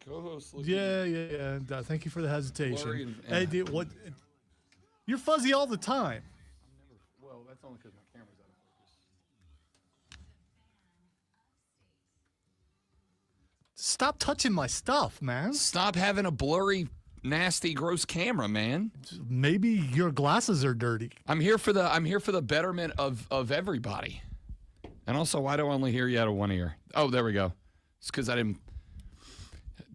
co-host. Yeah. And, thank you for the hesitation. Hey, dude, what? You're fuzzy all the time. Well, that's only because my camera's out of focus. Stop touching my stuff, man. Stop having a blurry, nasty, gross camera, man. Maybe your glasses are dirty. I'm here for the betterment of everybody. And also, why do I only hear you out of one ear? Oh, there we go. It's because I didn't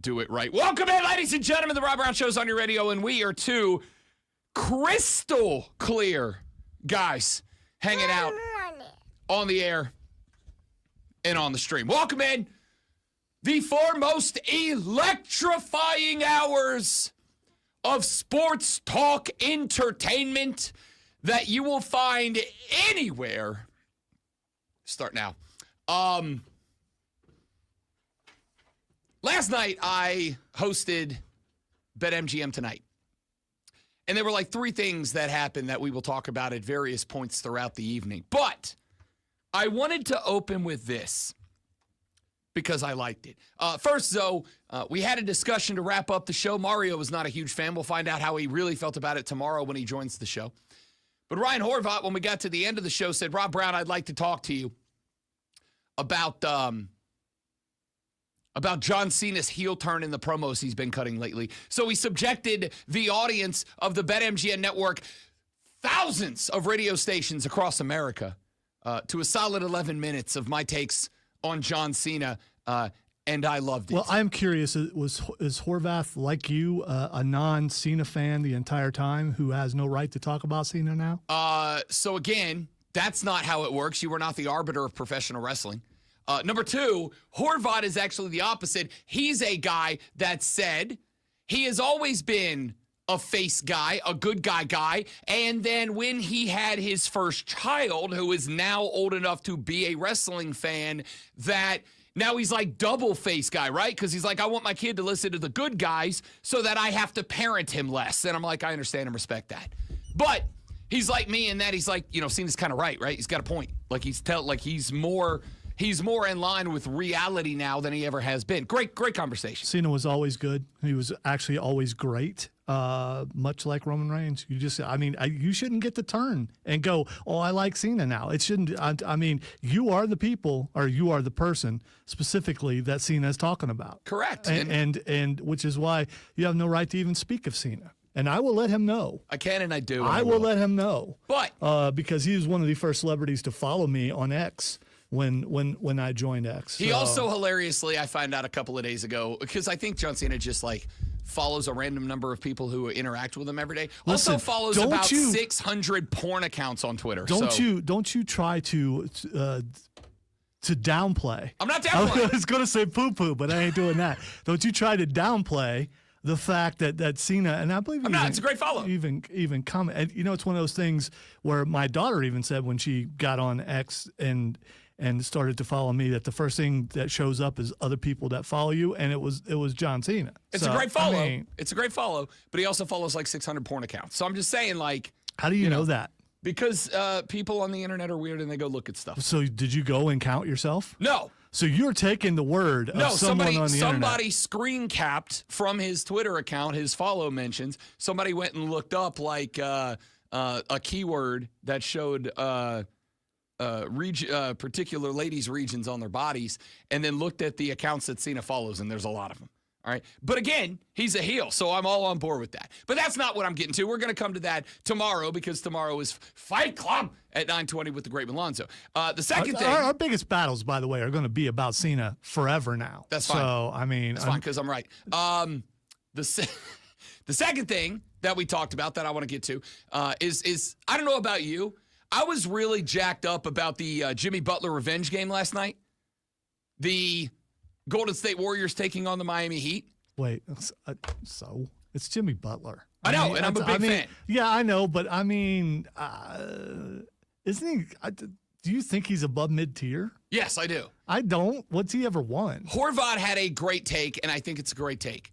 do it right. Welcome in, ladies and gentlemen. The Rob Brown Show's on your radio, and we are two crystal clear guys hanging out on the air and on the stream. Welcome in the foremost electrifying hours of sports talk entertainment that you will find anywhere. Start now. Last night I hosted BetMGM Tonight. And there were like three things that happened that we will talk about at various points throughout the evening. But I wanted to open with this because I liked it. First, though, we had a discussion to wrap up the show. Mario was not a huge fan. We'll find out how he really felt about it tomorrow when he joins the show. But Ryan Horvat, when we got to the end of the show, said, Rob Brown, I'd like to talk to you about John Cena's heel turn in the promos he's been cutting lately. So he subjected the audience of the BetMGM network, thousands of radio stations across America, to a solid 11 minutes of my takes on John Cena, and I loved it. Well, I'm curious, is Horvath, like you, a non-Cena fan the entire time who has no right to talk about Cena now? So again, that's not how it works. You are not the arbiter of professional wrestling. Number two, Horvat is actually the opposite. He's a guy that said he has always been a face guy, a good guy. And then when he had his first child, who is now old enough to be a wrestling fan, that now he's like double face guy, right? Because he's like, I want my kid to listen to the good guys so that I have to parent him less. And I'm like, I understand and respect that. But he's like me in that he's like, Cena's kind of right? He's got a point. Like he's more in line with reality now than he ever has been. Great conversation. Cena was always good. He was actually always great, much like Roman Reigns. You shouldn't get the turn and go, oh, I like Cena now. It shouldn't. You are the people, or you are the person specifically that Cena is talking about. Correct. And which is why you have no right to even speak of Cena. And I will let him know. I can and I do. I will let him know. But because he was one of the first celebrities to follow me on X. When I joined X. He also hilariously, I found out a couple of days ago, because I think John Cena just like follows a random number of people who interact with him every day. Also follows about 600 porn accounts on Twitter. Don't you try to downplay. I'm not downplaying. I was going to say poo-poo, but I ain't doing that. Don't you try to downplay the fact that Cena, and I believe it's a great follow. Even comment. And, it's one of those things where my daughter even said when she got on X and started to follow me that the first thing that shows up is other people that follow you, and it was John Cena. It's a great follow. It's a great follow, but he also follows like 600 porn accounts. So I'm just saying, like, how do you know that? Because people on the internet are weird and they go look at stuff. So did you go and count yourself? No. So you're taking the word of someone on the internet. Somebody screen capped from his Twitter account his follow mentions. Somebody went and looked up like a keyword that showed particular ladies' regions on their bodies, and then looked at the accounts that Cena follows, and there's a lot of them. All right. But again, he's a heel, so I'm all on board with that. But that's not what I'm getting to. We're going to come to that tomorrow, because tomorrow is Fight Club at 9:20 with the great Malonzo. The second thing. Our biggest battles, by the way, are going to be about Cena forever now. That's fine. So, that's fine, because I'm right. The second thing that we talked about that I want to get to is I don't know about you. I was really jacked up about the Jimmy Butler revenge game last night. The Golden State Warriors taking on the Miami Heat. Wait, so it's Jimmy Butler. I know, and I'm a big fan. Yeah, I know, but isn't he? Do you think he's above mid-tier? Yes, I do. I don't. What's he ever won? Horvat had a great take, and I think it's a great take.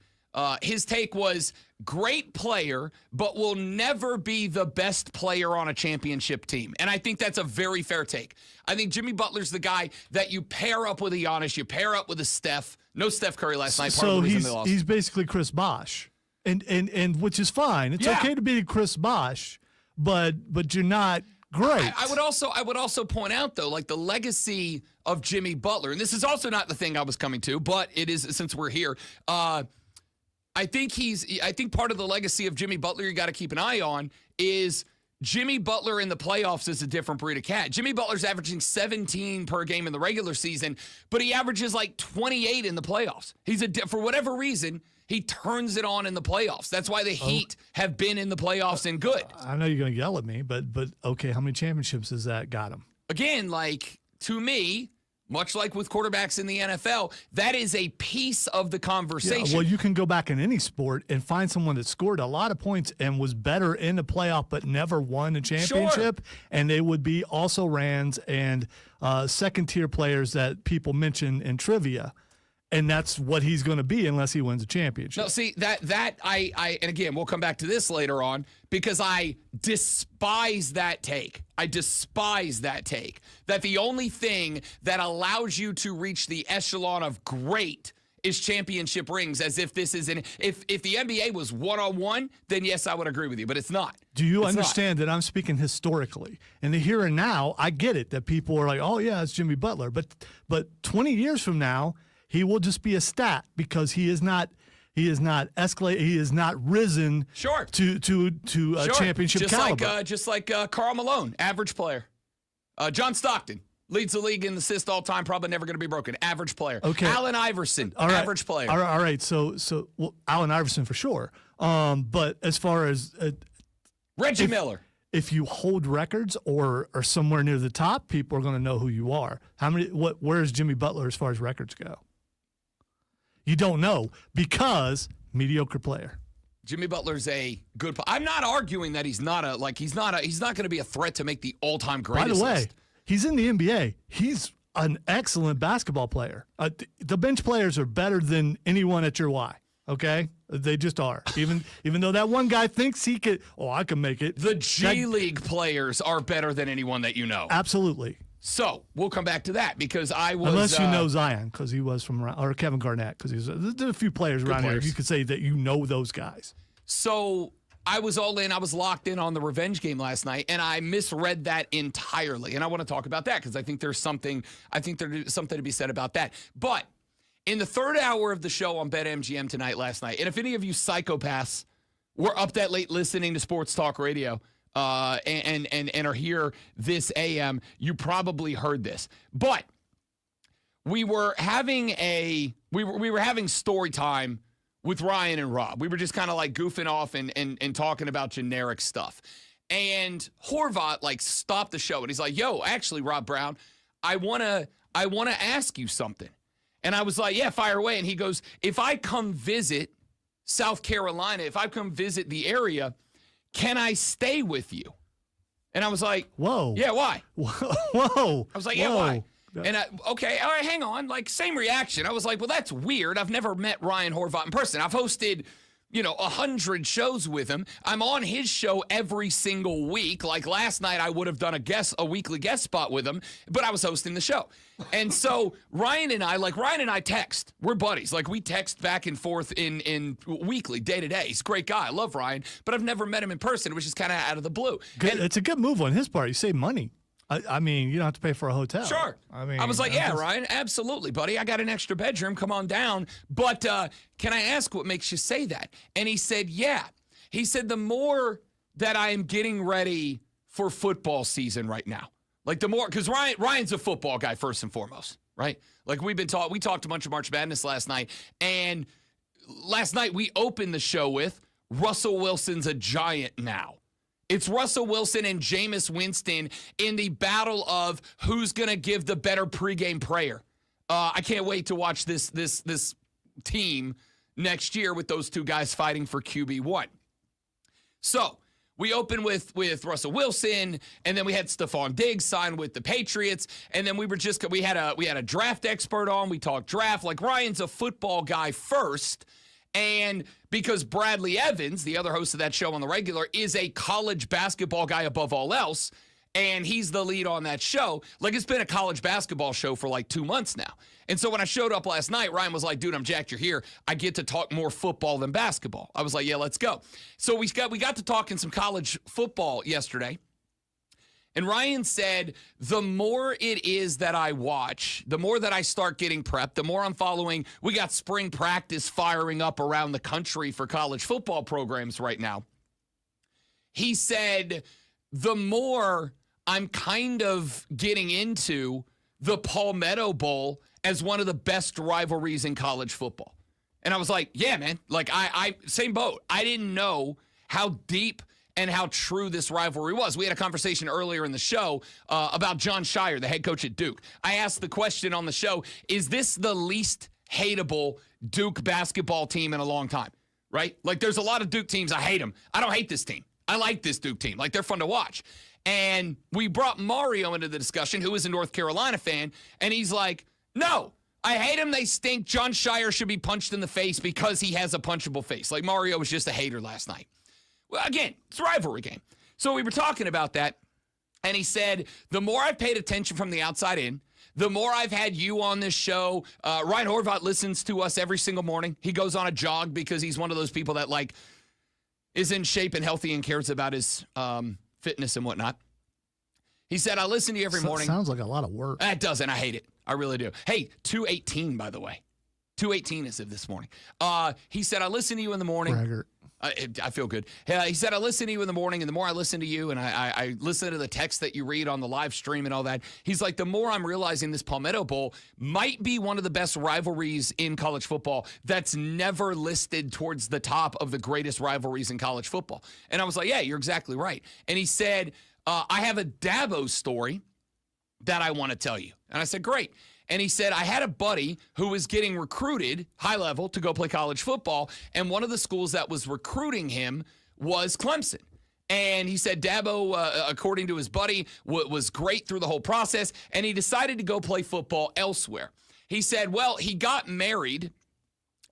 His take was great player, but will never be the best player on a championship team. And I think that's a very fair take. I think Jimmy Butler's the guy that you pair up with a Giannis, you pair up with a Steph. No Steph Curry last night. Part of the reason they lost. He's basically Chris Bosh, and which is fine. It's okay to be Chris Bosh, but you're not great. I would also point out though, like the legacy of Jimmy Butler, and this is also not the thing I was coming to, but it is since we're here. I think part of the legacy of Jimmy Butler you got to keep an eye on is Jimmy Butler in the playoffs is a different breed of cat. Jimmy Butler's averaging 17 per game in the regular season, but he averages like 28 in the playoffs. For whatever reason, he turns it on in the playoffs. That's why the Heat have been in the playoffs and good. I know you're going to yell at me, but okay, how many championships has that got him? Again, like to me, much like with quarterbacks in the NFL, that is a piece of the conversation. Yeah, well, you can go back in any sport and find someone that scored a lot of points and was better in the playoff but never won a championship, and they would be also rans and second-tier players that people mention in trivia. And that's what he's going to be unless he wins a championship. No, see, that I and again, we'll come back to this later on because I despise that take. I despise that take. That the only thing that allows you to reach the echelon of great is championship rings, as if this is if the NBA was one-on-one, then yes, I would agree with you, but it's not. Do you understand that I'm speaking historically? In the here and now, I get it that people are like, oh yeah, it's Jimmy Butler. But 20 years from now, he will just be a stat because he is not escalated. He is not risen to a championship caliber. Just like Karl Malone, average player. John Stockton leads the league in assists all time, probably never going to be broken. Average player. Okay. Allen Iverson, average player. All right. So well, Allen Iverson for sure. But as far as Reggie Miller. If you hold records or are somewhere near the top, people are going to know who you are. Where is Jimmy Butler as far as records go? You don't know because mediocre player. Jimmy Butler's a good player. I'm not arguing that he's not going to be a threat to make the all-time greatest. By the way, list. He's in the NBA. He's an excellent basketball player. The bench players are better than anyone at your Y. Okay, they just are. Even though that one guy thinks he could, I can make it. The G League players are better than anyone that you know. Absolutely. So we'll come back to that because I was. Unless you know Zion, because he was from around, or Kevin Garnett, because there's a few players around here. You could say that you know those guys. So I was all in. I was locked in on the revenge game last night, and I misread that entirely. And I want to talk about that because I think there's something. I think there's something to be said about that. But in the third hour of the show on BetMGM tonight, last night, and if any of you psychopaths were up that late listening to Sports Talk Radio. And are here this AM, you probably heard this. But we were having we were having story time with Ryan and Rob. We were just kind of like goofing off and talking about generic stuff. And Horvat like stopped the show and he's like, "Yo, actually, Rob Brown, I wanna ask you something." And I was like, "Yeah, fire away." And he goes, "If I come visit South Carolina, if I come visit the area, can I stay with you?" And I was like, "Whoa. Yeah, why?" Whoa. I was like, "Yeah, why?" And okay, all right, hang on. Like, same reaction. I was like, well, that's weird. I've never met Ryan Horvat in person. I've hosted, 100 shows with him. I'm on his show every single week. Like last night, I would have done a weekly guest spot with him, but I was hosting the show. And so Ryan and I text. We're buddies. Like we text back and forth in weekly, day to day. He's a great guy. I love Ryan, but I've never met him in person. It was just kind of out of the blue. It's a good move on his part. You save money. I mean, you don't have to pay for a hotel. Sure. I was like, yeah, Ryan, absolutely, buddy. I got an extra bedroom. Come on down. But can I ask what makes you say that? And he said, yeah. He said, the more that I am getting ready for football season right now, like the more, because Ryan's a football guy first and foremost, right? Like we talked a bunch of March Madness last night. And last night we opened the show with Russell Wilson's a giant now. It's Russell Wilson and Jameis Winston in the battle of who's going to give the better pregame prayer. I can't wait to watch this team next year with those two guys fighting for QB1. So we open with Russell Wilson, and then we had Stephon Diggs sign with the Patriots, and then we had a draft expert on. We talked draft. Like Ryan's a football guy first. And because Bradley Evans, the other host of that show on the regular, is a college basketball guy above all else, and he's the lead on that show. Like, it's been a college basketball show for like 2 months now. And so when I showed up last night, Ryan was like, dude, I'm jacked you're here. I get to talk more football than basketball. I was like, yeah, let's go. So we got to talking some college football yesterday. And Ryan said, the more it is that I watch, the more that I start getting prepped, the more I'm following. We got spring practice firing up around the country for college football programs right now. He said, the more I'm kind of getting into the Palmetto Bowl as one of the best rivalries in college football. And I was like, yeah, man, like I same boat. I didn't know how deep and how true this rivalry was. We had a conversation earlier in the show about John Shire, the head coach at Duke. I asked the question on the show, is this the least hateable Duke basketball team in a long time, right? Like, there's a lot of Duke teams, I hate them. I don't hate this team. I like this Duke team. Like, they're fun to watch. And we brought Mario into the discussion, who is a North Carolina fan, and he's like, no, I hate them. They stink. John Shire should be punched in the face because he has a punchable face. Like, Mario was just a hater last night. Well, again, it's a rivalry game. So we were talking about that, and he said, the more I've paid attention from the outside in, the more I've had you on this show. Ryan Horvath listens to us every single morning. He goes on a jog because he's one of those people that, like, is in shape and healthy and cares about his fitness and whatnot. He said, I listen to you every morning. Sounds like a lot of work. It doesn't. I hate it. I really do. Hey, 2:18, by the way. 2:18 is of this morning. He said, I listen to you in the morning. Braggart. I feel good. He said, I listen to you in the morning, and the more I listen to you, and I listen to the text that you read on the live stream and all that, he's like, the more I'm realizing this Palmetto Bowl might be one of the best rivalries in college football that's never listed towards the top of the greatest rivalries in college football. And I was like, yeah, you're exactly right. And he said, I have a Dabo story that I want to tell you. And I said, great. And he said, I had a buddy who was getting recruited high level to go play college football. And one of the schools that was recruiting him was Clemson. And he said Dabo, according to his buddy, was great through the whole process. And he decided to go play football elsewhere. He said, well, he got married.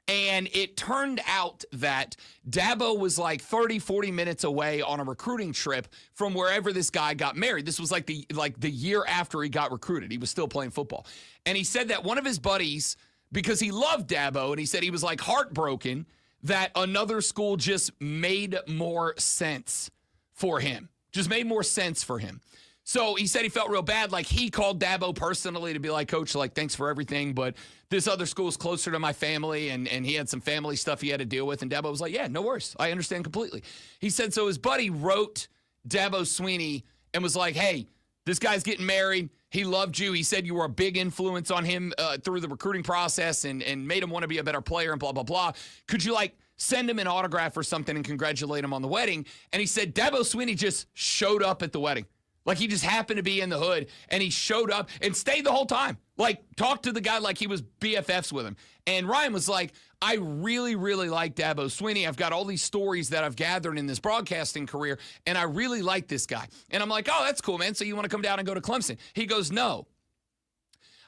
And it turned out that Dabo was like 30, 40 minutes away on a recruiting trip from wherever this guy got married. This was like the year after he got recruited. He was still playing football. And he said that one of his buddies, because he loved Dabo, and he said he was like heartbroken that another school just made more sense for him. Just made more sense for him. So he said he felt real bad. Like, he called Dabo personally to be like, Coach, like, thanks for everything, but this other school is closer to my family, and he had some family stuff he had to deal with. And Dabo was like, yeah, no worries. I understand completely. He said, so his buddy wrote Dabo Swinney and was like, hey, this guy's getting married. He loved you. He said you were a big influence on him through the recruiting process and made him want to be a better player and blah, blah, blah. Could you, like, send him an autograph or something and congratulate him on the wedding? And he said Dabo Swinney just showed up at the wedding. Like, he just happened to be in the hood, and he showed up and stayed the whole time. Like, talked to the guy like he was BFFs with him. And Ryan was like, I really, really like Dabo Swinney. I've got all these stories that I've gathered in this broadcasting career, and I really like this guy. And I'm like, oh, that's cool, man. So you want to come down and go to Clemson? He goes, no.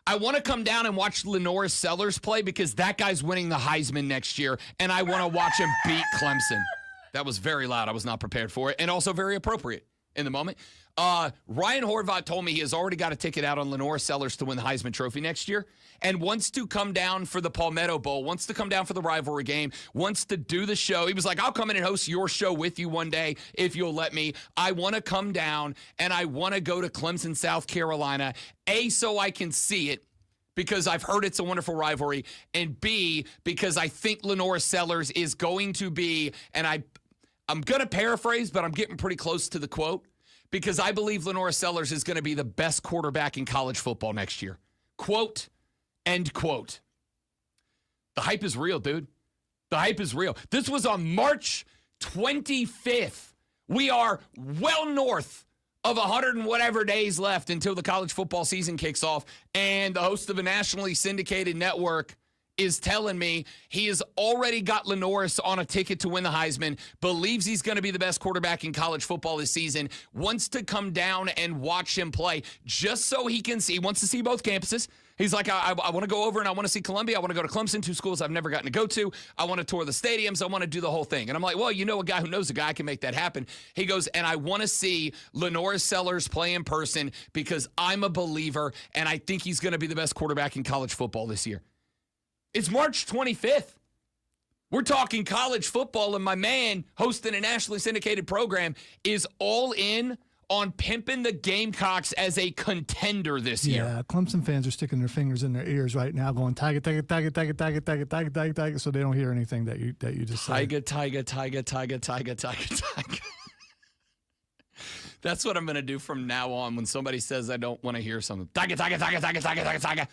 I want to come down and watch Lenora Sellers play because that guy's winning the Heisman next year, and I want to watch him beat Clemson. That was very loud. I was not prepared for it, and also very appropriate in the moment. Ryan Horvath told me he has already got a ticket out on Lenora Sellers to win the Heisman Trophy next year and wants to come down for the Palmetto Bowl, wants to come down for the rivalry game, wants to do the show. He was like, I'll come in and host your show with you one day if you'll let me. I want to come down, and I want to go to Clemson, South Carolina, A, so I can see it, because I've heard it's a wonderful rivalry, and B, because I think Lenora Sellers is going to be, and I'm going to paraphrase, but I'm getting pretty close to the quote, because I believe Lenora Sellers is going to be the best quarterback in college football next year. Quote, end quote. The hype is real, dude. The hype is real. This was on March 25th. We are well north of 100 and whatever days left until the college football season kicks off, and the host of a nationally syndicated network is telling me he has already got Lenoris on a ticket to win the Heisman, believes he's going to be the best quarterback in college football this season, wants to come down and watch him play just so he can see. He wants to see both campuses. He's like, I want to go over and I want to see Columbia. I want to go to Clemson, 2 schools I've never gotten to go to. I want to tour the stadiums. I want to do the whole thing. And I'm like, well, you know a guy who knows a guy can make that happen. He goes, and I want to see Lenora Sellers play in person because I'm a believer, and I think he's going to be the best quarterback in college football this year. It's March 25th. We're talking college football, and my man hosting a nationally syndicated program is all in on pimping the Gamecocks as a contender this year. Yeah, Clemson fans are sticking their fingers in their ears right now, going Tiger, Tiger, Tiger, Tiger, Tiger, Tiger, Tiger, Tiger, Tiger, so they don't hear anything that you just said. Tiger, Tiger, Tiger, Tiger, Tiger, Tiger, Tiger. That's what I'm going to do from now on when somebody says I don't want to hear something. Tiger, Tiger, Tiger, Tiger, Tiger, Tiger, Tiger.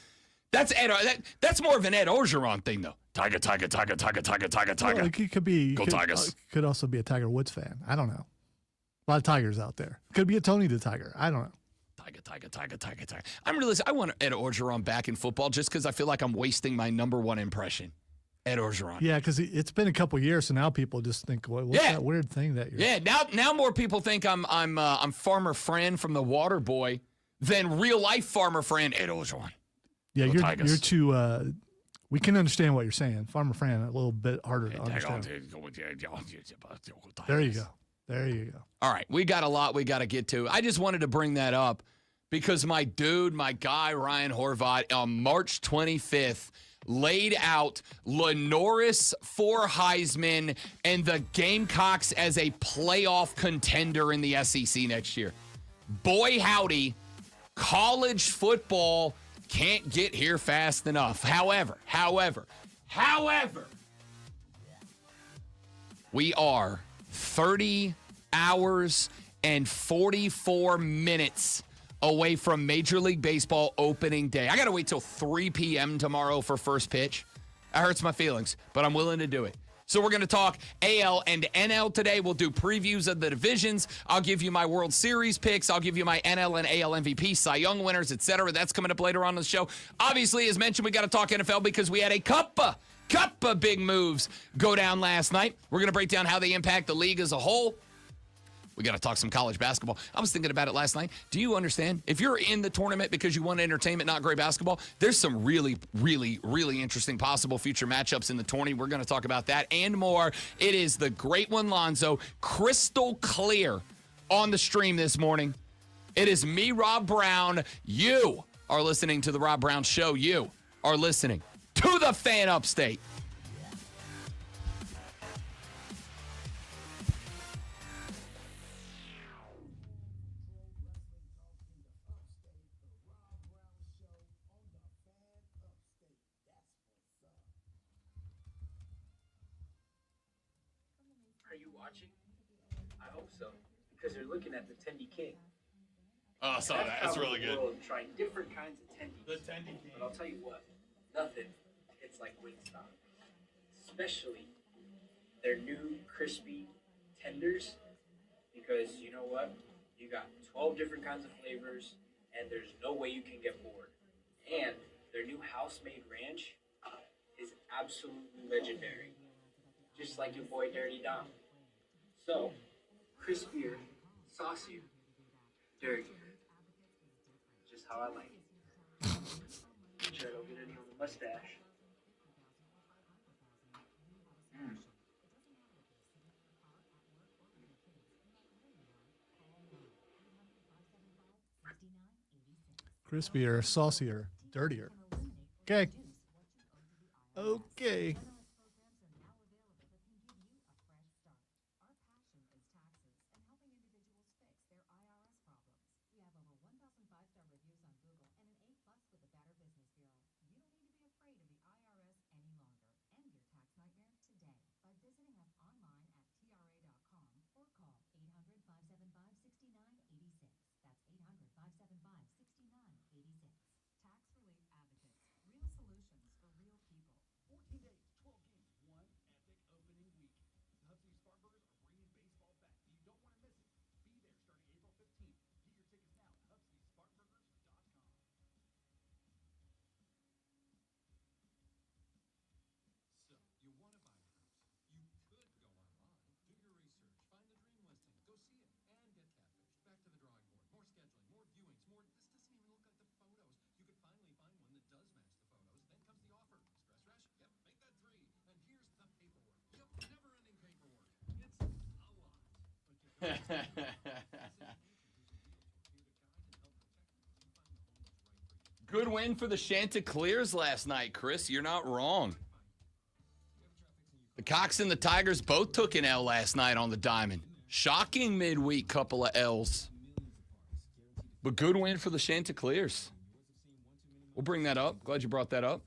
That's Ed. That's more of an Ed Orgeron thing, though. Tiger, Tiger, Tiger, Tiger, Tiger, Tiger, Tiger. Well, it could be. Go Tigers. Could also be a Tiger Woods fan. I don't know. A lot of Tigers out there. Could be a Tony the Tiger. I don't know. Tiger, Tiger, Tiger, Tiger, Tiger. I want Ed Orgeron back in football just because I feel like I'm wasting my number one impression. Ed Orgeron. Yeah, because it's been a couple years, so now people just think, what's that weird thing that you're... Yeah, now more people think I'm Farmer Fran from The Water Boy than real life Farmer Fran Ed Orgeron. Yeah, you're too... we can understand what you're saying. Farmer Fran, a little bit harder to understand. There you go. There you go. All right, we got a lot we got to get to. I just wanted to bring that up because my guy, Ryan Horvat, on March 25th, laid out Lenoris for Heisman and the Gamecocks as a playoff contender in the SEC next year. Boy, howdy, college football can't get here fast enough. However, we are 30 hours and 44 minutes away from Major League Baseball opening day. I got to wait till 3 p.m. tomorrow for first pitch. That hurts my feelings, but I'm willing to do it. So we're going to talk AL and NL today. We'll do previews of the divisions. I'll give you my World Series picks. I'll give you my NL and AL MVP, Cy Young winners, etc. That's coming up later on in the show. Obviously, as mentioned, we got to talk NFL because we had a couple of big moves go down last night. We're going to break down how they impact the league as a whole. We got to talk some college basketball. I was thinking about it last night. Do you understand? If you're in the tournament because you want entertainment, not great basketball, there's some really, really, really interesting possible future matchups in the tourney. We're going to talk about that and more. It is the great one, Lonzo, crystal clear on the stream this morning. It is me, Rob Brown. You are listening to The Rob Brown Show. You are listening to the Fan Upstate. Because they're looking at the Tendy King. Oh, I saw that. That's really good. Trying different kinds of tendies. The Tendy King. But I'll tell you what, nothing hits like Wingstop. Especially their new crispy tenders. Because you know what? You got 12 different kinds of flavors, and there's no way you can get bored. And their new house-made ranch is absolutely legendary. Just like your boy Dirty Dom. So, crispier, saucier, dirtier. Just how I like it. Make sure I don't get any on the mustache. Crispier, saucier, dirtier. Okay. Okay. Good win for the Chanticleers last night, Chris. You're not wrong. The Cox and the Tigers both took an L last night on the Diamond. Shocking midweek couple of L's. But good win for the Chanticleers. We'll bring that up. Glad you brought that up.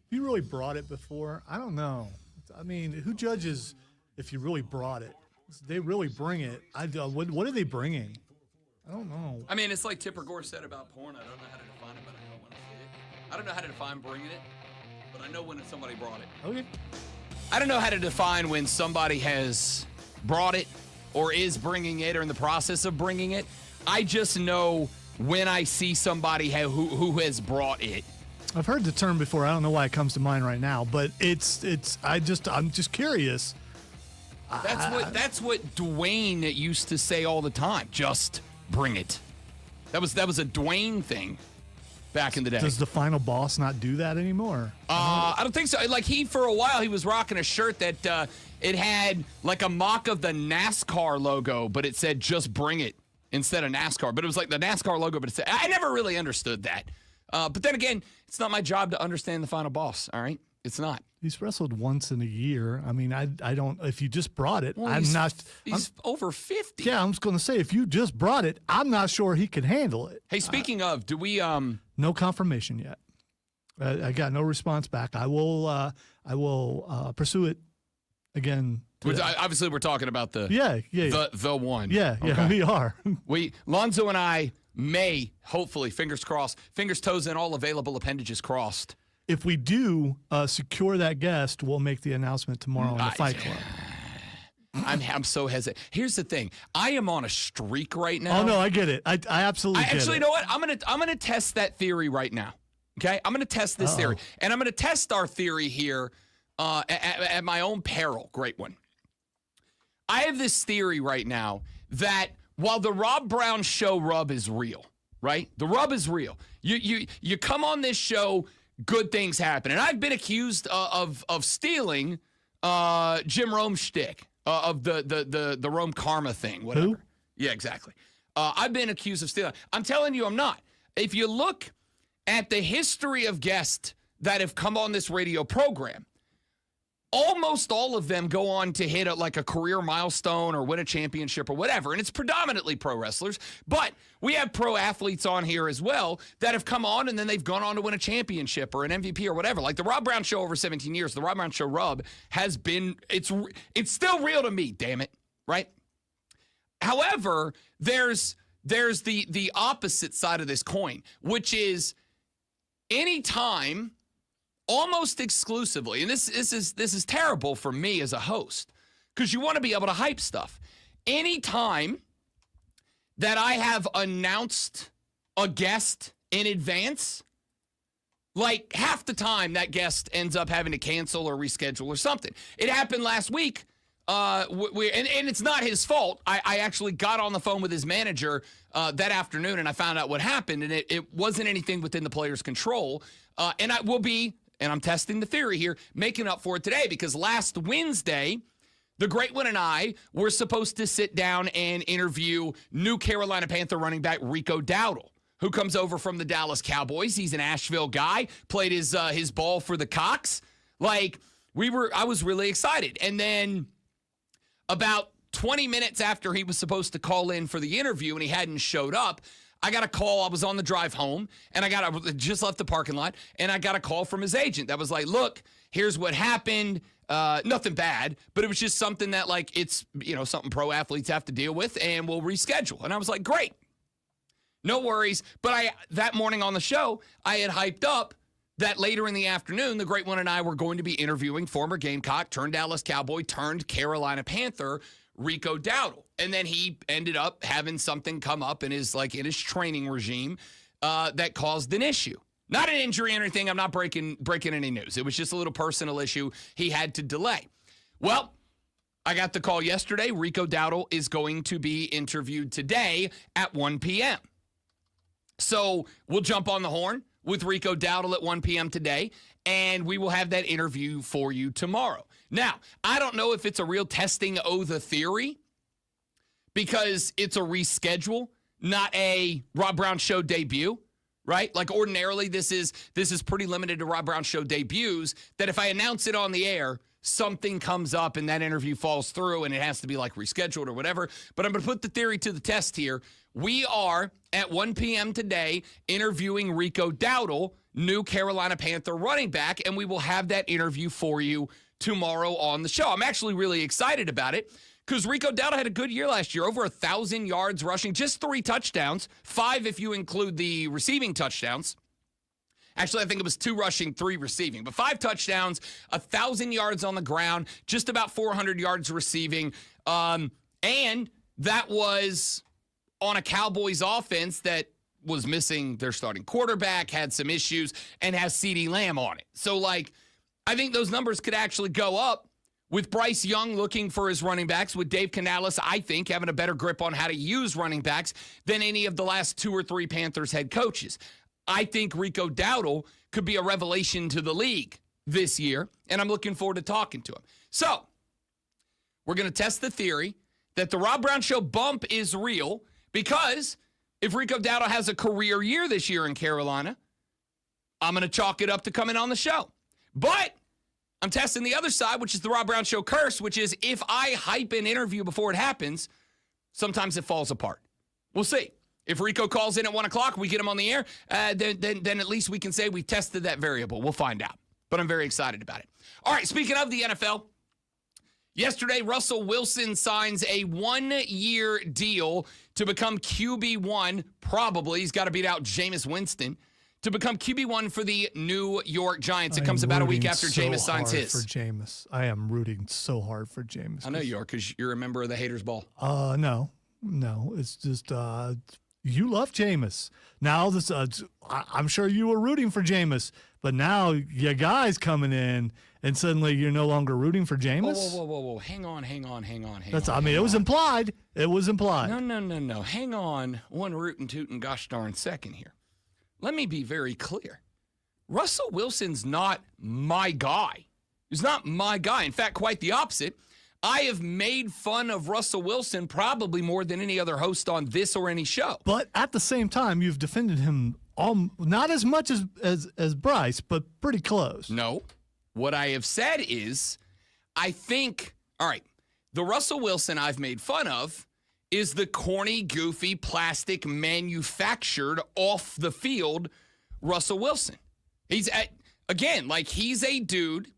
You really brought it before? I don't know. I mean, who judges if you really brought it? They really bring it. What are they bringing? I don't know. I mean, it's like Tipper Gore said about porn. I don't know how to define it, but I know when I see it. I don't know how to define bringing it, but I know when somebody brought it. Okay. I don't know how to define when somebody has brought it or is bringing it or in the process of bringing it. I just know when I see somebody who has brought it. I've heard the term before. I don't know why it comes to mind right now, but I'm just curious. That's what Dwayne used to say all the time. Just bring it. That was a Dwayne thing back in the day. Does the final boss not do that anymore? I don't think so. Like for a while, he was rocking a shirt that it had like a mock of the NASCAR logo, but it said "Just bring it" instead of NASCAR. But it was like the NASCAR logo, but it said, I never really understood that. But then again, it's not my job to understand the final boss. All right, it's not. He's wrestled once in a year. I mean, I don't. If you just brought it, Well, He's over 50. Yeah, I'm just going to say, if you just brought it, I'm not sure he can handle it. Hey, speaking of, do we? No confirmation yet. I got no response back. I will pursue it again. Obviously, we're talking about the the one. Yeah, Okay. we are. Lonzo and I may, hopefully, fingers crossed, fingers, toes, and all available appendages crossed. If we do secure that guest, we'll make the announcement tomorrow in the Fight Club. I'm so hesitant. Here's the thing. I am on a streak right now. Oh, no, I get it. I absolutely get it. Actually, you know what? I'm gonna test that theory right now. Okay? I'm going to test this theory. And I'm going to test our theory here at my own peril. Great one. I have this theory right now that while the Rob Brown show rub is real, right? The rub is real. You come on this show, good things happen. And I've been accused of stealing Jim Rome's shtick, of the Rome karma thing, whatever. Who? Yeah, exactly. I've been accused of stealing. I'm telling you, I'm not. If you look at the history of guests that have come on this radio program, almost all of them go on to hit a career milestone or win a championship or whatever. And it's predominantly pro wrestlers. But we have pro athletes on here as well that have come on and then they've gone on to win a championship or an MVP or whatever. Like the Rob Brown show over 17 years, the Rob Brown show rub has been, it's still real to me, damn it, right? However, there's the opposite side of this coin, which is anytime, almost exclusively, and this is terrible for me as a host, because you want to be able to hype stuff. Anytime that I have announced a guest in advance, like half the time that guest ends up having to cancel or reschedule or something. It happened last week. And it's not his fault. I actually got on the phone with his manager that afternoon, and I found out what happened, and it wasn't anything within the player's control. And I will be, and I'm testing the theory here, making up for it today, because last Wednesday, the Great One and I were supposed to sit down and interview new Carolina Panther running back Rico Dowdle, who comes over from the Dallas Cowboys. He's an Asheville guy, played his ball for the Cox. I was really excited. And then about 20 minutes after he was supposed to call in for the interview and he hadn't showed up, I got a call. I was on the drive home, and I just left the parking lot, and I got a call from his agent that was like, look, here's what happened. Nothing bad, but it was just something that, like, it's, something pro athletes have to deal with, and we'll reschedule. And I was like, great. No worries. But that morning on the show, I had hyped up that later in the afternoon, the Great One and I were going to be interviewing former Gamecock, turned Dallas Cowboy, turned Carolina Panther, Rico Dowdle. And then he ended up having something come up in his training regime that caused an issue. Not an injury or anything. I'm not breaking any news. It was just a little personal issue he had to delay. Well, I got the call yesterday. Rico Dowdle is going to be interviewed today at 1 p.m. So we'll jump on the horn with Rico Dowdle at 1 p.m. today, and we will have that interview for you tomorrow. Now, I don't know if it's a real testing of the theory because it's a reschedule, not a Rob Brown Show debut, right? Like ordinarily, this is pretty limited to Rob Brown Show debuts, that if I announce it on the air, something comes up and that interview falls through and it has to be like rescheduled or whatever. But I'm going to put the theory to the test here. We are at 1 p.m. today interviewing Rico Dowdle, new Carolina Panther running back, and we will have that interview for you tomorrow on the show. I'm actually really excited about it because Rico Dowdle had a good year last year, over 1,000 yards rushing, just 3 touchdowns, 5 if you include the receiving touchdowns. Actually, I think it was 2 rushing, 3 receiving, but 5 touchdowns, 1,000 yards on the ground, just about 400 yards receiving. And that was on a Cowboys offense that was missing their starting quarterback, had some issues, and has CeeDee Lamb on it. So, I think those numbers could actually go up with Bryce Young looking for his running backs, with Dave Canales, I think, having a better grip on how to use running backs than any of the last 2 or 3 Panthers head coaches. I think Rico Dowdle could be a revelation to the league this year, and I'm looking forward to talking to him. So, we're going to test the theory that the Rob Brown Show bump is real, because if Rico Dowdle has a career year this year in Carolina, I'm going to chalk it up to coming on the show. But I'm testing the other side, which is the Rob Brown Show curse, which is if I hype an interview before it happens, sometimes it falls apart. We'll see. If Rico calls in at 1 o'clock, we get him on the air, then at least we can say we tested that variable. We'll find out. But I'm very excited about it. All right, speaking of the NFL, yesterday, Russell Wilson signs a 1-year deal to become QB1, probably. He's got to beat out Jameis Winston to become QB1 for the New York Giants. It comes about a week after Jameis signs his. For Jameis. I am rooting so hard for Jameis. I know you are, because you're a member of the Haters Ball. No. It's just you love Jameis. Now this, I'm sure you were rooting for Jameis, but now your guy's coming in, and suddenly you're no longer rooting for Jameis. Whoa! Hang on. It was implied. It was implied. No. Hang on one rootin' tootin' gosh darn second here. Let me be very clear. Russell Wilson's not my guy. He's not my guy. In fact, quite the opposite. I have made fun of Russell Wilson probably more than any other host on this or any show. But at the same time, you've defended him not as much as Bryce, but pretty close. No. What I have said is, I think, all right, the Russell Wilson I've made fun of is the corny, goofy, plastic, manufactured, off the field Russell Wilson. He's a dude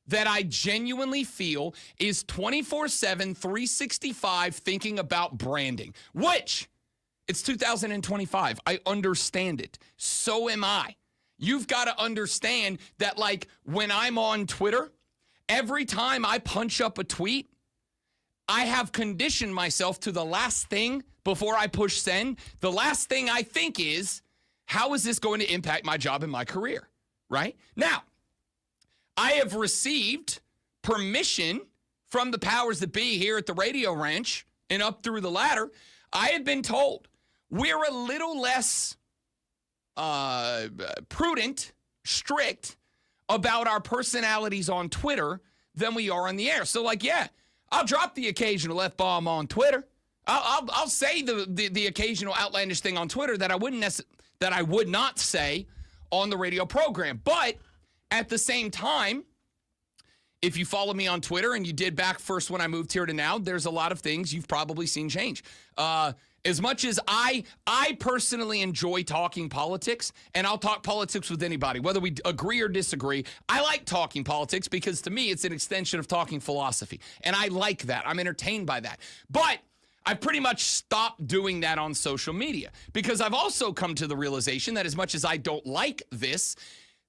that I genuinely feel is 24/7, 365 thinking about branding, which it's 2025. I understand it. So am I. You've got to understand that, when I'm on Twitter, every time I punch up a tweet, I have conditioned myself to the last thing before I push send. The last thing I think is, how is this going to impact my job and my career, right? Now, I have received permission from the powers that be here at the Radio Ranch and up through the ladder. I have been told we're a little less prudent, strict about our personalities on Twitter than we are on the air. So, I'll drop the occasional F-bomb on Twitter. I'll say the occasional outlandish thing on Twitter that I would not say on the radio program. But at the same time, if you follow me on Twitter, and you did back first when I moved here to now, there's a lot of things you've probably seen change. As much as I personally enjoy talking politics, and I'll talk politics with anybody, whether we agree or disagree, I like talking politics because to me, it's an extension of talking philosophy. And I like that. I'm entertained by that. But I've pretty much stopped doing that on social media because I've also come to the realization that as much as I don't like this,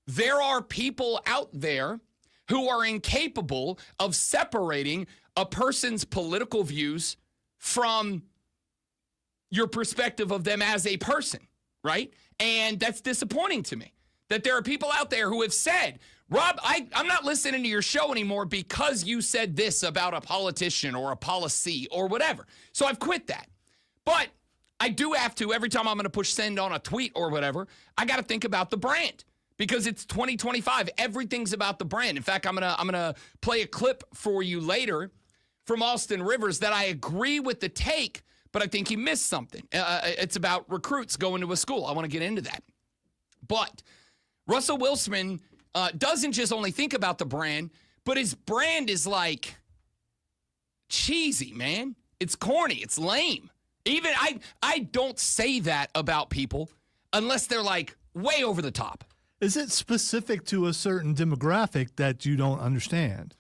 there are people out there who are incapable of separating a person's political views from your perspective of them as a person, right? And that's disappointing to me that there are people out there who have said, Rob, I'm not listening to your show anymore because you said this about a politician or a policy or whatever. So I've quit that. But I do have to, every time I'm going to push send on a tweet or whatever, I got to think about the brand because it's 2025. Everything's about the brand. In fact, I'm gonna play a clip for you later from Austin Rivers that I agree with the take, but I think he missed something. It's about recruits going to a school. I want to get into that. But Russell Wilson doesn't just only think about the brand, but his brand is like cheesy, man. It's corny. It's lame. Even I don't say that about people unless they're like way over the top. Is it specific to a certain demographic that you don't understand?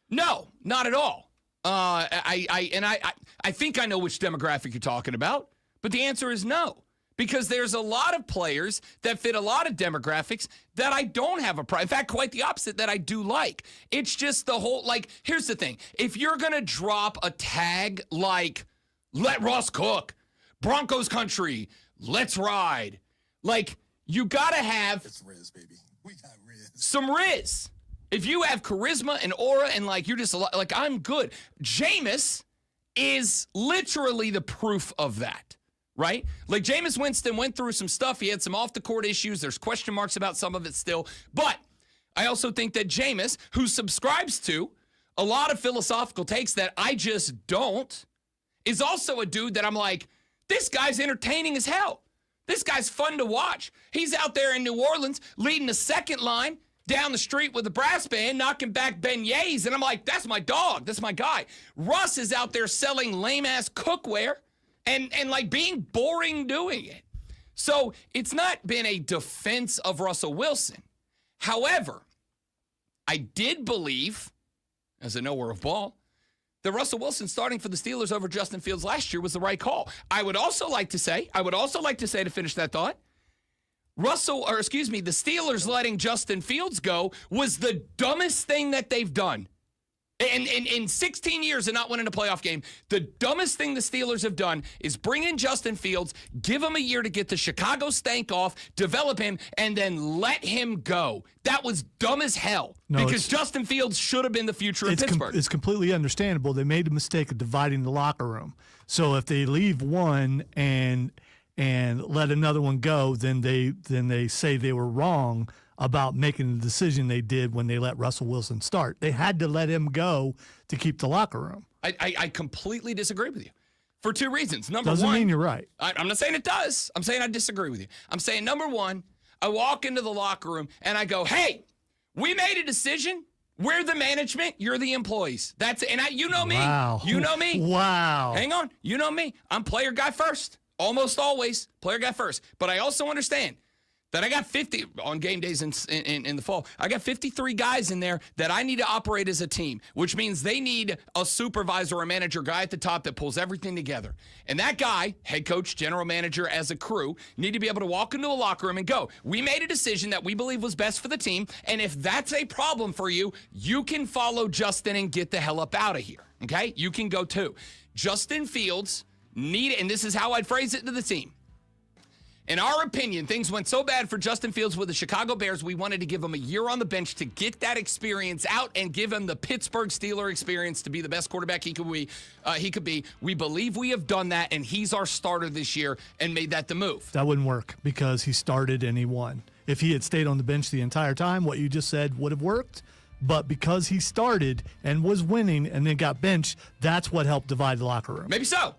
No, not at all. I think I know which demographic you're talking about, but the answer is no. Because there's a lot of players that fit a lot of demographics that I don't have a problem. In fact, quite the opposite that I do like. It's just the whole, like, here's the thing. If you're going to drop a tag like, let Ross cook, Broncos country, let's ride, like, you got to have It's Riz, baby. We got Riz. some Riz. If you have charisma and aura and, like, you're just, like, I'm good. Jameis is literally the proof of that. Right? Like Jameis Winston went through some stuff. He had some off-the-court issues. There's question marks about some of it still. But I also think that Jameis, who subscribes to a lot of philosophical takes that I just don't, is also a dude that I'm like, this guy's entertaining as hell. This guy's fun to watch. He's out there in New Orleans leading the second line down the street with a brass band, knocking back beignets. And I'm like, that's my dog. That's my guy. Russ is out there selling lame-ass cookware. And like being boring doing it. So it's not been a defense of Russell Wilson. However, I did believe, as a knower of ball, that Russell Wilson starting for the Steelers over Justin Fields last year was the right call. I would also like to say to finish that thought, the Steelers letting Justin Fields go was the dumbest thing that they've done. In 16 years of not winning a playoff game, the dumbest thing the Steelers have done is bring in Justin Fields, give him a year to get the Chicago stank off, develop him, and then let him go. That was dumb as hell because Justin Fields should have been the future of Pittsburgh. It's completely understandable. They made the mistake of dividing the locker room. So if they leave one and let another one go, then they say they were wrong about making the decision they did when they let Russell Wilson start. They had to let him go to keep the locker room. I completely disagree with you for two reasons. Number Doesn't one, mean you're right. I'm not saying it does. I'm saying I disagree with you. I'm saying, number one, I walk into the locker room and I go, hey, we made a decision. We're the management. You're the employees. That's it. And you know me. Wow. You know me. Wow. Hang on. You know me. I'm player guy first. Almost always player guy first. But I also understand that I got 50 on game days in the fall. I got 53 guys in there that I need to operate as a team, which means they need a supervisor or a manager guy at the top that pulls everything together. And that guy, head coach, general manager, as a crew, need to be able to walk into a locker room and go, we made a decision that we believe was best for the team. And if that's a problem for you, you can follow Justin and get the hell up out of here. Okay? You can go too. Justin Fields and this is how I'd phrase it to the team. In our opinion, things went so bad for Justin Fields with the Chicago Bears, we wanted to give him a year on the bench to get that experience out and give him the Pittsburgh Steelers experience to be the best quarterback he could be. We believe we have done that, and he's our starter this year and made that the move. That wouldn't work because he started and he won. If he had stayed on the bench the entire time, what you just said would have worked. But because he started and was winning and then got benched, that's what helped divide the locker room. Maybe so.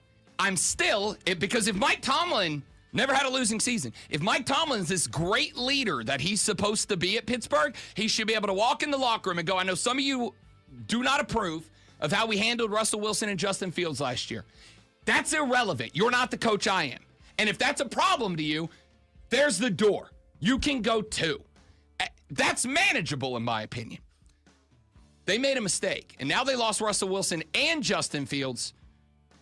Because if Mike Tomlin never had a losing season. If Mike Tomlin's this great leader that he's supposed to be at Pittsburgh, he should be able to walk in the locker room and go, I know some of you do not approve of how we handled Russell Wilson and Justin Fields last year. That's irrelevant. You're not the coach I am. And if that's a problem to you, there's the door. You can go too. That's manageable, in my opinion. They made a mistake, and now they lost Russell Wilson and Justin Fields.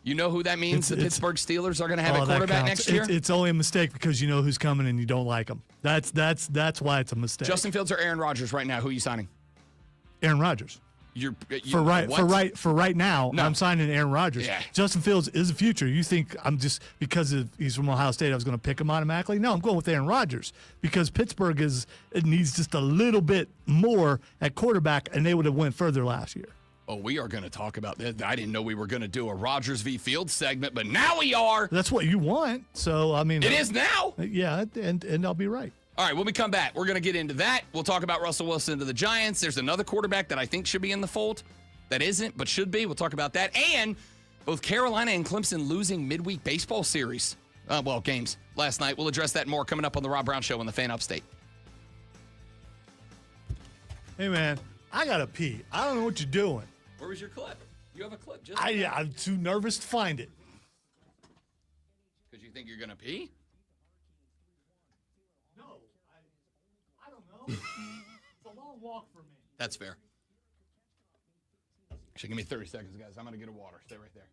You know who that means? The Pittsburgh Steelers are going to have a quarterback next year? It's only a mistake because you know who's coming and you don't like him. That's why it's a mistake. Justin Fields or Aaron Rodgers right now? Who are you signing? Aaron Rodgers. For right now, No. I'm signing Aaron Rodgers. Yeah. Justin Fields is the future. You think I'm just because he's from Ohio State, I was going to pick him automatically? No, I'm going with Aaron Rodgers because Pittsburgh needs just a little bit more at quarterback, and they would have went further last year. Oh, we are going to talk about that. I didn't know we were going to do a Rodgers v. Fields segment, but now we are. That's what you want. So I mean, It is now. Yeah, and I'll be right. All right, when we come back, we're going to get into that. We'll talk about Russell Wilson to the Giants. There's another quarterback that I think should be in the fold that isn't, but should be. We'll talk about that. And both Carolina and Clemson losing midweek baseball series. Games last night. We'll address that and more coming up on the Rob Brown Show on the Fan Upstate. Hey, man, I got to pee. I don't know what you're doing. Where was your clip? You have a clip. I'm too nervous to find it. Because you think you're going to pee? No, I don't know. It's a long walk for me. That's fair. Actually, give me 30 seconds, guys. I'm going to get a water. Stay right there.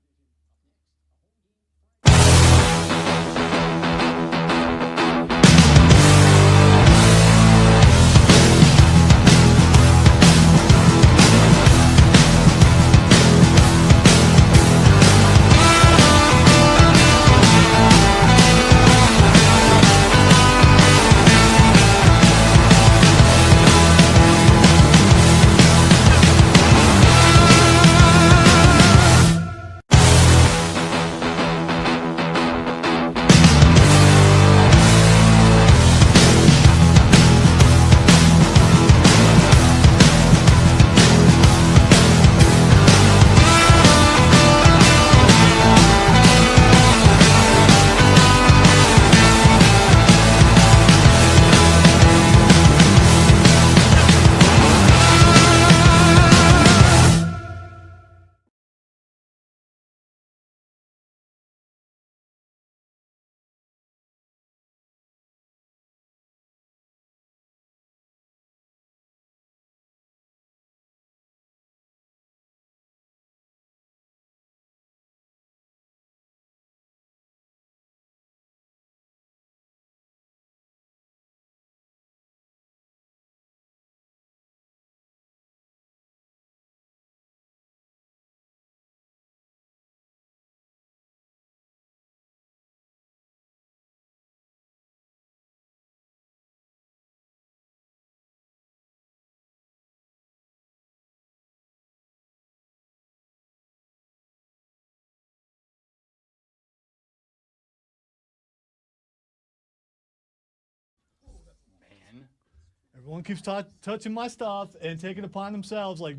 Everyone keeps touching my stuff and taking it upon themselves like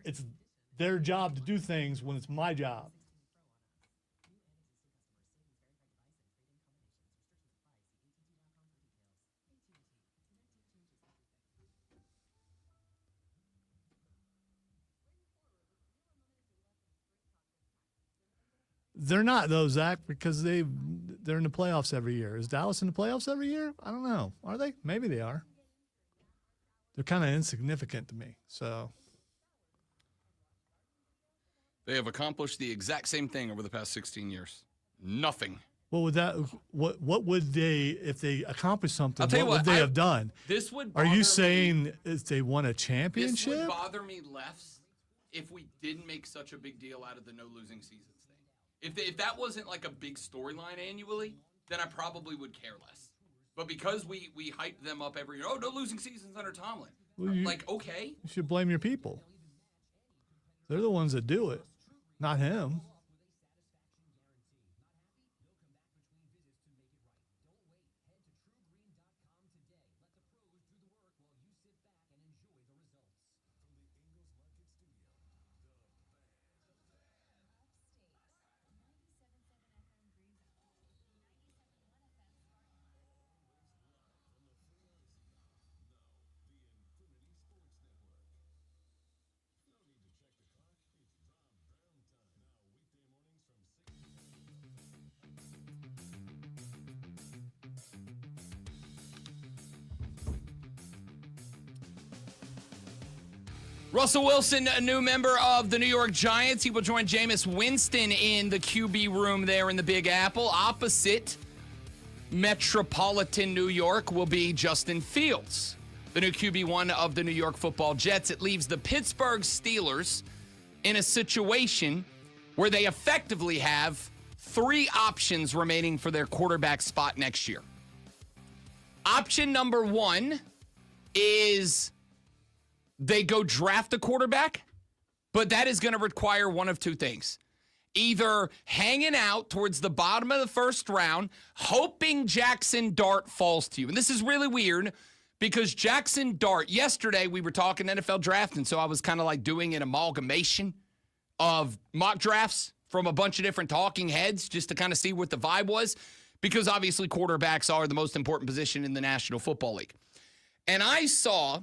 it's their job to do things when it's my job. They're not though, Zach, because they're in the playoffs every year. Is Dallas in the playoffs every year? I don't know. Are they? Maybe they are. They're kind of insignificant to me. So They have accomplished the exact same thing over the past 16 years. Nothing. what would they, if they accomplished something, I'll tell you what would they have done? This would Are bother you me- saying if they won a This championship? would bother me less if we didn't make such a big deal out of the no losing seasons thing. If that wasn't like a big storyline annually, then I probably would care less. But because we hype them up every year, oh, no losing seasons under Tomlin. Well, Okay. You should blame your people. They're the ones that do it, not him. Russell Wilson, a new member of the New York Giants. He will join Jameis Winston in the QB room there in the Big Apple. Opposite metropolitan New York will be Justin Fields, the new QB1 of the New York Football Jets. It leaves the Pittsburgh Steelers in a situation where they effectively have 3 options remaining for their quarterback spot next year. Option number 1 is they go draft a quarterback, but that is going to require one of 2 things. Either hanging out towards the bottom of the first round, hoping Jackson Dart falls to you. And this is really weird because Jackson Dart, yesterday we were talking NFL draft, and so I was kind of like doing an amalgamation of mock drafts from a bunch of different talking heads just to kind of see what the vibe was, because obviously quarterbacks are the most important position in the National Football League. And I saw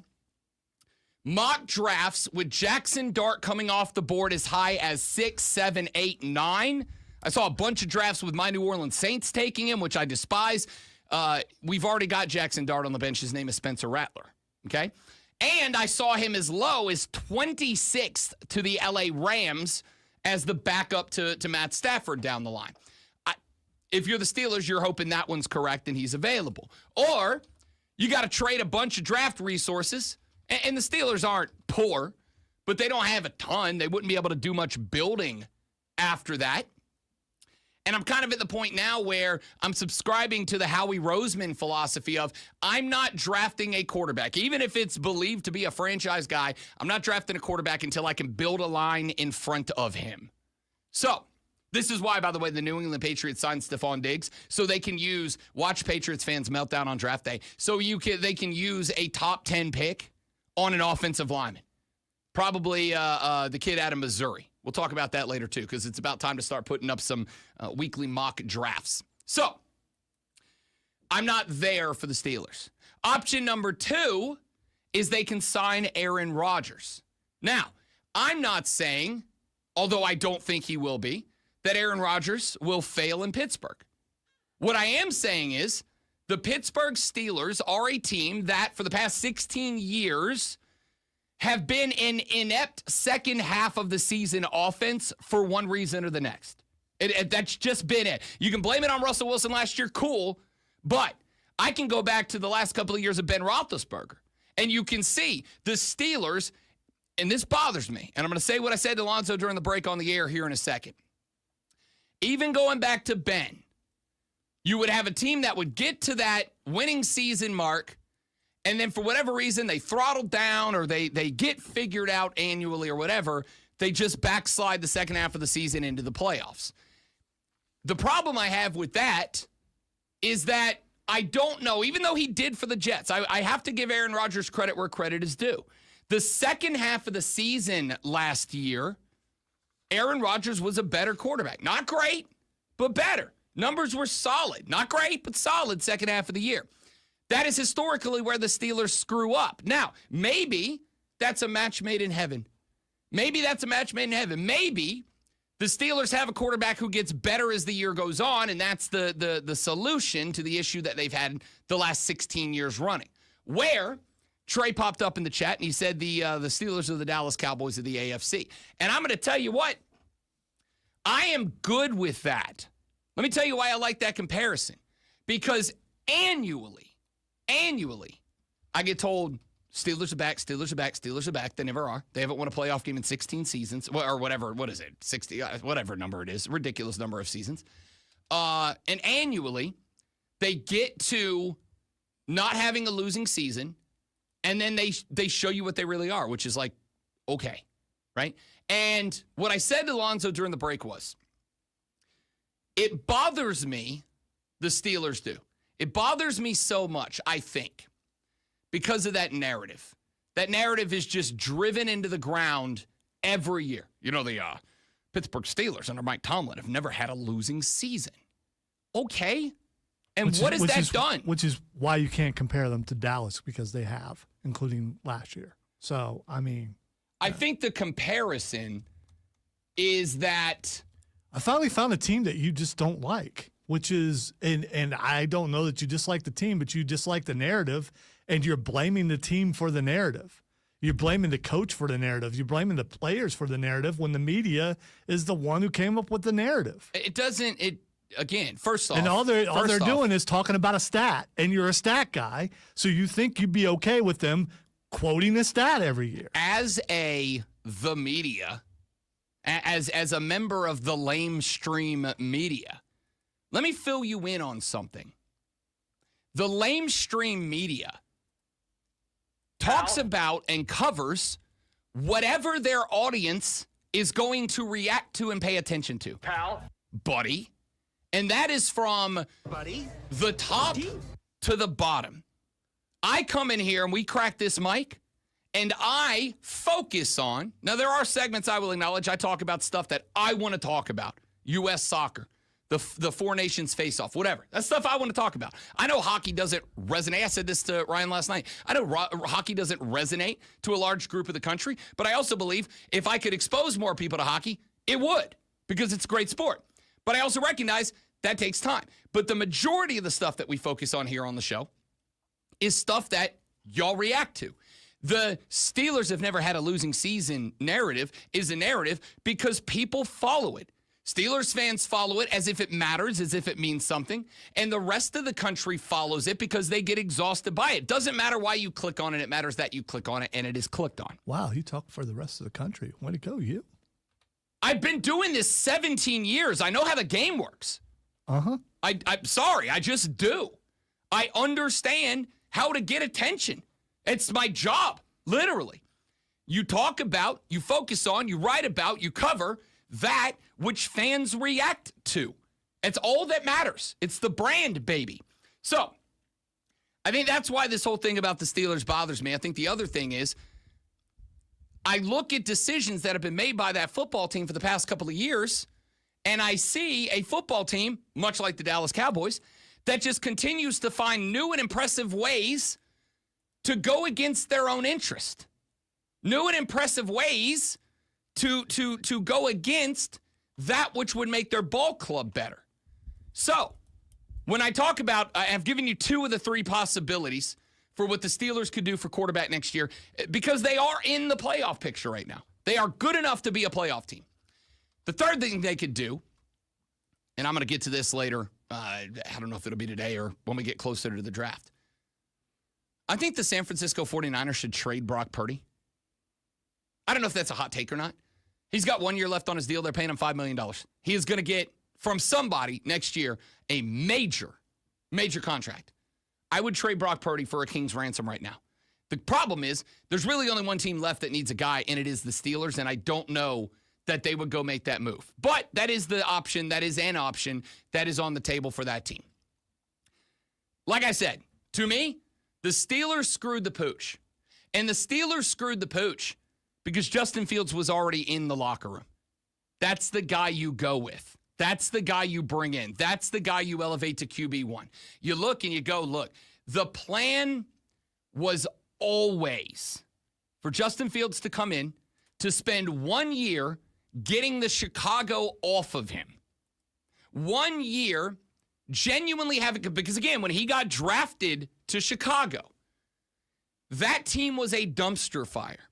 mock drafts with Jackson Dart coming off the board as high as 6, 7, 8, 9. I saw a bunch of drafts with my New Orleans Saints taking him, which I despise. We've already got Jackson Dart on the bench. His name is Spencer Rattler, okay? And I saw him as low as 26th to the LA Rams as the backup to Matt Stafford down the line. If you're the Steelers, you're hoping that one's correct and he's available. Or you got to trade a bunch of draft resources. And the Steelers aren't poor, but they don't have a ton. They wouldn't be able to do much building after that. And I'm kind of at the point now where I'm subscribing to the Howie Roseman philosophy of I'm not drafting a quarterback. Even if it's believed to be a franchise guy, I'm not drafting a quarterback until I can build a line in front of him. So this is why, by the way, the New England Patriots signed Stephon Diggs, so they can watch Patriots fans meltdown on draft day, so they can use a top 10 pick on an offensive lineman. Probably the kid out of Missouri. We'll talk about that later, too, because it's about time to start putting up some weekly mock drafts. So, I'm not there for the Steelers. Option number 2 is they can sign Aaron Rodgers. Now, I'm not saying, although I don't think he will be, that Aaron Rodgers will fail in Pittsburgh. What I am saying is the Pittsburgh Steelers are a team that, for the past 16 years, have been in inept second half of the season offense for one reason or the next. That's just been it. You can blame it on Russell Wilson last year, cool, but I can go back to the last couple of years of Ben Roethlisberger, and you can see the Steelers, and this bothers me, and I'm going to say what I said to Alonzo during the break on the air here in a second. Even going back to Ben, you would have a team that would get to that winning season mark, and then for whatever reason, they throttle down or they get figured out annually or whatever. They just backslide the second half of the season into the playoffs. The problem I have with that is that I don't know, even though he did for the Jets, I have to give Aaron Rodgers credit where credit is due. The second half of the season last year, Aaron Rodgers was a better quarterback. Not great, but better. Numbers were solid. Not great, but solid second half of the year. That is historically where the Steelers screw up. Now, maybe that's a match made in heaven. Maybe that's a match made in heaven. Maybe the Steelers have a quarterback who gets better as the year goes on, and that's the solution to the issue that they've had the last 16 years running. Where Trey popped up in the chat, and he said the Steelers are the Dallas Cowboys of the AFC. And I'm going to tell you what, I am good with that. Let me tell you why I like that comparison. Because annually, I get told Steelers are back, Steelers are back, Steelers are back. They never are. They haven't won a playoff game in 16 seasons, or whatever. What is it? 60, whatever number it is. Ridiculous number of seasons. And annually, they get to not having a losing season, and then they show you what they really are, which is like, okay, right? And what I said to Lonzo during the break was, it bothers me, the Steelers do. It bothers me so much, I think, because of that narrative. That narrative is just driven into the ground every year. You know, the Pittsburgh Steelers under Mike Tomlin have never had a losing season. Okay. And what has that done? Which is why you can't compare them to Dallas, because they have, including last year. So, I mean. I think the comparison is that I finally found a team that you just don't like, which is, and I don't know that you dislike the team, but you dislike the narrative, and you're blaming the team for the narrative. You're blaming the coach for the narrative. You're blaming the players for the narrative when the media is the one who came up with the narrative. Again, first off. And all they're doing is talking about a stat, and you're a stat guy, so you think you'd be okay with them quoting a stat every year. As the media, as a member of the lamestream media, let me fill you in on something. The lamestream media talks about and covers whatever their audience is going to react to and pay attention to. Buddy. And that is from the top to the bottom. I come in here and we crack this mic and I focus on, now there are segments I will acknowledge. I talk about stuff that I want to talk about. U.S. soccer, the four nations face off, whatever. That's stuff I want to talk about. I know hockey doesn't resonate. I said this to Ryan last night. I know hockey doesn't resonate to a large group of the country, but I also believe if I could expose more people to hockey, it would, because it's a great sport. But I also recognize that takes time. But the majority of the stuff that we focus on here on the show is stuff that y'all react to. The Steelers have never had a losing season narrative is a narrative because people follow it. Steelers fans follow it as if it matters, as if it means something, and the rest of the country follows it because they get exhausted by it. Doesn't matter why you click on it. It matters that you click on it, and it is clicked on. Wow, you talk for the rest of the country. Way to go, you. I've been doing this 17 years. I know how the game works. Uh-huh. I'm sorry, I just do. I understand how to get attention. It's my job, literally. You talk about, you focus on, you write about, you cover that which fans react to. It's all that matters. It's the brand, baby. So, I think that's why this whole thing about the Steelers bothers me. I think the other thing is, I look at decisions that have been made by that football team for the past couple of years, and I see a football team, much like the Dallas Cowboys, that just continues to find new and impressive ways to go against their own interest. New and impressive ways to go against that which would make their ball club better. So, when I talk about, I have given you two of the three possibilities for what the Steelers could do for quarterback next year, because they are in the playoff picture right now. They are good enough to be a playoff team. The third thing they could do, and I'm going to get to this later, I don't know if it'll be today or when we get closer to the draft. I think the San Francisco 49ers should trade Brock Purdy. I don't know if that's a hot take or not. He's got 1 year left on his deal. They're paying him $5 million. He is going to get, from somebody next year, a major contract. I would trade Brock Purdy for a king's ransom right now. The problem is there's really only one team left that needs a guy, and it is the Steelers, and I don't know that they would go make that move. But that is the option. That is an option that is on the table for that team. Like I said, to me, the Steelers screwed the pooch. And the Steelers screwed the pooch because Justin Fields was already in the locker room. That's the guy you go with. That's the guy you bring in. That's the guy you elevate to QB1. You look and you go, look, the plan was always for Justin Fields to come in, to spend 1 year getting the Chicago off of him. 1 year genuinely having, because again, when he got drafted to Chicago, that team was a dumpster fire.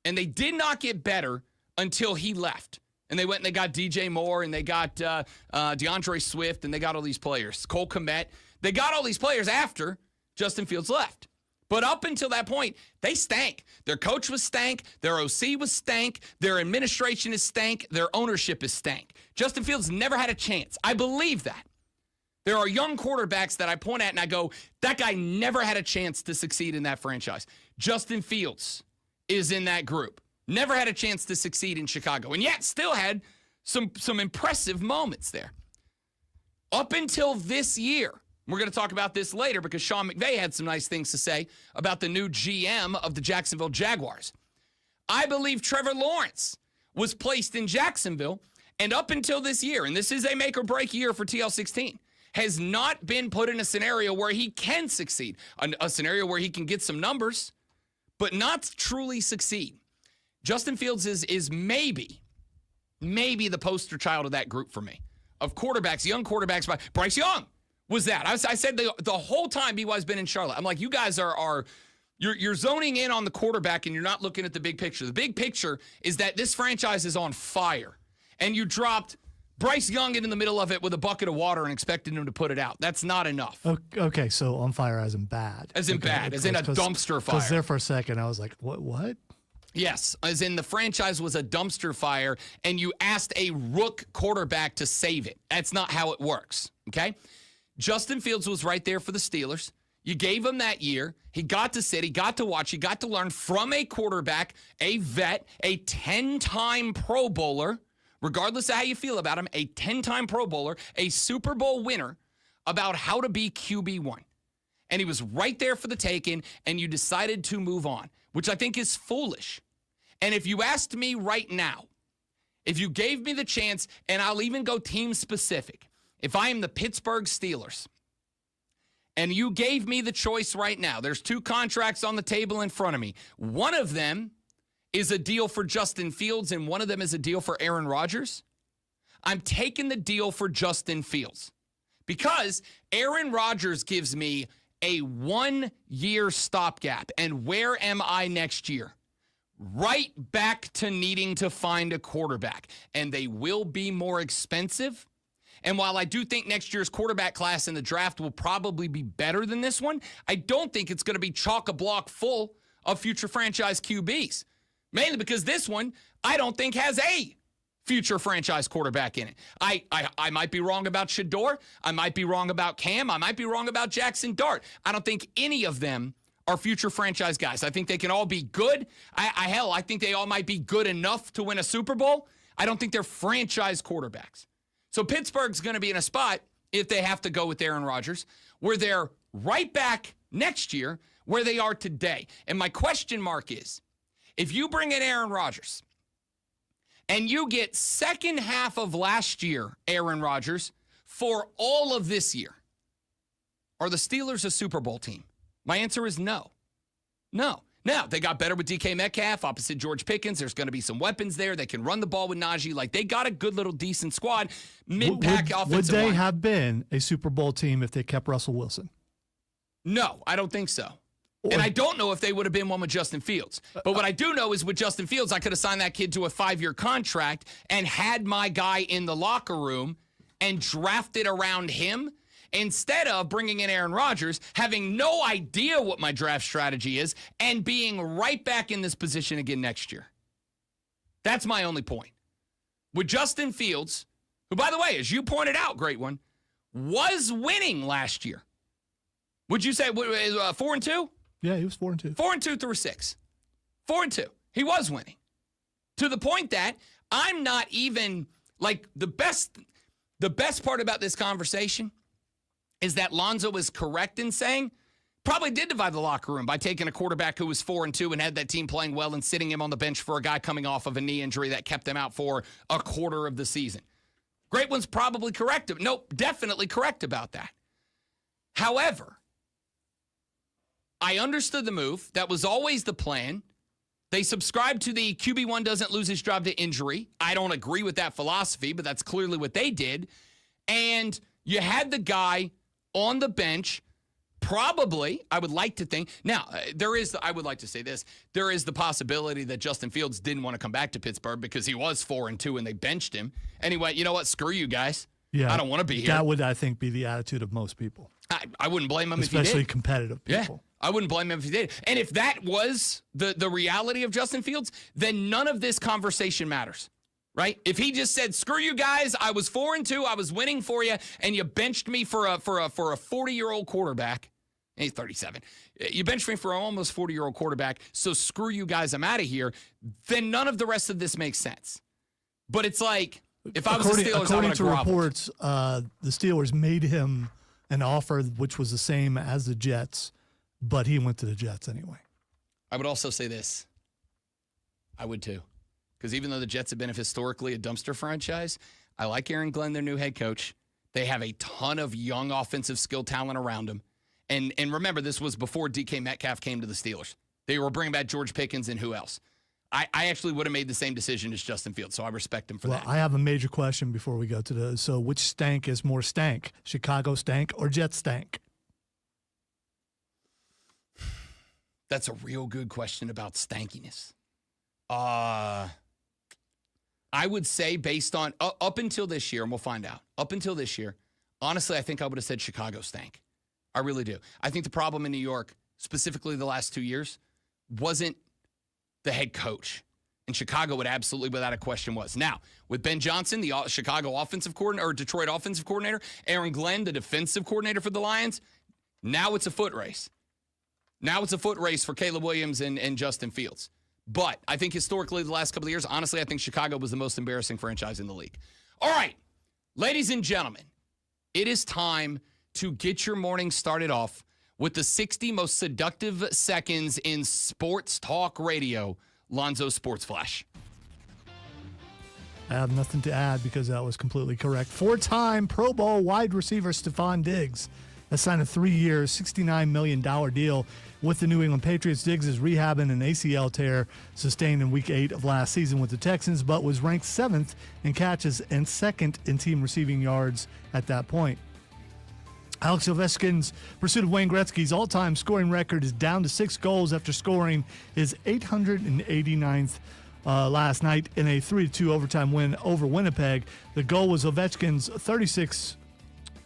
And they did not get better until he left. And they went and they got DJ Moore and they got DeAndre Swift and they got all these players. Cole Kmet. They got all these players after Justin Fields left. But up until that point, they stank. Their coach was stank. Their OC was stank. Their administration is stank. Their ownership is stank. Justin Fields never had a chance. I believe that. There are young quarterbacks that I point at and I go, that guy never had a chance to succeed in that franchise. Justin Fields is in that group. Never had a chance to succeed in Chicago, and yet still had some impressive moments there. Up until this year, we're going to talk about this later because Sean McVay had some nice things to say about the new GM of the Jacksonville Jaguars. I believe Trevor Lawrence was placed in Jacksonville, and up until this year, and this is a make-or-break year for TL16, has not been put in a scenario where he can succeed, a scenario where he can get some numbers, but not truly succeed. Justin Fields is maybe the poster child of that group for me, of quarterbacks, young quarterbacks. Bryce Young was that. I said the whole time BY's been in Charlotte. I'm like, you guys are You're zoning in on the quarterback and you're not looking at the big picture. The big picture is that this franchise is on fire, and you dropped Bryce Young in the middle of it with a bucket of water and expected him to put it out. That's not enough. Okay, so on fire as in bad. As in okay, bad, as in a dumpster fire. Because there for a second, I was like, what? Yes, as in the franchise was a dumpster fire, and you asked a rook quarterback to save it. That's not how it works, okay? Justin Fields was right there for the Steelers. You gave him that year. He got to sit. He got to watch. He got to learn from a quarterback, a vet, a 10-time Pro Bowler, regardless of how you feel about him, a 10-time Pro Bowler, a Super Bowl winner, about how to be QB1. And he was right there for the taking, and you decided to move on, which I think is foolish. And if you asked me right now, if you gave me the chance, and I'll even go team specific, if I am the Pittsburgh Steelers, and you gave me the choice right now, there's 2 contracts on the table in front of me. One of them is a deal for Justin Fields, and one of them is a deal for Aaron Rodgers. I'm taking the deal for Justin Fields because Aaron Rodgers gives me a 1-year stopgap. And where am I next year? Right back to needing to find a quarterback. And they will be more expensive. And while I do think next year's quarterback class in the draft will probably be better than this one, I don't think it's going to be chock-a-block full of future franchise QBs. Mainly because this one, I don't think has a future franchise quarterback in it. I might be wrong about Shador. I might be wrong about Cam. I might be wrong about Jackson Dart. I don't think any of them are future franchise guys. I think they can all be good. I think they all might be good enough to win a Super Bowl. I don't think they're franchise quarterbacks. So Pittsburgh's going to be in a spot, if they have to go with Aaron Rodgers, where they're right back next year where they are today. And my question mark is, if you bring in Aaron Rodgers and you get second half of last year, Aaron Rodgers, for all of this year, are the Steelers a Super Bowl team? My answer is no. No. Now, they got better with DK Metcalf opposite George Pickens. There's going to be some weapons there. They can run the ball with Najee. Like, they got a good little decent squad. Mid-pack offensive Would they line. have been a Super Bowl team if they kept Russell Wilson? No, I don't think so. And I don't know if they would have been one with Justin Fields. But what I do know is with Justin Fields, I could have signed that kid to a 5-year contract and had my guy in the locker room and drafted around him instead of bringing in Aaron Rodgers, having no idea what my draft strategy is, and being right back in this position again next year. That's my only point. With Justin Fields, who, by the way, as you pointed out, great one, was winning last year. Would you say 4-2? Yeah, he was 4-2. 4-2 through 6. 4-2. He was winning. To the point that I'm not even, like, the best part about this conversation is that Lonzo was correct in saying probably did divide the locker room by taking a quarterback who was 4-2 and had that team playing well and sitting him on the bench for a guy coming off of a knee injury that kept them out for a quarter of the season. Great one's probably correct. Nope, definitely correct about that. However, I understood the move. That was always the plan. They subscribed to the QB1 doesn't lose his job to injury. I don't agree with that philosophy, but that's clearly what they did. And you had the guy on the bench, probably, I would like to think. Now, I would like to say this. There is the possibility that Justin Fields didn't want to come back to Pittsburgh because he was 4-2 and they benched him. Anyway, you know what? Screw you guys. Yeah, I don't want to be here. That would, I think, be the attitude of most people. I wouldn't blame him if he did. Especially competitive people. Yeah, I wouldn't blame him if he did. And if that was the reality of Justin Fields, then none of this conversation matters. Right? If he just said, screw you guys, I was 4-2, I was winning for you, and you benched me for a 40-year-old quarterback. He's 37. You benched me for an almost 40-year-old quarterback, so screw you guys, I'm out of here. Then none of the rest of this makes sense. But it's like, if I was the Steelers, I would have groveled. Reports, the Steelers made him an offer which was the same as the Jets, but he went to the Jets anyway. I would also say this. I would too. Because even though the Jets have been historically a dumpster franchise, I like Aaron Glenn, their new head coach. They have a ton of young offensive skill talent around them. And remember, this was before DK Metcalf came to the Steelers. They were bringing back George Pickens and who else? I actually would have made the same decision as Justin Fields, so I respect him for that. I have a major question before we go to so which stank is more stank, Chicago stank or Jet stank? That's a real good question about stankiness. I would say based on up until this year, and we'll find out. Up until this year, honestly, I think I would have said Chicago stank. I really do. I think the problem in New York, specifically the last 2 years, wasn't the head coach. And Chicago would absolutely, without a question, was. Now, with Ben Johnson, the Chicago offensive coordinator, or Detroit offensive coordinator, Aaron Glenn, the defensive coordinator for the Lions, now it's a foot race. Now it's a foot race for Caleb Williams and Justin Fields. But I think historically the last couple of years, honestly, I think Chicago was the most embarrassing franchise in the league. All right, ladies and gentlemen, it is time to get your morning started off with the 60 most seductive seconds in sports talk radio, Lonzo Sports Flash. I have nothing to add because that was completely correct. 4-time Pro Bowl wide receiver Stephon Diggs has signed a 3-year, $69 million deal with the New England Patriots. Diggs is rehabbing an ACL tear sustained in Week 8 of last season with the Texans, but was ranked 7th in catches and 2nd in team receiving yards at that point. Alex Ovechkin's pursuit of Wayne Gretzky's all-time scoring record is down to 6 goals after scoring his 889th last night in a 3-2 overtime win over Winnipeg. The goal was Ovechkin's 36th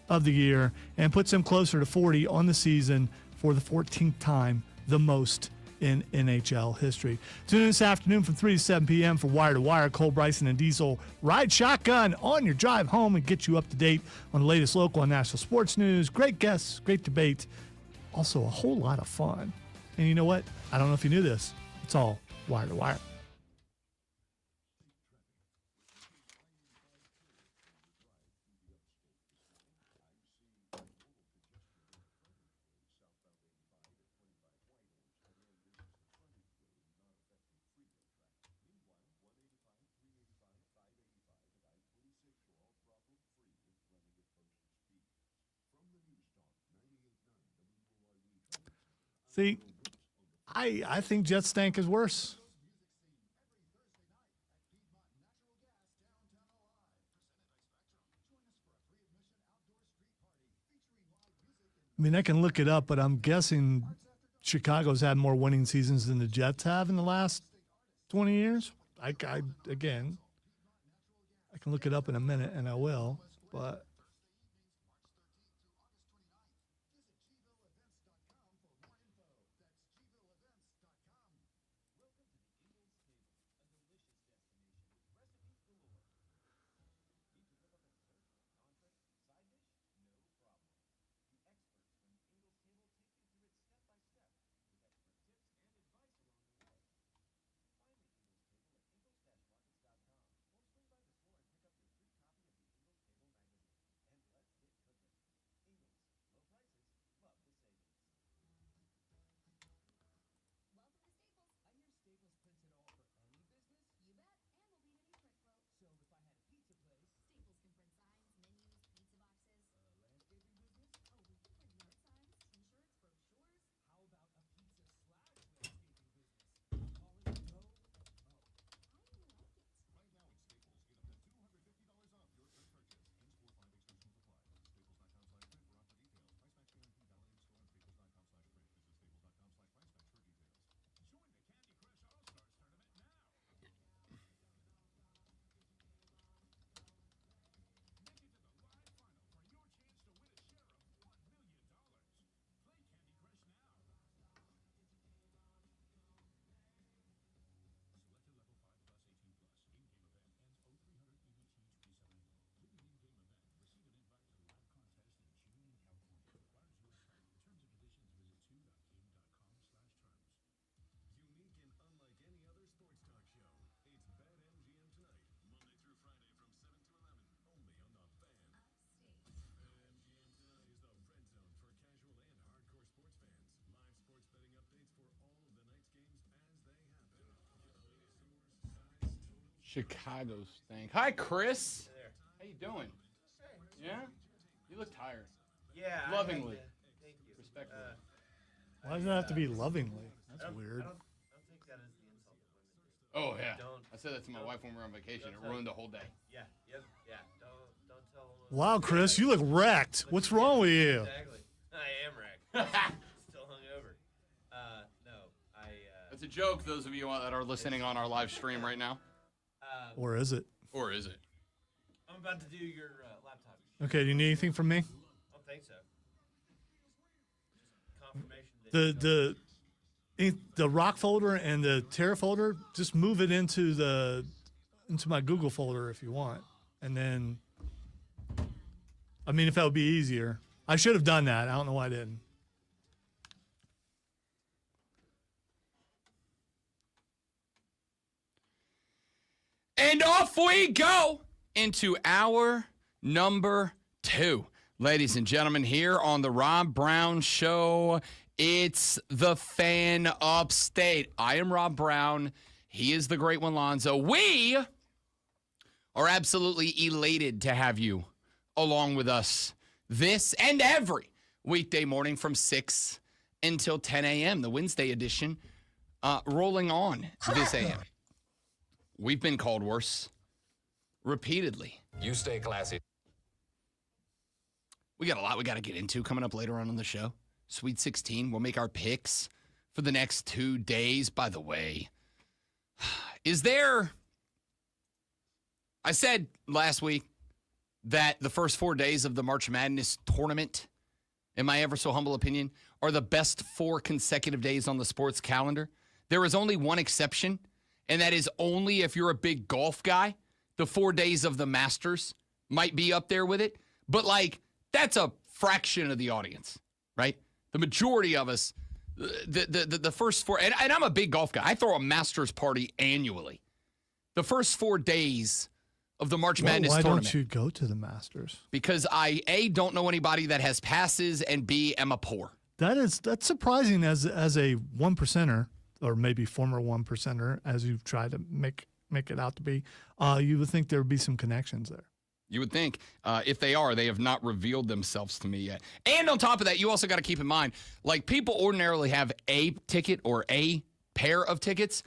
of the year and puts him closer to 40 on the season for the 14th time, the most in NHL history. Tune in this afternoon from 3 to 7 p.m. for Wire to Wire. Cole Bryson and Diesel ride shotgun on your drive home and get you up to date on the latest local and national sports news. Great guests, great debate, also a whole lot of fun. And you know what? I don't know if you knew this. It's all Wire to Wire. See, I think Jet Stank is worse. I mean, I can look it up, but I'm guessing Chicago's had more winning seasons than the Jets have in the last 20 years. Again, I can look it up in a minute, and I will, but... Chicago stank. Hi, Chris. How you doing? Yeah? You look tired. Yeah. Lovingly. Thank you. Respectfully. Why does it have to be lovingly? That's weird. I don't think that is the insult that women do. Oh, yeah. Don't- I said that to my wife when we were on vacation. It ruined the whole day. Yeah. Yep. Yeah. Don't tell them. Wow, Chris, you look wrecked. What's wrong with you? Exactly. I am wrecked. Still hungover. No. a joke, those of you that are listening on our live stream right now. Or is it? Or is it? I'm about to do your laptop. Okay, do you need anything from me? I don't think so. Just confirmation that The rock folder and the Terra folder, just move it into my Google folder if you want. And then, I mean, if that would be easier. I should have done that. I don't know why I didn't. And off we go into hour number 2. Ladies and gentlemen, here on the Rob Brown Show, it's the Fan Upstate. I am Rob Brown. He is the great one, Lonzo. We are absolutely elated to have you along with us this and every weekday morning from 6 until 10 a.m., the Wednesday edition, rolling on this a.m. We've been called worse repeatedly. You stay classy. We got a lot we got to get into coming up later on the show. Sweet 16, we'll make our picks for the next 2 days. By the way, I said last week that the first 4 days of the March Madness tournament, in my ever so humble opinion, are the best 4 consecutive days on the sports calendar. There is only one exception, and that is only if you're a big golf guy. The 4 days of the Masters might be up there with it. But, that's a fraction of the audience, right? The majority of us, the first 4, and I'm a big golf guy. I throw a Masters party annually. The first 4 days of the March Madness tournament. Why don't you go to the Masters? Because I, A, don't know anybody that has passes, and B, am a poor. That's surprising as a 1%er, or maybe former 1%er, as you've tried to make it out to be. You would think there would be some connections there. You would think. If they are, they have not revealed themselves to me yet. And on top of that, you also got to keep in mind, people ordinarily have a ticket or a pair of tickets.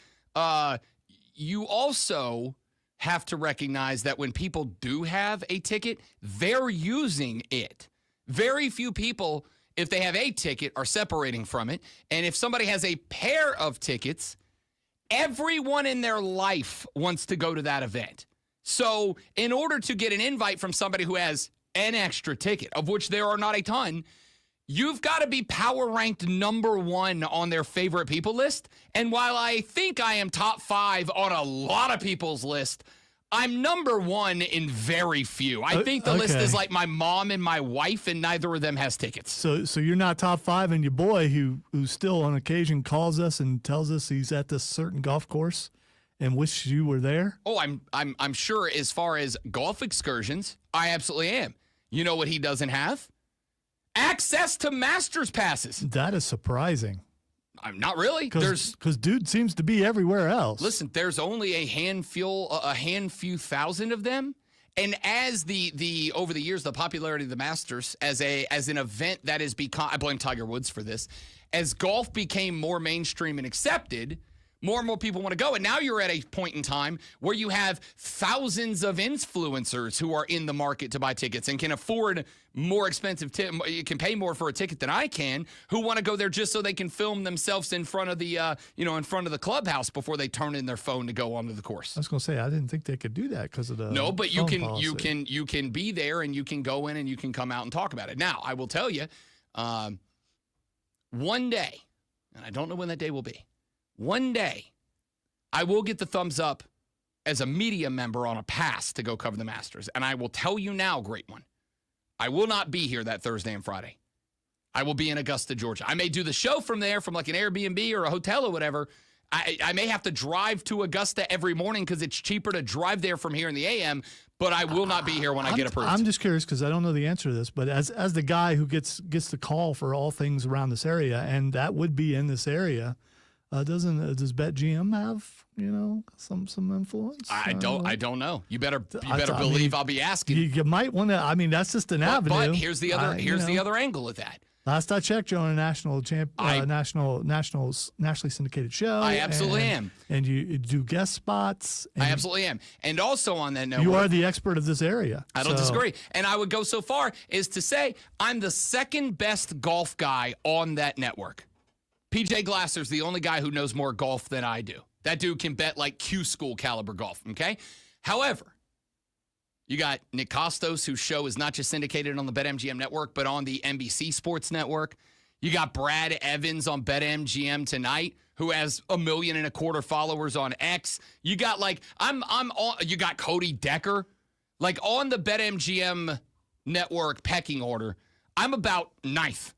You also have to recognize that when people do have a ticket, they're using it. Very few people, if they have a ticket, are separating from it. And if somebody has a pair of tickets, everyone in their life wants to go to that event. So in order to get an invite from somebody who has an extra ticket, of which there are not a ton, you've got to be power ranked number 1 on their favorite people list. And while I think I am top 5 on a lot of people's list, I'm number 1 in very few. I think the list is like my mom and my wife, and neither of them has tickets. So you're not top 5, and your boy, who still on occasion calls us and tells us he's at this certain golf course and wish you were there? Oh, I'm sure as far as golf excursions, I absolutely am. You know what he doesn't have? Access to Masters passes. That is surprising. I'm not really. Because dude seems to be everywhere else. Listen, there's only a few thousand of them. And as the over the years, the popularity of the Masters as an event that has become, I blame Tiger Woods for this, as golf became more mainstream and accepted, more and more people want to go. And now you're at a point in time where you have thousands of influencers who are in the market to buy tickets and can afford more expensive you can pay more for a ticket than I can, who want to go there just so they can film themselves in front of the in front of the clubhouse before they turn in their phone to go onto the course. I was going to say, I didn't think they could do that because of the No, but you phone can be there, and you can go in and you can come out and talk about it. Now, I will tell you, one day, and I don't know when that day will be, one day, I will get the thumbs up as a media member on a pass to go cover the Masters. And I will tell you now, great one, I will not be here that Thursday and Friday. I will be in Augusta, Georgia. I may do the show from there, from like an Airbnb or a hotel or whatever. I may have to drive to Augusta every morning because it's cheaper to drive there from here in the AM, but I will not be here when I get approved. I'm just curious because I don't know the answer to this, but as the guy who gets the call for all things around this area, and that would be in this area, does BetGM have some influence? I don't know. You better believe I'll be asking. You might want to. I mean, that's just an avenue. But here's the other angle of that. Last I checked, you're on a nationally syndicated show. I absolutely am. And you do guest spots. I absolutely am. And also on that note, you are the expert of this area. I don't disagree. And I would go so far as to say I'm the second best golf guy on that network. PJ Glasser's the only guy who knows more golf than I do. That dude can bet like Q school caliber golf, okay? However, you got Nick Costos, whose show is not just syndicated on the BetMGM network, but on the NBC Sports Network. You got Brad Evans on BetMGM tonight, who has 1.25 million followers on X. You got you got Cody Decker. Like on the BetMGM network pecking order, I'm about 9th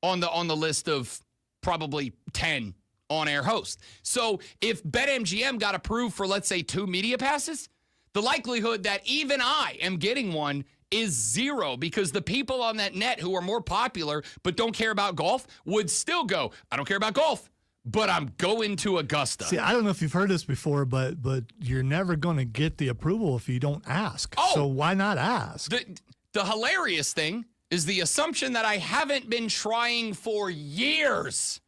on the list of probably 10 on-air hosts. So if BetMGM got approved for, let's say, 2 media passes, the likelihood that even I am getting one is 0, because the people on that net who are more popular but don't care about golf would still go, I don't care about golf, but I'm going to Augusta. See, I don't know if you've heard this before, but you're never going to get the approval if you don't ask. Oh, so why not ask? The hilarious thing is the assumption that I haven't been trying for years.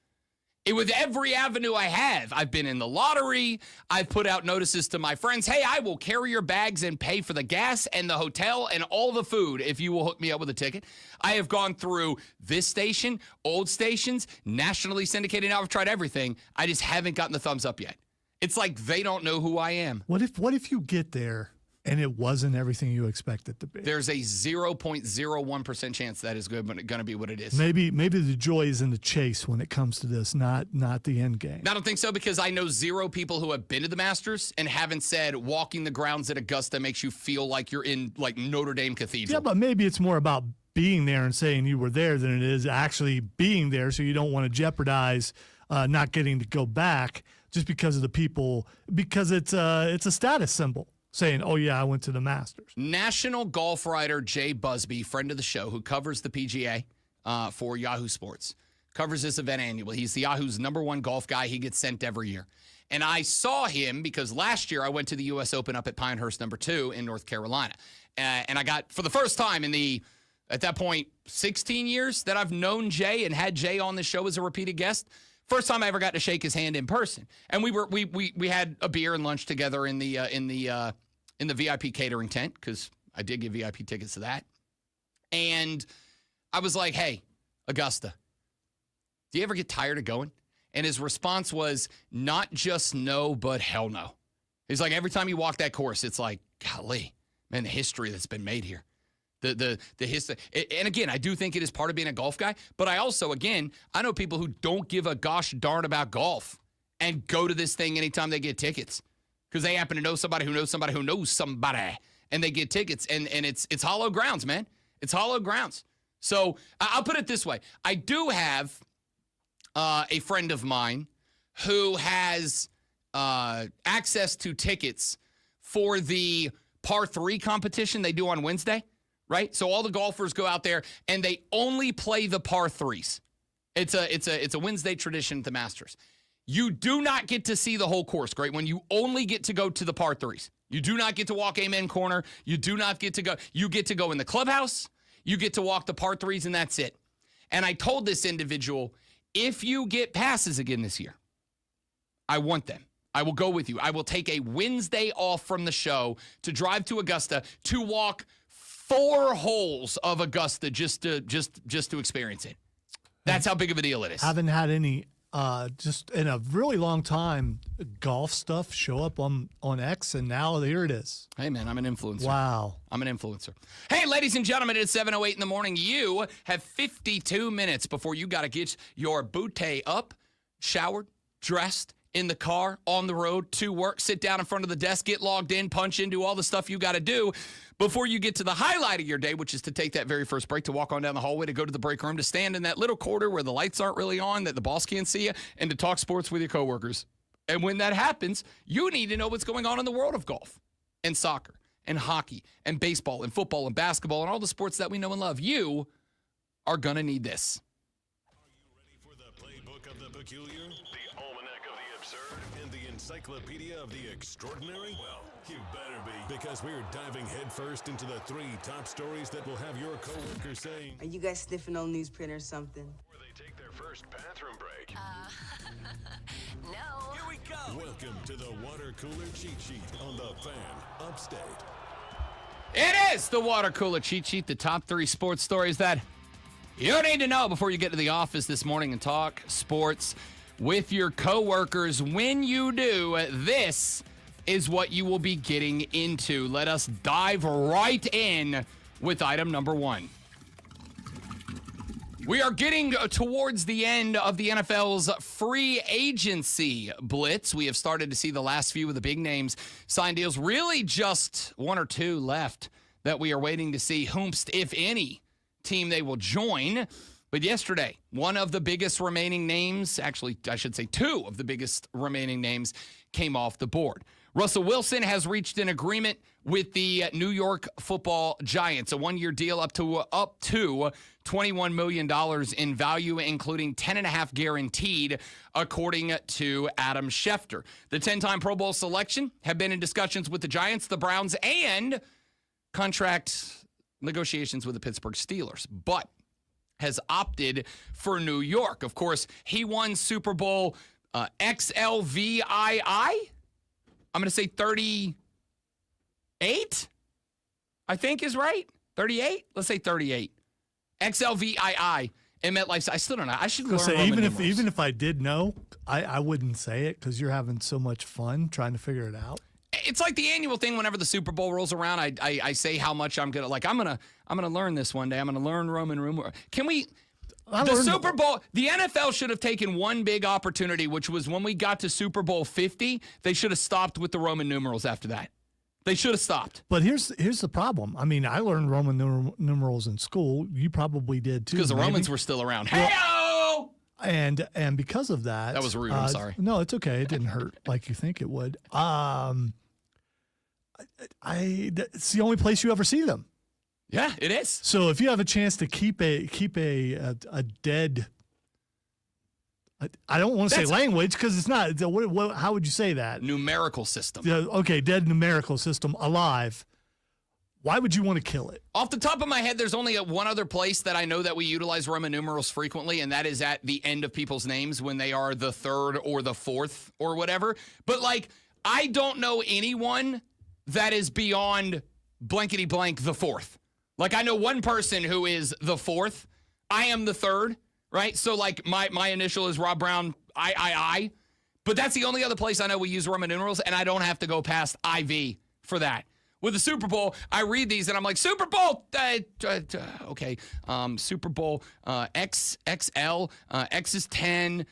With every avenue I have. I've been in the lottery. I've put out notices to my friends. Hey, I will carry your bags and pay for the gas and the hotel and all the food if you will hook me up with a ticket. I have gone through this station, old stations, nationally syndicated. Now I've tried everything. I just haven't gotten the thumbs up yet. It's like they don't know who I am. What if you get there and it wasn't everything you expected to be? There's a 0.01% chance that is going to be what it is. Maybe the joy is in the chase when it comes to this, not the end game. I don't think so, because I know 0 people who have been to the Masters and haven't said walking the grounds at Augusta makes you feel like you're in like Notre Dame Cathedral. Yeah, but maybe it's more about being there and saying you were there than it is actually being there, so you don't want to jeopardize not getting to go back just because of the people, because it's a status symbol. Saying, oh, yeah, I went to the Masters. National golf writer Jay Busby, friend of the show, who covers the PGA for Yahoo Sports, covers this event annually. He's the Yahoo's #1 golf guy. He gets sent every year. And I saw him because last year I went to the U.S. Open up at Pinehurst #2 in North Carolina. And I got, for the first time in at that point, 16 years that I've known Jay and had Jay on the show as a repeated guest, first time I ever got to shake his hand in person. And we had a beer and lunch together in the VIP catering tent, because I did give VIP tickets to that. And I was like, hey, Augusta, do you ever get tired of going? And his response was not just no, but hell no. He's like, every time you walk that course, it's like, golly, man, the history that's been made here. The history. And again, I do think it is part of being a golf guy. But I also, again, I know people who don't give a gosh darn about golf and go to this thing anytime they get tickets, because they happen to know somebody who knows somebody who knows somebody, and they get tickets, and it's hollow grounds, man. It's hollow grounds. So I'll put it this way. I do have a friend of mine who has access to tickets for the par 3 competition they do on Wednesday, right? So all the golfers go out there, and they only play the par 3s. It's a Wednesday tradition at the Masters. You do not get to see the whole course, great when you only get to go to the par 3s. You do not get to walk Amen Corner. You do not get to go. You get to go in the clubhouse. You get to walk the par 3s, and that's it. And I told this individual, if you get passes again this year, I want them. I will go with you. I will take a Wednesday off from the show to drive to Augusta to walk 4 holes of Augusta just to experience it. That's how big of a deal it is. Haven't had any just in a really long time golf stuff show up on X, and now here it is. Hey, man, I'm an influencer. Wow. I'm an influencer. Hey, ladies and gentlemen, it's 7:08 in the morning. You have 52 minutes before you got to get your bootay up, showered, dressed, in the car, on the road, to work, sit down in front of the desk, get logged in, punch in, do all the stuff you got to do before you get to the highlight of your day, which is to take that very first break, to walk on down the hallway, to go to the break room, to stand in that little corner where the lights aren't really on, that the boss can't see you, and to talk sports with your coworkers. And when that happens, you need to know what's going on in the world of golf and soccer and hockey and baseball and football and basketball and all the sports that we know and love. You are going to need this. Are you ready for the playbook of the peculiar, the almanac of the absurd, and the encyclopedia of the extraordinary? Well, you better be, because we're diving headfirst into the 3 top stories that will have your coworkers saying, Are you guys sniffing on newsprint or something? where they take their first bathroom break. No. Here we go. Welcome to the water cooler cheat sheet on the Fan Upstate. It is the water cooler cheat sheet, the top 3 sports stories that You need to know before you get to the office this morning and talk sports with your coworkers. When you do, this is what you will be getting into. Let us dive right in with item number one. We are getting towards the end of the NFL's free agency blitz. We have started to see the last few of the big names sign deals. Really just one or two left that we are waiting to see whomst, if any, team they will join. But yesterday, one of the biggest remaining names, actually, I should say two of the biggest remaining names, came off the board. Russell Wilson has reached an agreement with the New York Football Giants, a one-year deal up to $21 million in value, including 10.5 guaranteed, according to Adam Schefter. The 10-time Pro Bowl selection have been in discussions with the Giants, the Browns, and contract negotiations with the Pittsburgh Steelers, but has opted for New York. Of course, he won Super Bowl XLVII. I'm going to say 38, I think is right. 38? Let's say 38. XLVII in MetLife. I still don't know. I should learn say, Roman even if I did know, I wouldn't say it because you're having so much fun trying to figure it out. It's like the annual thing. Whenever the Super Bowl rolls around, I say how much I'm gonna like. I'm gonna learn this one day. I'm gonna learn Roman numerals. Can we? The Super Bowl, the NFL should have taken one big opportunity, which was when we got to Super Bowl 50, they should have stopped with the Roman numerals after that. They should have stopped. But here's the problem. I mean, I learned Roman numerals in school. You probably did too. Because the Romans were still around. Hey-o! And because of that. That was rude. I'm sorry. No, it's okay. It didn't hurt like you think it would. It's the only place you ever see them. Yeah, it is. So if you have a chance to keep a dead, I don't want to say language because it's not. How would you say that? Numerical system. Okay, dead numerical system alive. Why would you want to kill it? Off the top of my head, there's only one other place that I know that we utilize Roman numerals frequently, and that is at the end of people's names when they are the third or the fourth or whatever. But like, I don't know anyone that is beyond blankety blank the fourth. Like, I know one person who is the fourth. I am the third, right? So, like, my initial is Rob Brown, I. But that's the only other place I know we use Roman numerals, and I don't have to go past IV for that. With the Super Bowl, I read these, and I'm like, Super Bowl, okay. Super Bowl, XL, X is 10,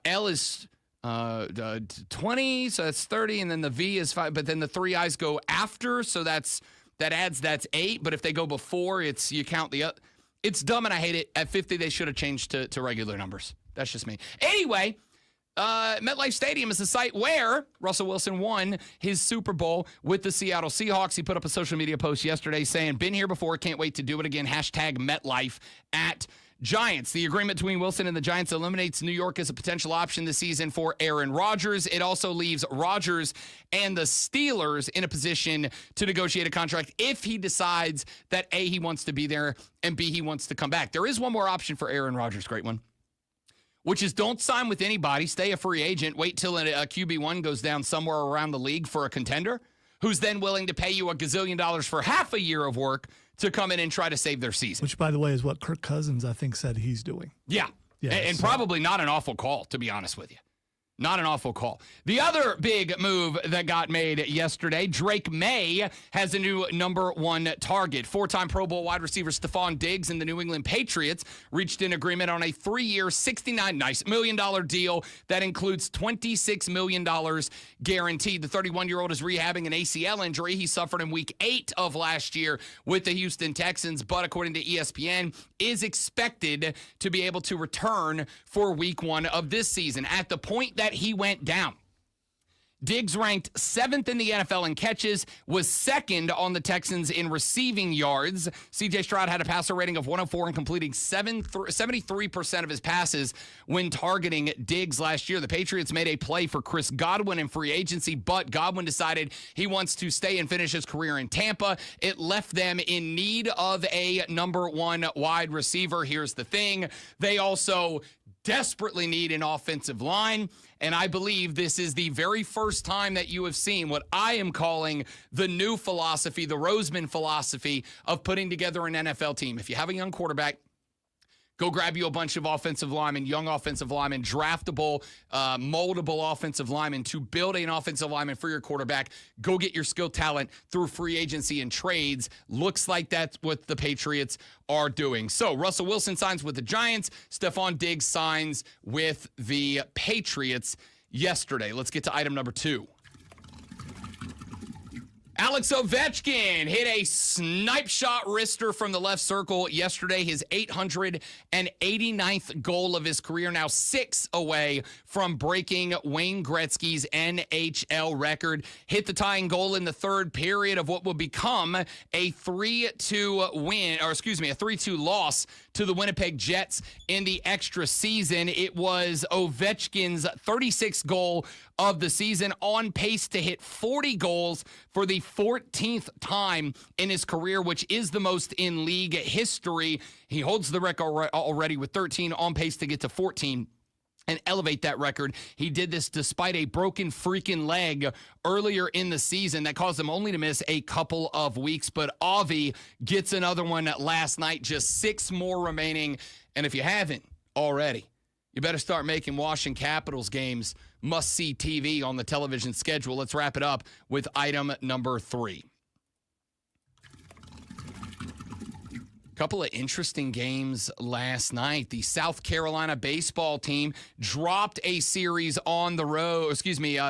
L is 20, so that's 30, and then the V is 5, but then the three I's go after, so that's 8, but if they go before, you count the other. It's dumb and I hate it. At 50, they should have changed to regular numbers. That's just me. Anyway, MetLife Stadium is the site where Russell Wilson won his Super Bowl with the Seattle Seahawks. He put up a social media post yesterday saying, been here before, can't wait to do it again. Hashtag MetLife at Giants. The agreement between Wilson and the Giants eliminates New York as a potential option this season for Aaron Rodgers. It also leaves Rodgers and the Steelers in a position to negotiate a contract if he decides that A, he wants to be there, and B, he wants to come back. There is one more option for Aaron Rodgers, great one, which is don't sign with anybody, stay a free agent, wait till a QB1 goes down somewhere around the league for a contender who's then willing to pay you $1 gazillion for half a year of work to come in and try to save their season. Which, by the way, is what Kirk Cousins, I think, said he's doing. Yeah. And probably not an awful call, to be honest with you. Not an awful call. The other big move that got made yesterday, Drake May has a new number one target. Four-time Pro Bowl wide receiver Stephon Diggs and the New England Patriots reached an agreement on a 3-year, $69 million deal that includes $26 million guaranteed. The 31-year-old is rehabbing an ACL injury he suffered in Week 8 of last year with the Houston Texans, but according to ESPN, is expected to be able to return for Week 1 of this season. At the point that he went down, Diggs ranked 7th in the NFL in catches, was 2nd on the Texans in receiving yards. C.J. Stroud had a passer rating of 104 and completing 73% of his passes when targeting Diggs last year. The Patriots made a play for Chris Godwin in free agency, but Godwin decided he wants to stay and finish his career in Tampa. It left them in need of a number one wide receiver. Here's the thing. They also desperately need an offensive line, and I believe this is the very first time that you have seen what I am calling the new philosophy, the Roseman philosophy of putting together an NFL team. If you have a young quarterback, Go grab you a bunch of offensive linemen, young offensive linemen, draftable, moldable offensive linemen to build an offensive lineman for your quarterback. Go get your skill talent through free agency and trades. Looks like that's what the Patriots are doing. So Russell Wilson signs with the Giants. Stephon Diggs signs with the Patriots yesterday. Let's get to item number 2. Alex Ovechkin hit a snipe shot wrister from the left circle yesterday, his 889th goal of his career, now 6 away from breaking Wayne Gretzky's NHL record. Hit the tying goal in the third period of what will become a 3-2 loss to the Winnipeg Jets in the extra season. It was Ovechkin's 36th goal of the season, on pace to hit 40 goals for the 14th time in his career, which is the most in league history. He holds the record already with 13, on pace to get to 14 and elevate that record. He did this despite a broken freaking leg earlier in the season that caused him only to miss a couple of weeks. But Avi gets another one last night, just 6 more remaining. And if you haven't already, you better start making Washington Capitals games must-see TV on the television schedule. Let's wrap it up with item number 3. Couple of interesting games last night. The South Carolina baseball team dropped a series on the road,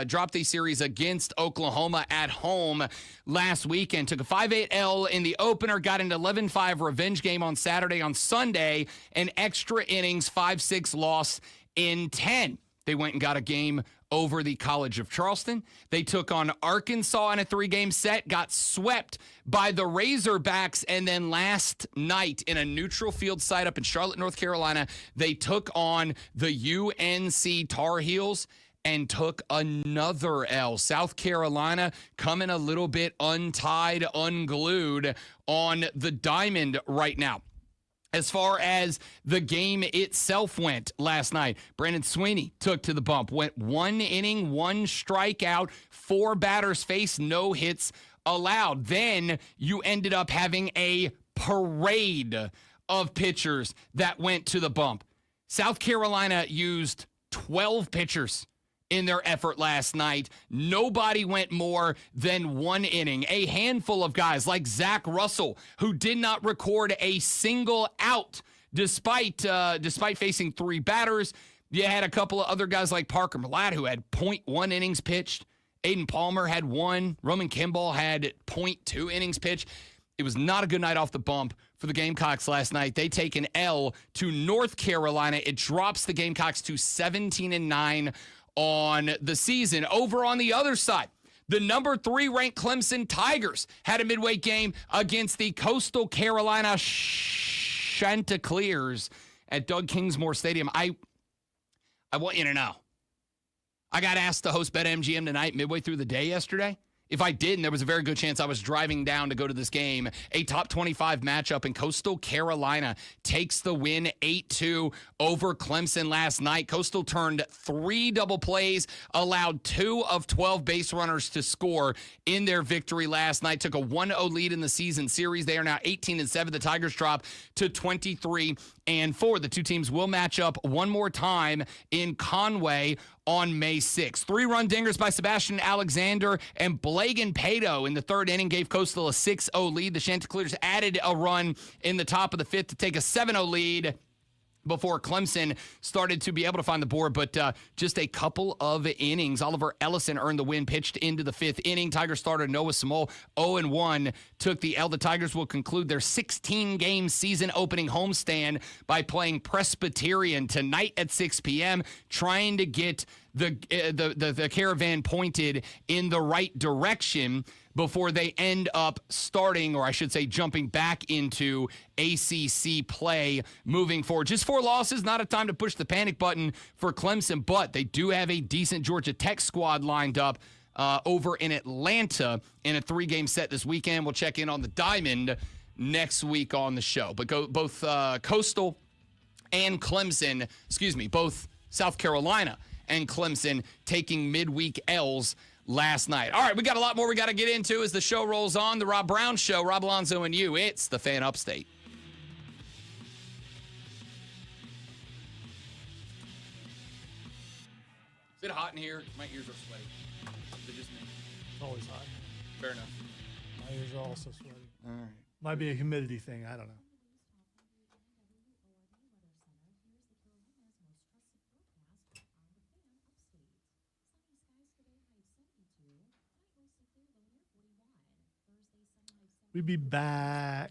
dropped a series against Oklahoma at home last weekend. Took a 5-8 L in the opener, got an 11-5 revenge game on Saturday. On Sunday, an extra innings 5-6 loss in 10. They went and got a game over the College of Charleston. They took on Arkansas in a 3-game set, got swept by the Razorbacks, and then last night in a neutral field site up in Charlotte, North Carolina, they took on the UNC Tar Heels and took another L. South Carolina coming a little bit untied, unglued on the diamond right now. As far as the game itself went last night, Brandon Sweeney took to the bump, went 1 inning, 1 strikeout, 4 batters faced, no hits allowed. Then you ended up having a parade of pitchers that went to the bump. South Carolina used 12 pitchers in their effort last night. Nobody went more than 1 inning. A handful of guys like Zach Russell, who did not record a single out despite facing 3 batters. You had a couple of other guys like Parker Malat, who had 0.1 innings pitched. Aiden Palmer had 1. Roman Kimball had 0.2 innings pitched. It was not a good night off the bump for the Gamecocks last night. They take an L to North Carolina. It drops the Gamecocks to 17-9 on the season. Over on the other side, the number 3 ranked Clemson Tigers had a midway game against the Coastal Carolina Chanticleers at Doug Kingsmore Stadium. I want you to know, I got asked to host BetMGM tonight midway through the day yesterday. If I didn't, there was a very good chance I was driving down to go to this game. A top 25 matchup, in Coastal Carolina takes the win 8-2 over Clemson last night. Coastal turned 3 double plays, allowed 2 of 12 base runners to score in their victory last night. Took a 1-0 lead in the season series. They are now 18-7. The Tigers drop to 23-4. The two teams will match up one more time in Conway on May 6th. 3-run dingers by Sebastian Alexander and Blagan Pato in the 3rd inning gave Coastal a 6-0 lead. The Chanticleers added a run in the top of the 5th to take a 7-0 lead before Clemson started to be able to find the board, but just a couple of innings. Oliver Ellison earned the win, pitched into the 5th inning. Tigers starter Noah Samol, 0-1, took the L. The Tigers will conclude their 16-game season opening homestand by playing Presbyterian tonight at 6 p.m., trying to get the caravan pointed in the right direction before they end up starting, or I should say jumping back into ACC play moving forward. Just 4 losses, not a time to push the panic button for Clemson, but they do have a decent Georgia Tech squad lined up over in Atlanta in a 3-game set this weekend. We'll check in on the Diamond next week on the show. But both Coastal and Clemson, both South Carolina and Clemson taking midweek L's last night. All right, we got a lot more we got to get into as the show rolls on. The Rob Brown Show, Rob Alonzo and you. It's the Fan Upstate. Is it hot in here? My ears are sweaty. Is it just me? It's always hot. Fair enough. My ears are also sweaty. All right. Might be a humidity thing. I don't know. We'll be back.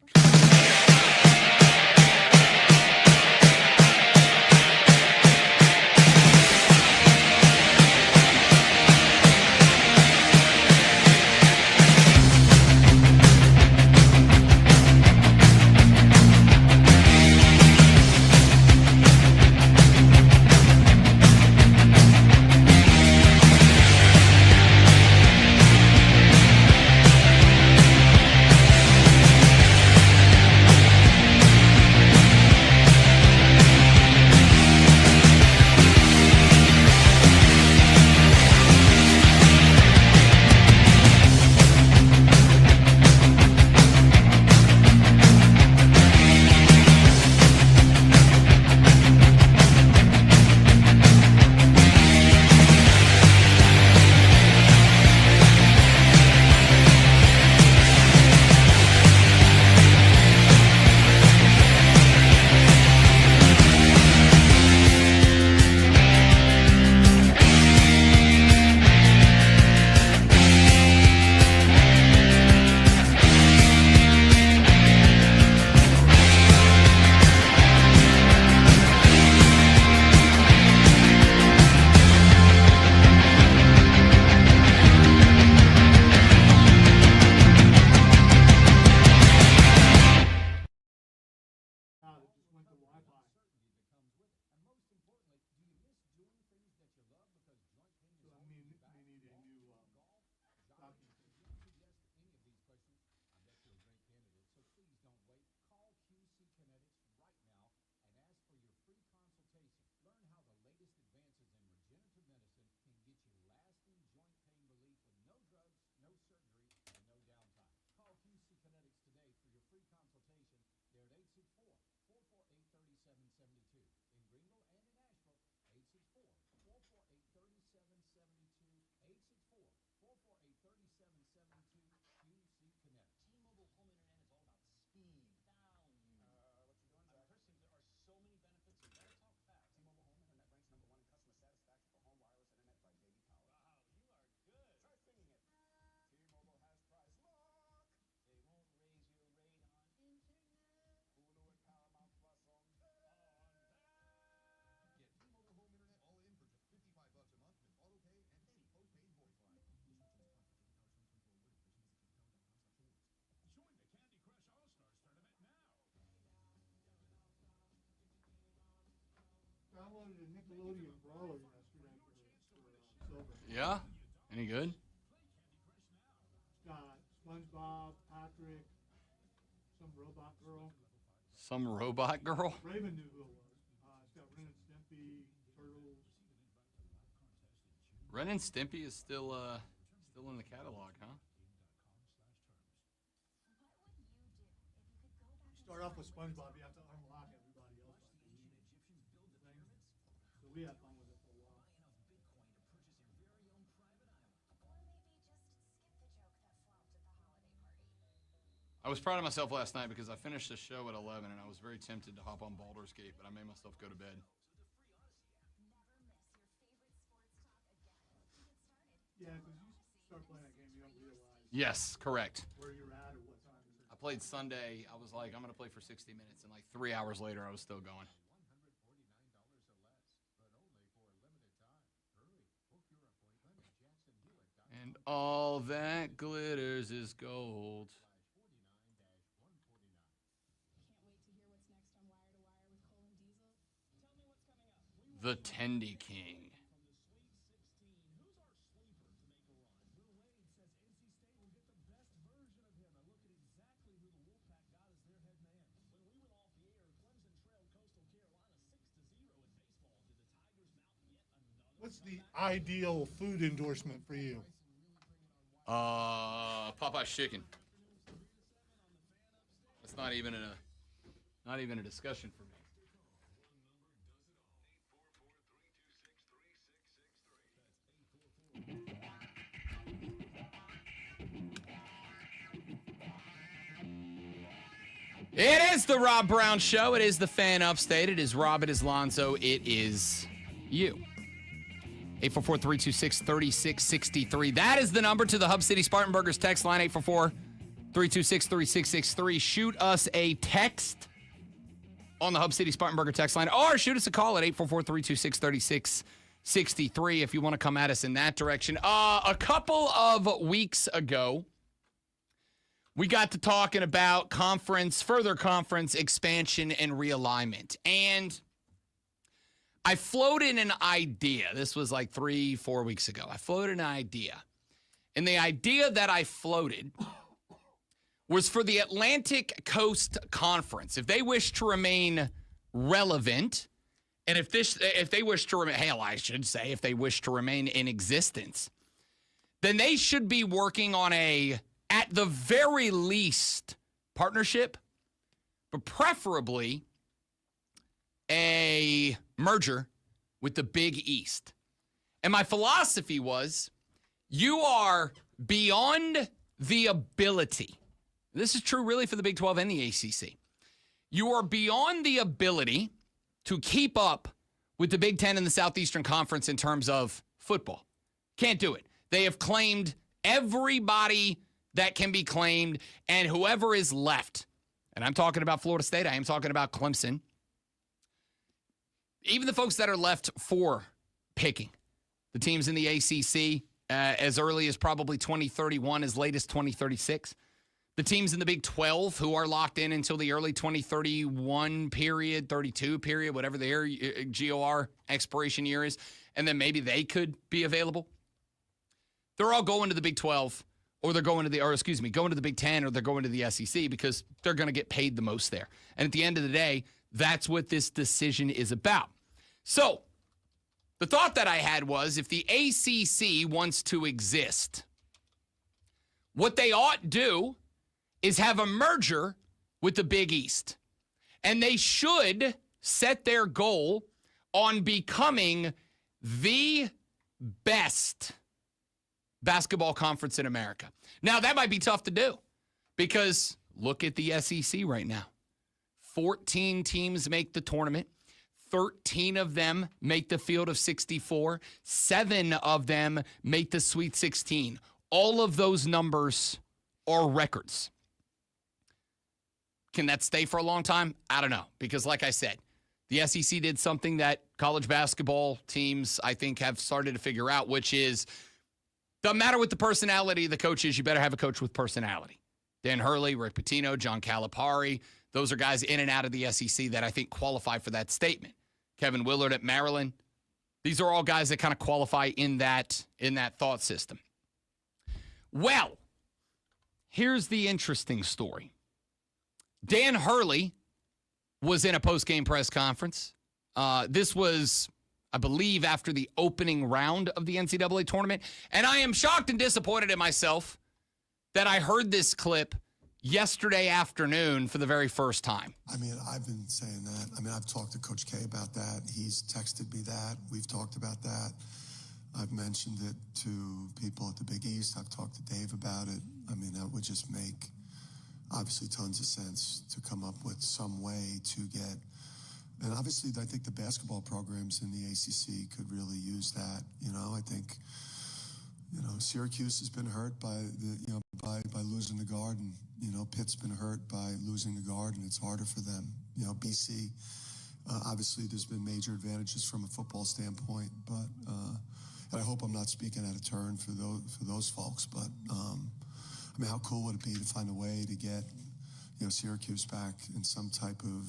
Downloaded a Nickelodeon brawler yesterday for Silver. Yeah? Any good? It's got SpongeBob, Patrick, some robot girl. Some robot girl? Raven knew who it was. It's got Ren and Stimpy, Turtles. Ren and Stimpy is still in the catalog, huh? Start off with SpongeBob, you have to unlock everybody else. So we had fun with it for a while. I was proud of myself last night because I finished the show at 11 and I was very tempted to hop on Baldur's Gate, but I made myself go to bed. Yeah, because you start playing that game, you don't realize Yes, correct. where you're at or what time it is. I played Sunday. I was like, I'm going to play for 60 minutes. And like 3 hours later, I was still going. And all that glitters is gold. The Tendy King. What's the ideal food endorsement for you? Popeye's chicken. That's not even a discussion for me. It is the Rob Brown Show. It is the Fan Upstate. It is Rob. It is Lonzo. It is you. 844-326-3663. That is the number to the Hub City Spartanburgers text line, 844-326-3663. Shoot us a text on the Hub City Spartanburger text line, or shoot us a call at 844-326-3663 if you want to come at us in that direction. A couple of weeks ago, we got to talking about further conference expansion and realignment. And I floated an idea. This was like 3-4 weeks ago. I floated an idea. And the idea that I floated was for the Atlantic Coast Conference. If they wish to remain relevant, and if they wish to remain, if they wish to remain in existence, then they should be working on at the very least, partnership, but preferably a merger with the Big East. And my philosophy was, you are beyond the ability. This is true really for the Big 12 and the ACC. You are beyond the ability to keep up with the Big 10 and the Southeastern Conference in terms of football. Can't do it. They have claimed everybody that can be claimed, and whoever is left, and I'm talking about Florida State, I am talking about Clemson, even the folks that are left for picking, the teams in the ACC as early as probably 2031, as late as 2036, the teams in the Big 12 who are locked in until the early 2031 period, 32 period, whatever their GOR expiration year is, and then maybe they could be available. They're all going to the Big 12. Or they're going to the Big 10, or they're going to the SEC because they're going to get paid the most there. And at the end of the day, that's what this decision is about. So the thought that I had was, if the ACC wants to exist, what they ought to do is have a merger with the Big East. And they should set their goal on becoming the best basketball conference in America. Now, that might be tough to do because look at the SEC right now. 14 teams make the tournament. 13 of them make the field of 64. 7 of them make the Sweet 16. All of those numbers are records. Can that stay for a long time? I don't know. Because like I said, the SEC did something that college basketball teams, I think, have started to figure out, which is, doesn't matter what the personality of the coach is, you better have a coach with personality. Dan Hurley, Rick Pitino, John Calipari, those are guys in and out of the SEC that I think qualify for that statement. Kevin Willard at Maryland. These are all guys that kind of qualify in that thought system. Well, here's the interesting story. Dan Hurley was in a post-game press conference. This was, I believe, after the opening round of the NCAA tournament. And I am shocked and disappointed in myself that I heard this clip yesterday afternoon for the very first time. I mean, I've been saying that. I mean, I've talked to Coach K about that. He's texted me that. We've talked about that. I've mentioned it to people at the Big East. I've talked to Dave about it. I mean, that would just make, obviously, tons of sense to come up with some way to get. And obviously, I think the basketball programs in the ACC could really use that. You know, I think, you know, Syracuse has been hurt by by losing the Garden. You know, Pitt's been hurt by losing the Garden. It's harder for them. You know, BC, obviously, there's been major advantages from a football standpoint, but and I hope I'm not speaking out of turn for those folks. But I mean, how cool would it be to find a way to get, you know, Syracuse back in some type of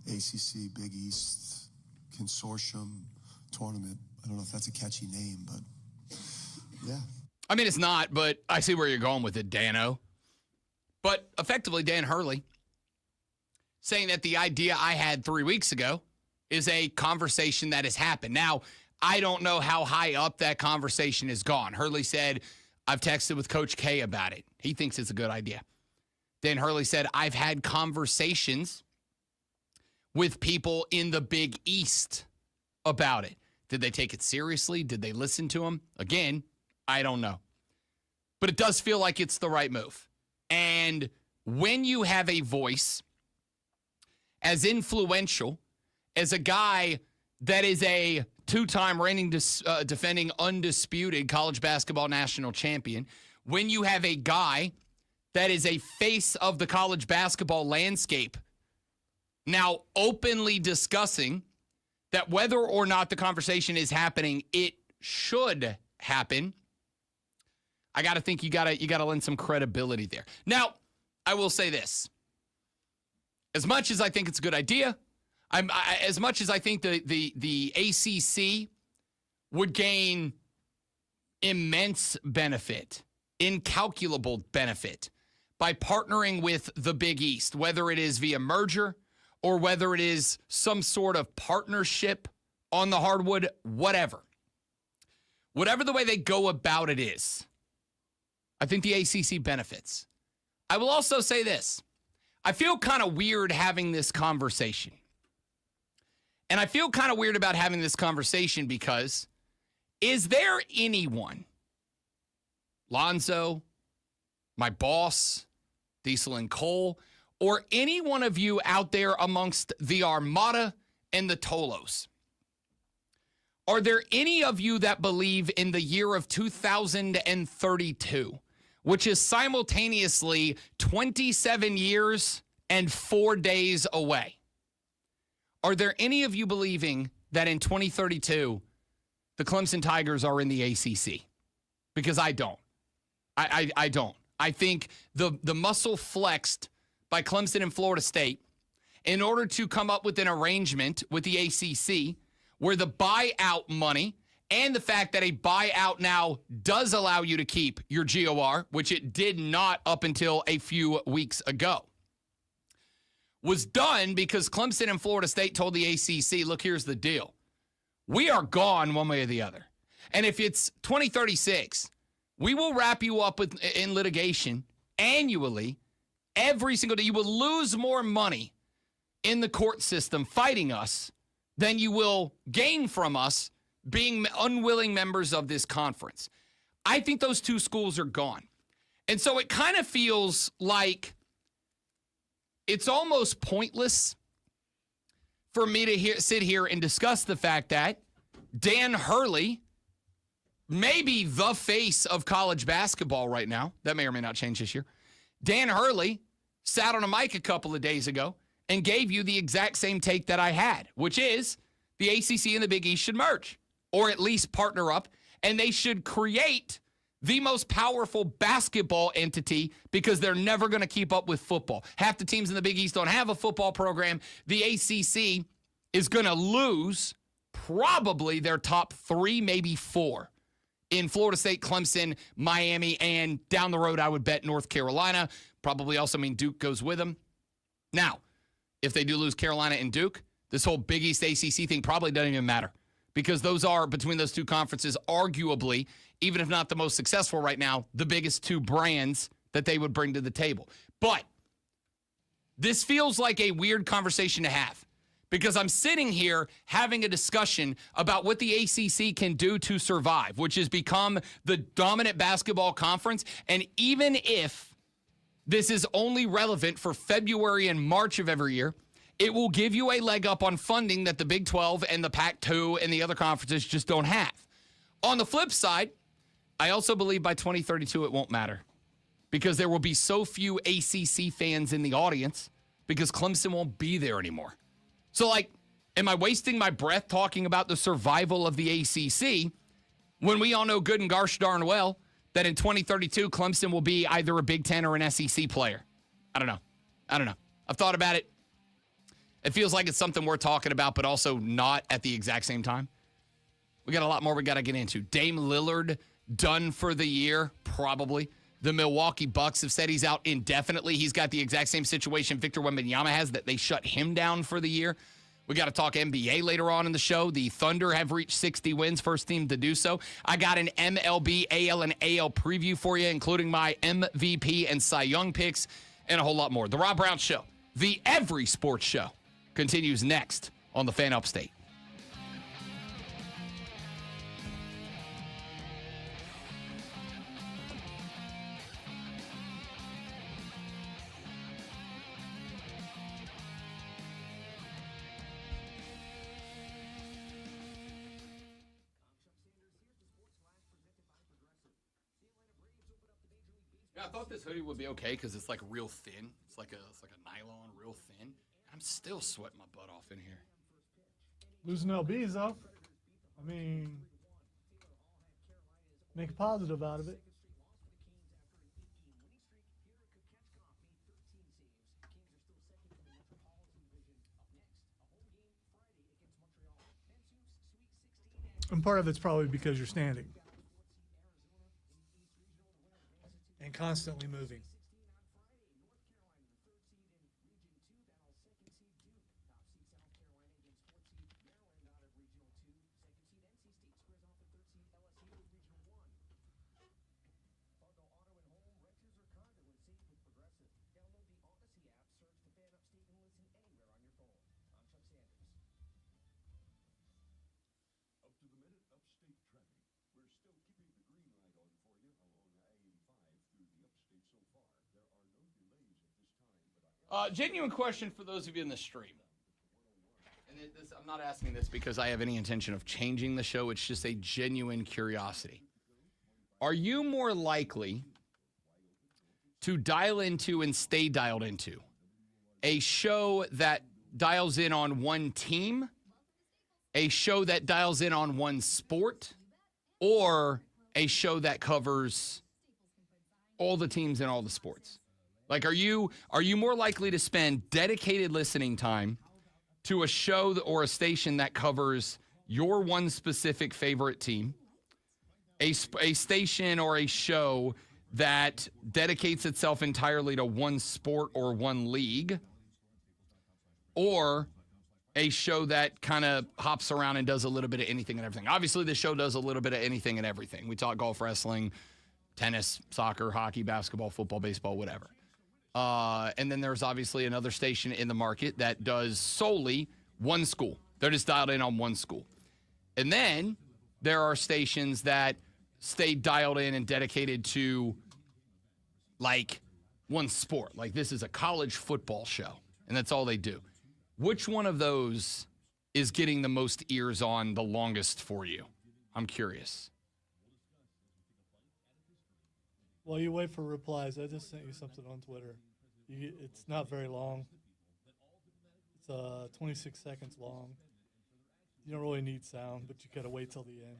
ACC Big East consortium tournament? I don't know if that's a catchy name, but yeah. I mean, it's not, but I see where you're going with it, Dano. But effectively, Dan Hurley saying that the idea I had 3 weeks ago is a conversation that has happened. Now, I don't know how high up that conversation has gone. Hurley said, I've texted with Coach K about it. He thinks it's a good idea. Dan Hurley said, I've had conversations with people in the Big East about it. Did they take it seriously? Did they listen to him? Again, I don't know. But it does feel like it's the right move. And when you have a voice as influential as a guy that is a two-time reigning defending undisputed college basketball national champion, when you have a guy that is a face of the college basketball landscape now openly discussing that whether or not the conversation is happening, it should happen. I got to think you got to lend some credibility there. Now, I will say this. As much as I think it's a good idea, as much as I think the ACC would gain immense benefit, incalculable benefit by partnering with the Big East, whether it is via merger or whether it is some sort of partnership on the hardwood, whatever. Whatever the way they go about it is, I think the ACC benefits. I will also say this. I feel kind of weird having this conversation. And I feel kind of weird about having this conversation because is there anyone, Lonzo, my boss, Diesel and Cole, or any one of you out there amongst the Armada and the Tolos, are there any of you that believe in the year of 2032, which is simultaneously 27 years and 4 days away? Are there any of you believing that in 2032, the Clemson Tigers are in the ACC? Because I don't. I don't. I think the muscle flexed by Clemson and Florida State in order to come up with an arrangement with the ACC where the buyout money and the fact that a buyout now does allow you to keep your GOR, which it did not up until a few weeks ago, was done because Clemson and Florida State told the ACC, look, here's the deal. We are gone one way or the other. And if it's 2036, we will wrap you up in litigation annually every single day. You will lose more money in the court system fighting us than you will gain from us being unwilling members of this conference. I think those two schools are gone. And so it kind of feels like it's almost pointless for me to sit here and discuss the fact that Dan Hurley, maybe the face of college basketball right now, that may or may not change this year, Dan Hurley sat on a mic a couple of days ago and gave you the exact same take that I had, which is the ACC and the Big East should merge, or at least partner up, and they should create the most powerful basketball entity because they're never going to keep up with football. Half the teams in the Big East don't have a football program. The ACC is going to lose probably their top 3, maybe 4 in Florida State, Clemson, Miami, and down the road, I would bet North Carolina. Probably also mean Duke goes with them. Now, if they do lose Carolina and Duke, this whole Big East ACC thing probably doesn't even matter because those are, between those two conferences, arguably, even if not the most successful right now, the biggest 2 brands that they would bring to the table. But this feels like a weird conversation to have because I'm sitting here having a discussion about what the ACC can do to survive, which has become the dominant basketball conference. And even if this is only relevant for February and March of every year, it will give you a leg up on funding that the Big 12 and the Pac-2 and the other conferences just don't have. On the flip side, I also believe by 2032 it won't matter because there will be so few ACC fans in the audience because Clemson won't be there anymore. So, like, am I wasting my breath talking about the survival of the ACC when we all know good and gosh darn well that in 2032 Clemson will be either a Big Ten or an SEC player? I don't know. I've thought about it. It feels like it's something we're talking about, but also not at the exact same time. We got a lot more we got to get into. Dame Lillard done for the year, probably. The Milwaukee Bucks have said he's out indefinitely. He's got the exact same situation Victor Wembanyama has, that they shut him down for the year. We got to talk NBA later on in the show. The Thunder have reached 60 wins, first team to do so. I got an MLB, AL, and AL preview for you, including my MVP and Cy Young picks, and a whole lot more. The Rob Brown Show, the Every Sports Show, continues next on the Fan Upstate. Yeah, I thought this hoodie would be okay because it's like real thin. It's like a nylon, real thin. I'm still sweating my butt off in here. Losing LBs, though. I mean, make a positive out of it. And part of it's probably because you're standing and constantly moving. Up to the minute upstate traffic. We're still keeping the green light on for you along I-85 through the upstate so far. There are no delays at this time, but Genuine question for those of you in the stream. And I'm not asking this because I have any intention of changing the show. It's just a genuine curiosity. Are you more likely to dial into and stay dialed into a show that dials in on one team, a show that dials in on one sport, or a show that covers all the teams and all the sports? Like, are you more likely to spend dedicated listening time to a show or a station that covers your one specific favorite team, a station or a show that dedicates itself entirely to one sport or one league, or a show that kind of hops around and does a little bit of anything and everything? Obviously, the show does a little bit of anything and everything. We talk golf, wrestling, tennis, soccer, hockey, basketball, football, baseball, whatever. And then there's obviously another station in the market that does solely one school. They're just dialed in on one school. And then there are stations that stay dialed in and dedicated to, like, one sport. Like, this is a college football show, and that's all they do. Which one of those is getting the most ears on the longest for you? I'm curious. While you wait for replies, I just sent you something on Twitter. It's not very long. It's 26 seconds long. You don't really need sound, but you got to wait till the end.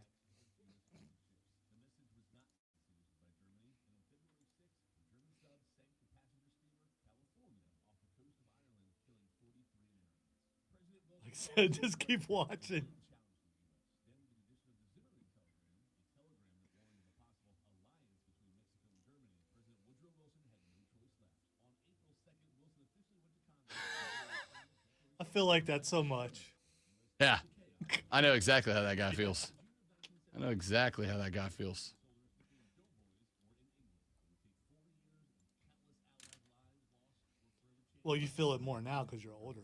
Like I said, just keep watching. I feel like that so much. Yeah. I know exactly how that guy feels. I know exactly how that guy feels. Well, you feel it more now because you're older.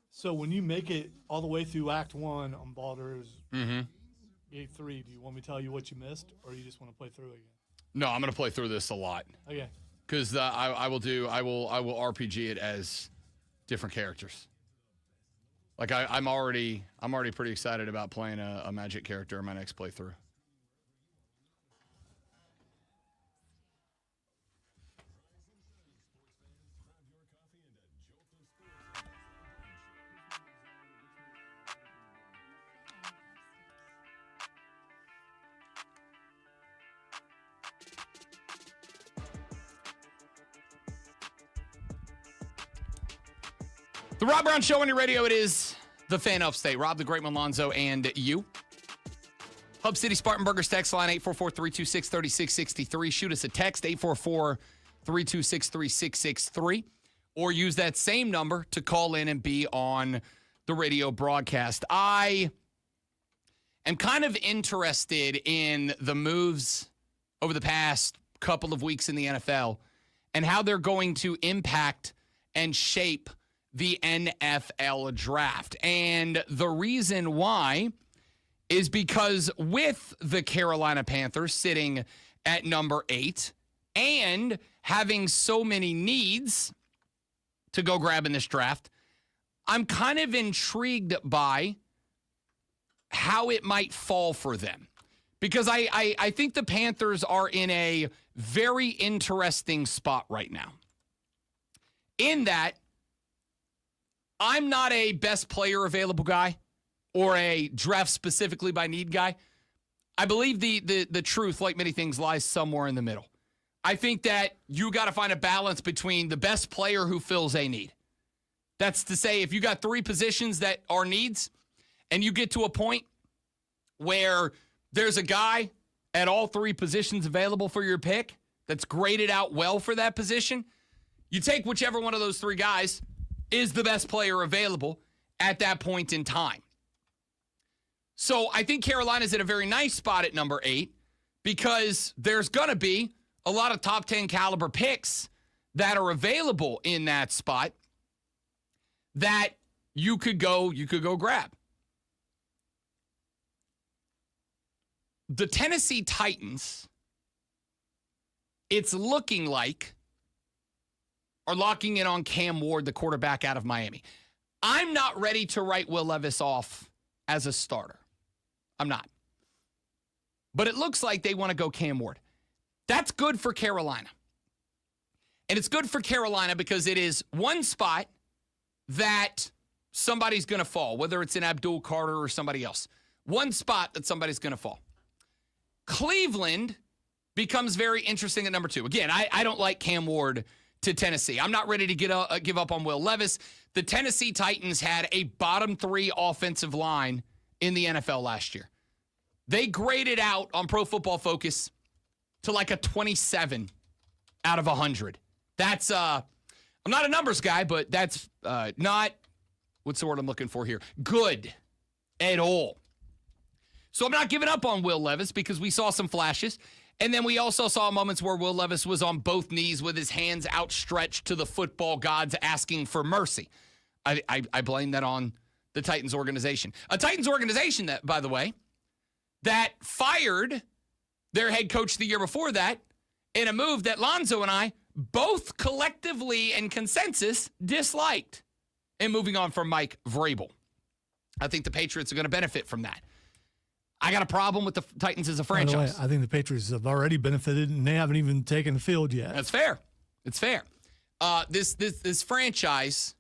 So when you make it all the way through Act 1 on Baldur's Gate 3, do you want me to tell you what you missed, or you just want to play through again? No, I'm going to play through this a lot. Okay. Because I will RPG it as different characters. Like I'm already pretty excited about playing a Magic character in my next playthrough. The Rob Brown Show on your radio. It is the Fan Upstate. Rob, the Great Malonzo, and you. Hub City Spartanburgers text line 844-326-3663. Shoot us a text 844-326-3663. Or use that same number to call in and be on the radio broadcast. I am kind of interested in the moves over the past couple of weeks in the NFL and how they're going to impact and shape the NFL draft. And the reason why is because with the Carolina Panthers sitting at number 8 and having so many needs to go grab in this draft, I'm kind of intrigued by how it might fall for them. Because I think the Panthers are in a very interesting spot right now. In that, I'm not a best player available guy or a draft specifically by need guy. I believe the truth, like many things, lies somewhere in the middle. I think that you got to find a balance between the best player who fills a need. That's to say, if you got 3 positions that are needs and you get to a point where there's a guy at all 3 positions available for your pick that's graded out well for that position, you take whichever one of those 3 guys is the best player available at that point in time. So I think Carolina's in a very nice spot at number 8 because there's going to be a lot of top 10 caliber picks that are available in that spot that you could go grab. The Tennessee Titans, it's looking like, are locking in on Cam Ward, the quarterback out of Miami. I'm not ready to write Will Levis off as a starter. I'm not. But it looks like they want to go Cam Ward. That's good for Carolina. And it's good for Carolina because it is one spot that somebody's going to fall, whether it's in Abdul Carter or somebody else. One spot that somebody's going to fall. Cleveland becomes very interesting at number 2. Again, I don't like Cam Ward to Tennessee. I'm not ready to give up on Will Levis. The Tennessee Titans had a bottom 3 offensive line in the NFL last year. They graded out on Pro Football Focus to like a 27 out of 100. That's, I'm not a numbers guy, but that's not, what's the word I'm looking for here? Good at all. So I'm not giving up on Will Levis because we saw some flashes. And then we also saw moments where Will Levis was on both knees with his hands outstretched to the football gods asking for mercy. I blame that on the Titans organization. A Titans organization that, by the way, that fired their head coach the year before that in a move that Lonzo and I both collectively and consensus disliked in moving on from Mike Vrabel. I think the Patriots are going to benefit from that. I got a problem with the Titans as a franchise. By the way, I think the Patriots have already benefited, and they haven't even taken the field yet. That's fair. It's fair. This franchise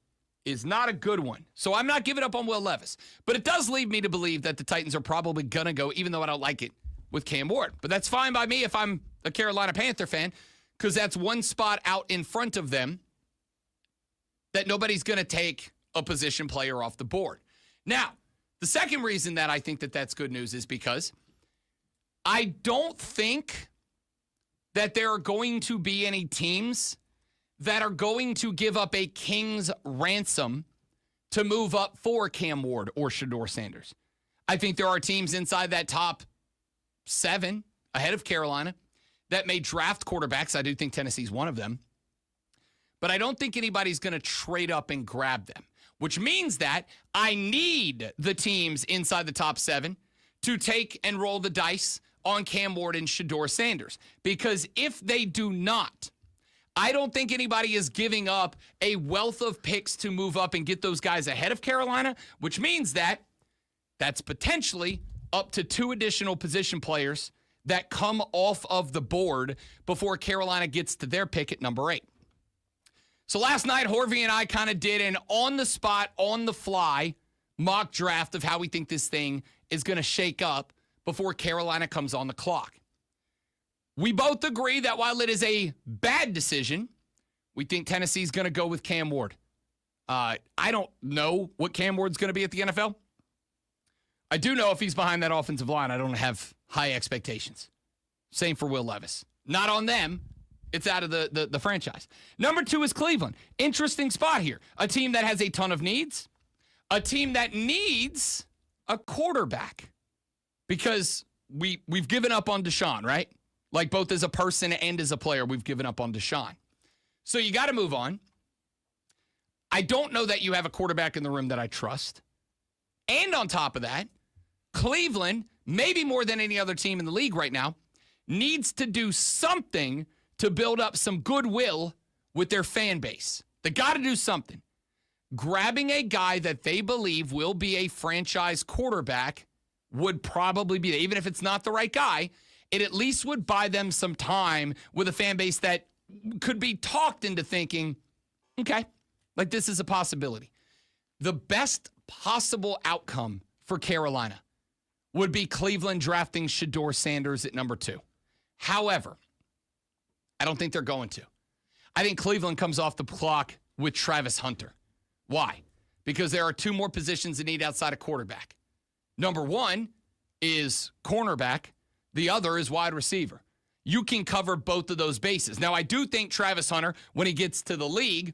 is not a good one. So I'm not giving up on Will Levis. But it does lead me to believe that the Titans are probably going to go, even though I don't like it, with Cam Ward. But that's fine by me if I'm a Carolina Panther fan, because that's one spot out in front of them that nobody's going to take a position player off the board. Now, the second reason that I think that that's good news is because I don't think that there are going to be any teams that are going to give up a king's ransom to move up for Cam Ward or Shedeur Sanders. I think there are teams inside that top 7 ahead of Carolina that may draft quarterbacks. I do think Tennessee's one of them. But I don't think anybody's going to trade up and grab them, which means that I need the teams inside the top 7 to take and roll the dice on Cam Ward and Shedeur Sanders. Because if they do not, I don't think anybody is giving up a wealth of picks to move up and get those guys ahead of Carolina, which means that that's potentially up to 2 additional position players that come off of the board before Carolina gets to their pick at number 8. So last night, Horvey and I kind of did an on-the-spot, on-the-fly mock draft of how we think this thing is going to shake up before Carolina comes on the clock. We both agree that while it is a bad decision, we think Tennessee's going to go with Cam Ward. I don't know what Cam Ward's going to be at the NFL. I do know if he's behind that offensive line, I don't have high expectations. Same for Will Levis. Not on them. It's out of the franchise. Number 2 is Cleveland. Interesting spot here. A team that has a ton of needs. A team that needs a quarterback. Because we've given up on Deshaun, right? Like both as a person and as a player, we've given up on Deshaun. So you got to move on. I don't know that you have a quarterback in the room that I trust. And on top of that, Cleveland, maybe more than any other team in the league right now, needs to do something to build up some goodwill with their fan base. They got to do something. Grabbing a guy that they believe will be a franchise quarterback would probably be, even if it's not the right guy, it at least would buy them some time with a fan base that could be talked into thinking, okay, like this is a possibility. The best possible outcome for Carolina would be Cleveland drafting Shedeur Sanders at number 2. However, I don't think they're going to. I think Cleveland comes off the clock with Travis Hunter. Why? Because there are 2 more positions they need outside of quarterback. Number 1 is cornerback. The other is wide receiver. You can cover both of those bases. Now, I do think Travis Hunter, when he gets to the league,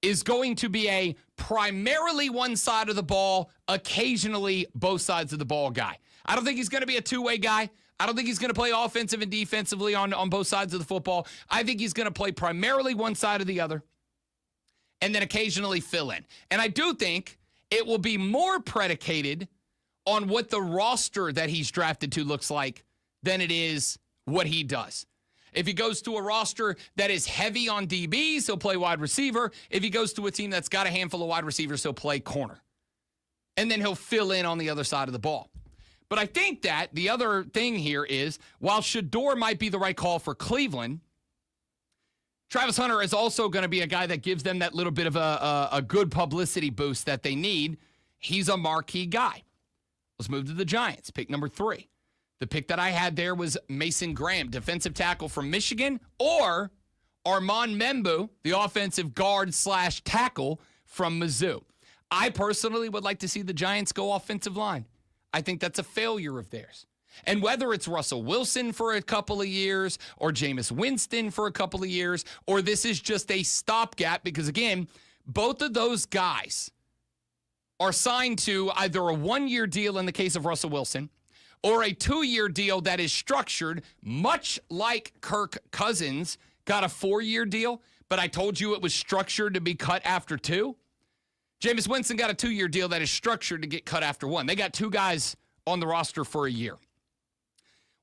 is going to be a primarily one side of the ball, occasionally both sides of the ball guy. I don't think he's going to be a two-way guy. I don't think he's going to play offensive and defensively on both sides of the football. I think he's going to play primarily one side or the other and then occasionally fill in. And I do think it will be more predicated on what the roster that he's drafted to looks like than it is what he does. If he goes to a roster that is heavy on DBs, he'll play wide receiver. If he goes to a team that's got a handful of wide receivers, he'll play corner. And then he'll fill in on the other side of the ball. But I think that the other thing here is, while Shedeur might be the right call for Cleveland, Travis Hunter is also going to be a guy that gives them that little bit of a good publicity boost that they need. He's a marquee guy. Let's move to the Giants, pick number 3. The pick that I had there was Mason Graham, defensive tackle from Michigan, or Armand Membu, the offensive guard / tackle from Mizzou. I personally would like to see the Giants go offensive line. I think that's a failure of theirs. And whether it's Russell Wilson for a couple of years or Jameis Winston for a couple of years, or this is just a stopgap, because, again, both of those guys are signed to either a 1-year deal in the case of Russell Wilson or a 2-year deal that is structured much like Kirk Cousins got a 4-year deal, but I told you it was structured to be cut after 2. Jameis Winston got a 2-year deal that is structured to get cut after 1. They got 2 guys on the roster for a year,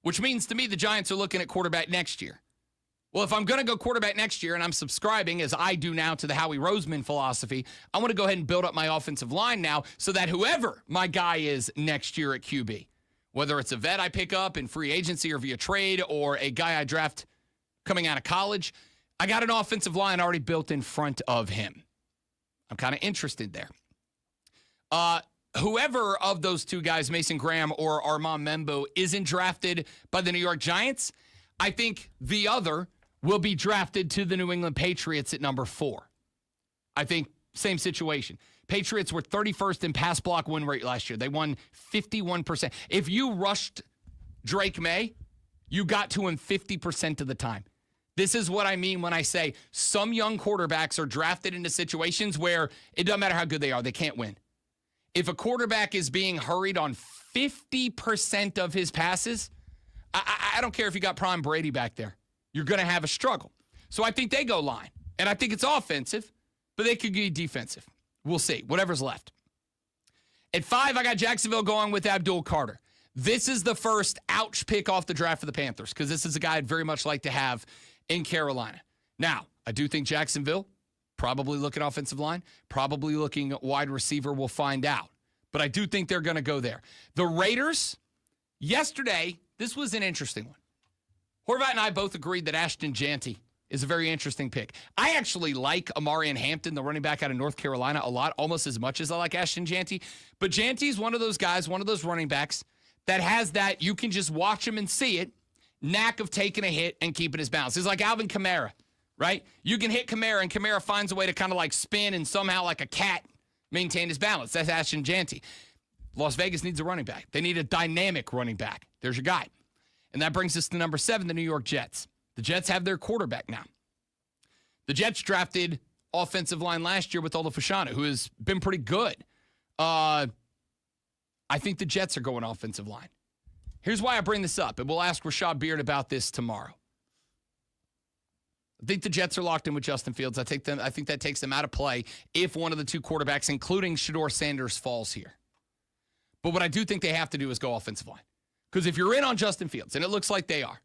which means to me the Giants are looking at quarterback next year. Well, if I'm going to go quarterback next year and I'm subscribing, as I do now, to the Howie Roseman philosophy, I want to go ahead and build up my offensive line now so that whoever my guy is next year at QB, whether it's a vet I pick up in free agency or via trade or a guy I draft coming out of college, I got an offensive line already built in front of him. I'm kind of interested there. Whoever of those 2 guys, Mason Graham or Armand Membu, isn't drafted by the New York Giants, I think the other will be drafted to the New England Patriots at number 4. I think same situation. Patriots were 31st in pass block win rate last year. They won 51%. If you rushed Drake May, you got to him 50% of the time. This is what I mean when I say some young quarterbacks are drafted into situations where it doesn't matter how good they are, they can't win. If a quarterback is being hurried on 50% of his passes, I don't care if you got prime Brady back there. You're going to have a struggle. So I think they go line. And I think it's offensive, but they could be defensive. We'll see. Whatever's left. At 5, I got Jacksonville going with Abdul Carter. This is the first ouch pick off the draft for the Panthers, because this is a guy I'd very much like to have in Carolina. Now, I do think Jacksonville, probably looking offensive line, probably looking wide receiver, we'll find out. But I do think they're going to go there. The Raiders, yesterday, this was an interesting one. Horvat and I both agreed that Ashton Jeanty is a very interesting pick. I actually like Amarian Hampton, the running back out of North Carolina, a lot, almost as much as I like Ashton Jeanty. But Jeanty's one of those guys, one of those running backs that has that, you can just watch him and see it, knack of taking a hit and keeping his balance. It's like Alvin Kamara, right? You can hit Kamara, and Kamara finds a way to kind of like spin and somehow like a cat maintain his balance. That's Ashton Jeanty. Las Vegas needs a running back. They need a dynamic running back. There's your guy. And that brings us to number 7, the New York Jets. The Jets have their quarterback now. The Jets drafted offensive line last year with Ola Fashanu, who has been pretty good. I think the Jets are going offensive line. Here's why I bring this up, and we'll ask Rashad Beard about this tomorrow. I think the Jets are locked in with Justin Fields. I think that takes them out of play if one of the two quarterbacks, including Shedeur Sanders, falls here. But what I do think they have to do is go offensive line. Because if you're in on Justin Fields, and it looks like they are,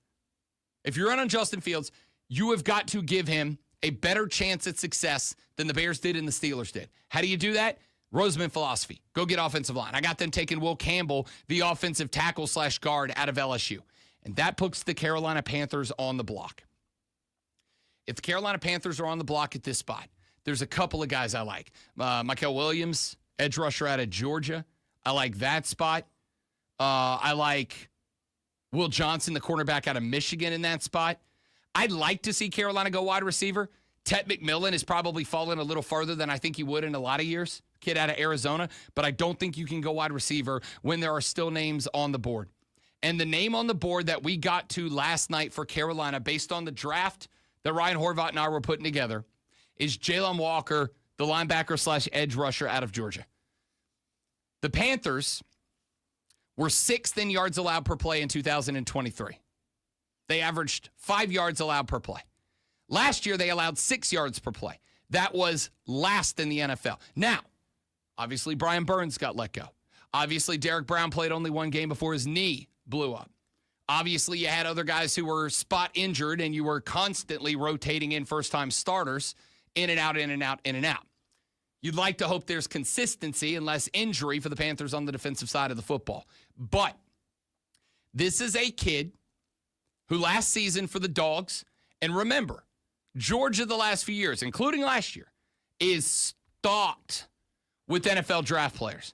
if you're in on Justin Fields, you have got to give him a better chance at success than the Bears did and the Steelers did. How do you do that? Roseman philosophy. Go get offensive line. I got them taking Will Campbell, the offensive tackle / guard out of LSU. And that puts the Carolina Panthers on the block. If the Carolina Panthers are on the block at this spot, there's a couple of guys I like. Mikael Williams, edge rusher out of Georgia. I like that spot. I like Will Johnson, the cornerback out of Michigan, in that spot. I'd like to see Carolina go wide receiver. Tet McMillan has probably fallen a little farther than I think he would in a lot of years. Kid out of Arizona. But I don't think you can go wide receiver when there are still names on the board. And the name on the board that we got to last night for Carolina, based on the draft that Ryan Horvath and I were putting together, is Jalen Walker, the linebacker / edge rusher out of Georgia. The Panthers were 6th in yards allowed per play in 2023. They averaged 5 yards allowed per play. Last year, they allowed 6 yards per play. That was last in the NFL. Now, obviously, Brian Burns got let go. Obviously, Derek Brown played only one game before his knee blew up. Obviously, you had other guys who were spot injured, and you were constantly rotating in first-time starters in and out, in and out, in and out. You'd like to hope there's consistency and less injury for the Panthers on the defensive side of the football. But this is a kid who last season for the Dogs, and remember, Georgia the last few years, including last year, is stocked with NFL draft players.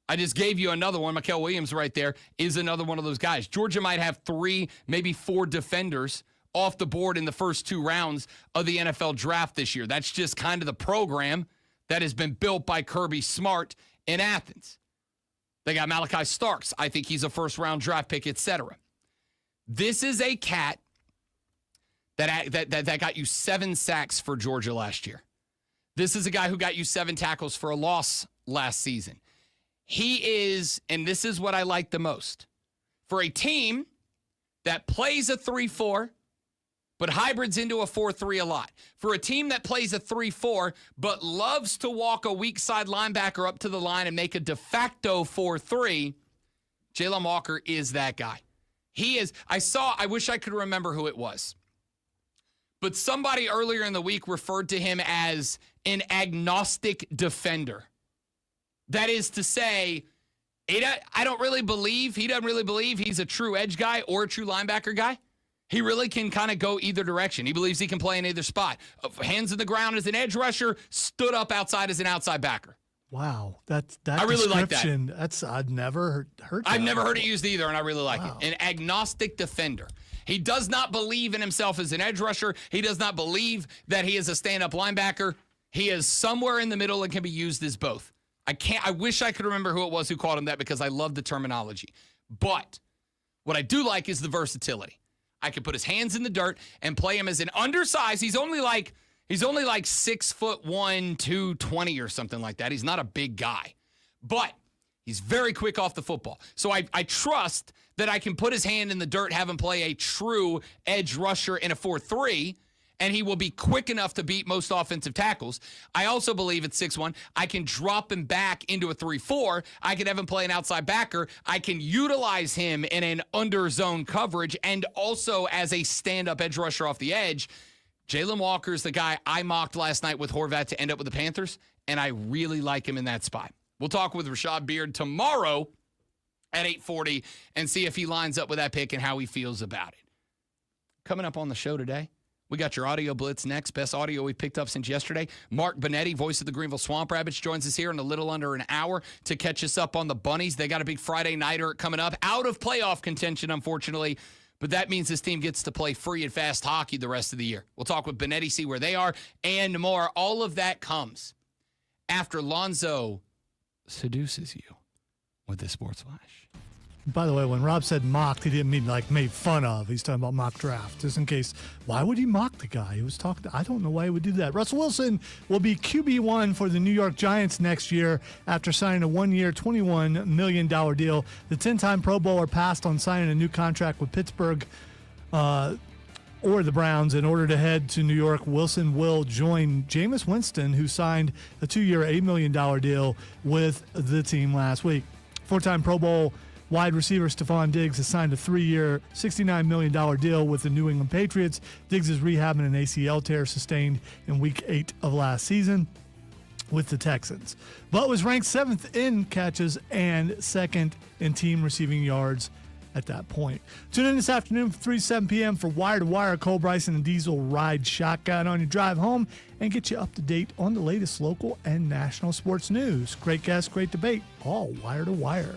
I just gave you another one. Mikael Williams right there is another one of those guys. Georgia might have 3, maybe 4 defenders off the board in the first 2 rounds of the NFL draft this year. That's just kind of the program that has been built by Kirby Smart in Athens. They got Malachi Starks. I think he's a first-round draft pick, etc. This is a cat that got you 7 sacks for Georgia last year. This is a guy who got you 7 tackles for a loss last season. He is, and this is what I like the most, for a team that plays a 3-4, but hybrids into a 4-3 a lot. For a team that plays a 3-4, but loves to walk a weak side linebacker up to the line and make a de facto 4-3, Jalen Walker is that guy. He is, I wish I could remember who it was, but somebody earlier in the week referred to him as an agnostic defender. That is to say, he doesn't really believe he's a true edge guy or a true linebacker guy. He really can kind of go either direction. He believes he can play in either spot. Hands in the ground as an edge rusher, stood up outside as an outside backer. Wow, that I really like that. That's I've never heard. I've never heard it used either, and I really like it. An agnostic defender. He does not believe in himself as an edge rusher. He does not believe that he is a stand-up linebacker. He is somewhere in the middle and can be used as both. I wish I could remember who it was who called him that because I love the terminology. But what I do like is the versatility. I could put his hands in the dirt and play him as an undersized. He's only like 6'1", 220 or something like that. He's not a big guy, but he's very quick off the football. So I trust that I can put his hand in the dirt, have him play a true edge rusher in a 4-3, and he will be quick enough to beat most offensive tackles. I also believe at 6'1", I can drop him back into a 3-4. I can have him play an outside backer. I can utilize him in an under zone coverage and also as a stand-up edge rusher off the edge. Jalen Walker is the guy I mocked last night with Horvath to end up with the Panthers, and I really like him in that spot. We'll talk with Rashad Beard tomorrow at 8:40 and see if he lines up with that pick and how he feels about it. Coming up on the show today, we got your audio blitz next. Best audio we picked up since yesterday. Mark Benetti, voice of the Greenville Swamp Rabbits, joins us here in a little under an hour to catch us up on the Bunnies. They got a big Friday nighter coming up. Out of playoff contention, unfortunately, but that means this team gets to play free and fast hockey the rest of the year. We'll talk with Benetti, see where they are, and more. All of that comes after Lonzo seduces you with the Sports Flash. By the way, when Rob said mocked, he didn't mean like made fun of. He's talking about mock draft. Just in case, why would he mock the guy? He was talking. I don't know why he would do that. Russell Wilson will be QB1 for the New York Giants next year after signing a 1-year, $21 million deal. The 10-time Pro Bowler passed on signing a new contract with Pittsburgh. or the Browns. In order to head to New York, Wilson will join Jameis Winston, who signed a 2-year, $8 million deal with the team last week. Four-time Pro Bowl wide receiver Stephon Diggs has signed a 3-year, $69 million deal with the New England Patriots. Diggs is rehabbing an ACL tear sustained in Week 8 of last season with the Texans, but was ranked 7th in catches and 2nd in team receiving yards at that point. Tune in this afternoon from 3 to 7 p.m. for Wire to Wire. Cole Bryson and Diesel ride shotgun on your drive home and get you up to date on the latest local and national sports news. Great guests, great debate, all Wire to Wire.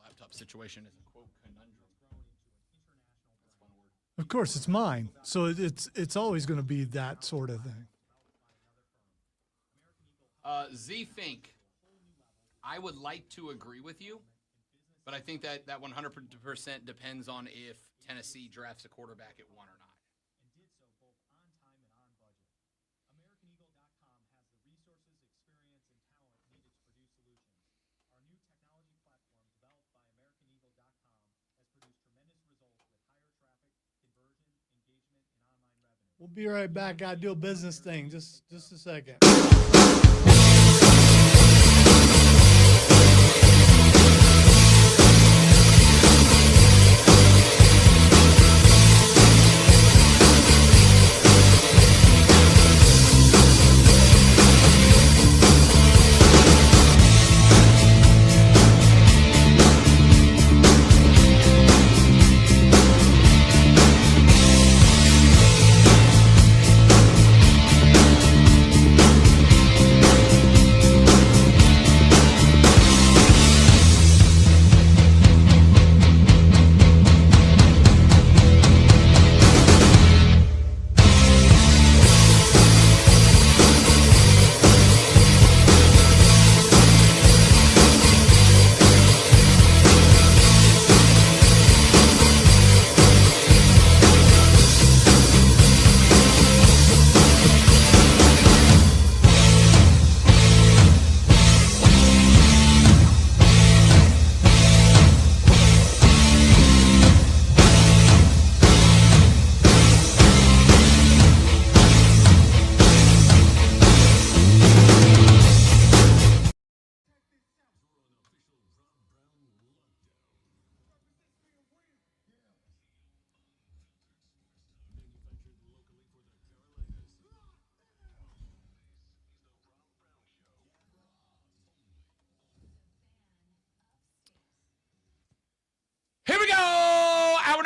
Laptop situation as a quote conundrum. That's one word. Of course, it's mine, so it's always going to be that sort of thing. Z Fink, I would like to agree with you, but I think that 100% depends on if Tennessee drafts a quarterback at 1 or not. We'll be right back. Got to do a business thing. Just a second.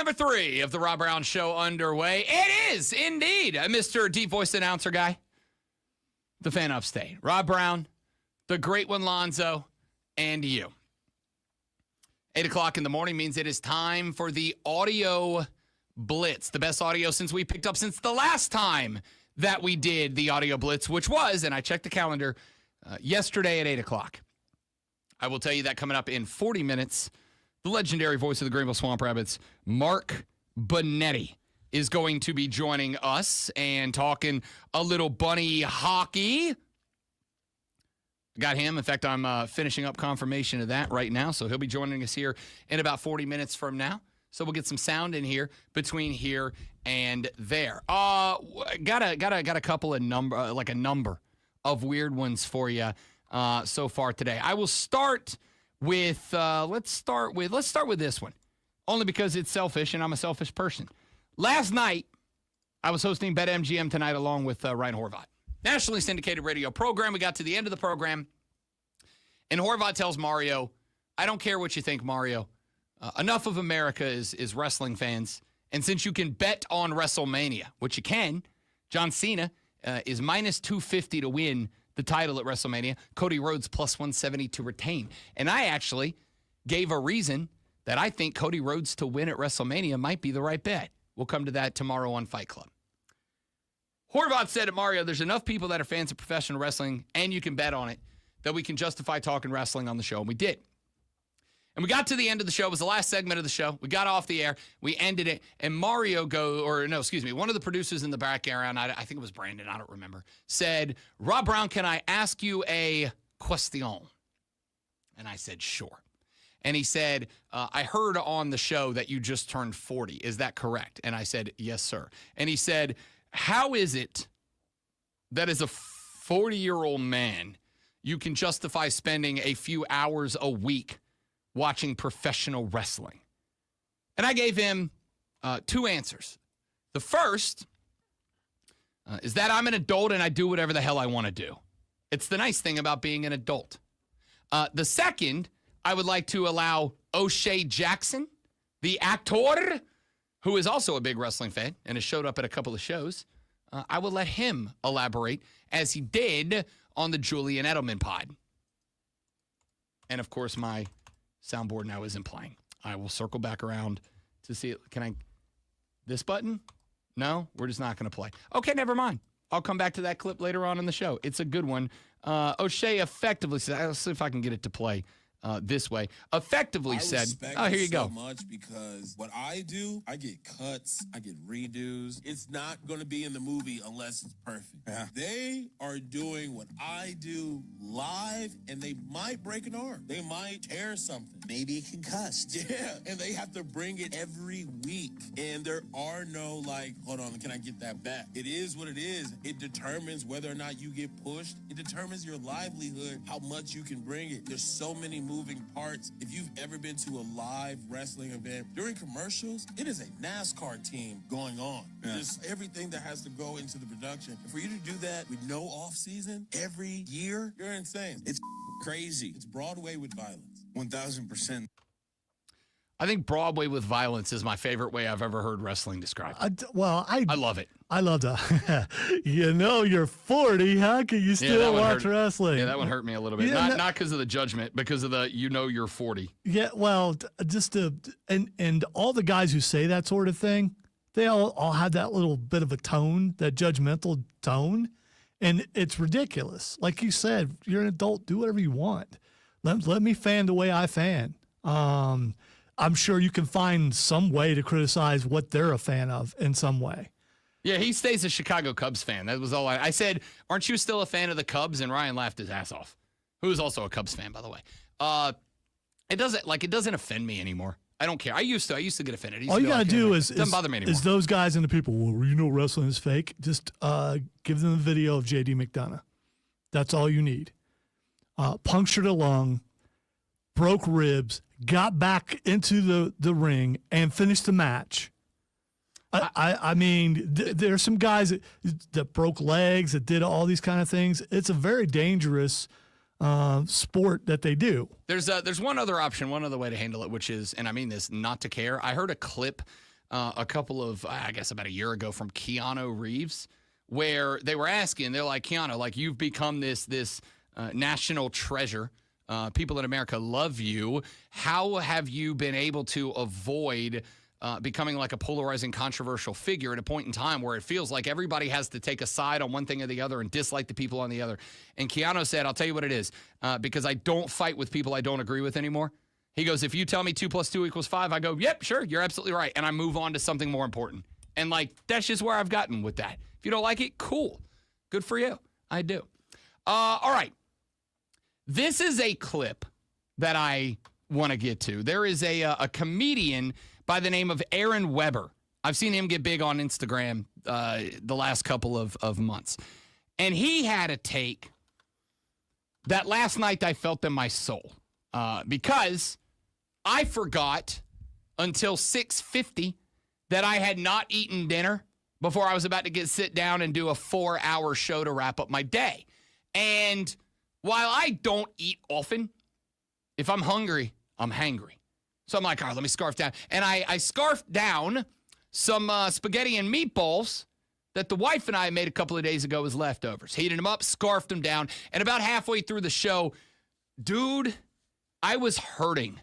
number 3 of the Rob Brown Show underway. It is indeed Mr. Deep Voice Announcer Guy, the fan upstate. Rob Brown, the great one Lonzo, and you. 8 o'clock in the morning means it is time for the audio blitz. The best audio since we picked up since the last time that we did the audio blitz, which was, and I checked the calendar, yesterday at 8 o'clock. I will tell you that coming up in 40 minutes, the legendary voice of the Greenville Swamp Rabbits, Mark Bonetti, is going to be joining us and talking a little bunny hockey. Got him. In fact, I'm finishing up confirmation of that right now, so he'll be joining us here in about 40 minutes from now. So we'll get some sound in here between here and there. Got a couple of number of weird ones for you so far today. I will start with let's start with this one, only because it's selfish and I'm a selfish person. Last night, I was hosting BetMGM Tonight along with Ryan Horvath. Nationally syndicated radio program. We got to the end of the program, and Horvath tells Mario, I don't care what you think, Mario. Enough of America is wrestling fans, and since you can bet on WrestleMania, which you can, John Cena is minus 250 to win the title at WrestleMania. Cody Rhodes plus 170 to retain. And I actually gave a reason that I think Cody Rhodes to win at WrestleMania might be the right bet. We'll come to that tomorrow on Fight Club. Horvath said to Mario, there's enough people that are fans of professional wrestling, and you can bet on it, that we can justify talking wrestling on the show. And we did. And we got to the end of the show. It was the last segment of the show. We got off the air. We ended it. And Mario one of the producers in the background, I think it was Brandon, I don't remember, said, Rob Brown, can I ask you a question? And I said, sure. And he said, I heard on the show that you just turned 40. Is that correct? And I said, yes, sir. And he said, how is it that as a 40-year-old man, you can justify spending a few hours a week watching professional wrestling? And I gave him 2 answers. The first is that I'm an adult and I do whatever the hell I want to do. It's the nice thing about being an adult. The second, I would like to allow O'Shea Jackson, the actor, who is also a big wrestling fan and has showed up at a couple of shows. I will let him elaborate, as he did on the Julian Edelman pod. And, of course, my soundboard now isn't playing. I will circle back around to see it. This button? No, we're just not going to play. Okay, never mind. I'll come back to that clip later on in the show. It's a good one. O'Shea effectively said, I'll see if I can get it to play this way. Effectively said, oh, here you go. So much because what I do, I get cuts, I get redos. It's not going to be in the movie unless it's perfect. Yeah. They are doing what I do live, and they might break an arm. They might tear something. Maybe concussed. Yeah, and they have to bring it every week. And there are no hold on, can I get that back? It is what it is. It determines whether or not you get pushed. It determines your livelihood, how much you can bring it. There's so many moving parts. If you've ever been to a live wrestling event, during commercials, it is a NASCAR team going on. Yeah. There's everything that has to go into the production. And for you to do that with no off season every year, you're insane. It's crazy. It's Broadway with violence. 1,000%. I think Broadway with violence is my favorite way I've ever heard wrestling described. I love it. I love that. You're 40. How can you still watch wrestling? Yeah, that one hurt me a little bit. Yeah, not because of the judgment, because of the you're 40. Yeah, well, and all the guys who say that sort of thing, they all have that little bit of a tone, that judgmental tone, and it's ridiculous. Like you said, you're an adult. Do whatever you want. Let me fan the way I fan. I'm sure you can find some way to criticize what they're a fan of in some way. Yeah, he stays a Chicago Cubs fan. That was all I said. Aren't you still a fan of the Cubs? And Ryan laughed his ass off. Who is also a Cubs fan, by the way. It doesn't offend me anymore. I don't care. I used to get offended. All you got to do doesn't bother me anymore. Is those guys and the people, well, wrestling is fake. Just give them the video of J.D. McDonough. That's all you need. Punctured a lung, broke ribs, got back into the ring, and finished the match. I mean, there's some guys that broke legs, that did all these kind of things. It's a very dangerous sport that they do. There's one other option, one other way to handle it, which is, and I mean this, not to care. I heard a clip a couple of, I guess about a year ago from Keanu Reeves, where they were asking, they're like, Keanu, like you've become this national treasure. People in America love you. How have you been able to avoid becoming like a polarizing, controversial figure at a point in time where it feels like everybody has to take a side on one thing or the other and dislike the people on the other? And Keanu said, I'll tell you what it is, because I don't fight with people I don't agree with anymore. He goes, if you tell me 2 + 2 = 5, I go, yep, sure, you're absolutely right. And I move on to something more important. And like, that's just where I've gotten with that. If you don't like it, cool. Good for you. I do. All right. This is a clip that I want to get to. There is a comedian by the name of Aaron Weber. I've seen him get big on Instagram the last couple of months. And he had a take that last night I felt in my soul because I forgot until 6:50 that I had not eaten dinner before I was about to sit down and do a 4-hour show to wrap up my day. And while I don't eat often, if I'm hungry, I'm hangry. So I'm like, all right, let me scarf down. And I scarfed down some spaghetti and meatballs that the wife and I made a couple of days ago as leftovers. Heated them up, scarfed them down. And about halfway through the show, dude, I was hurting.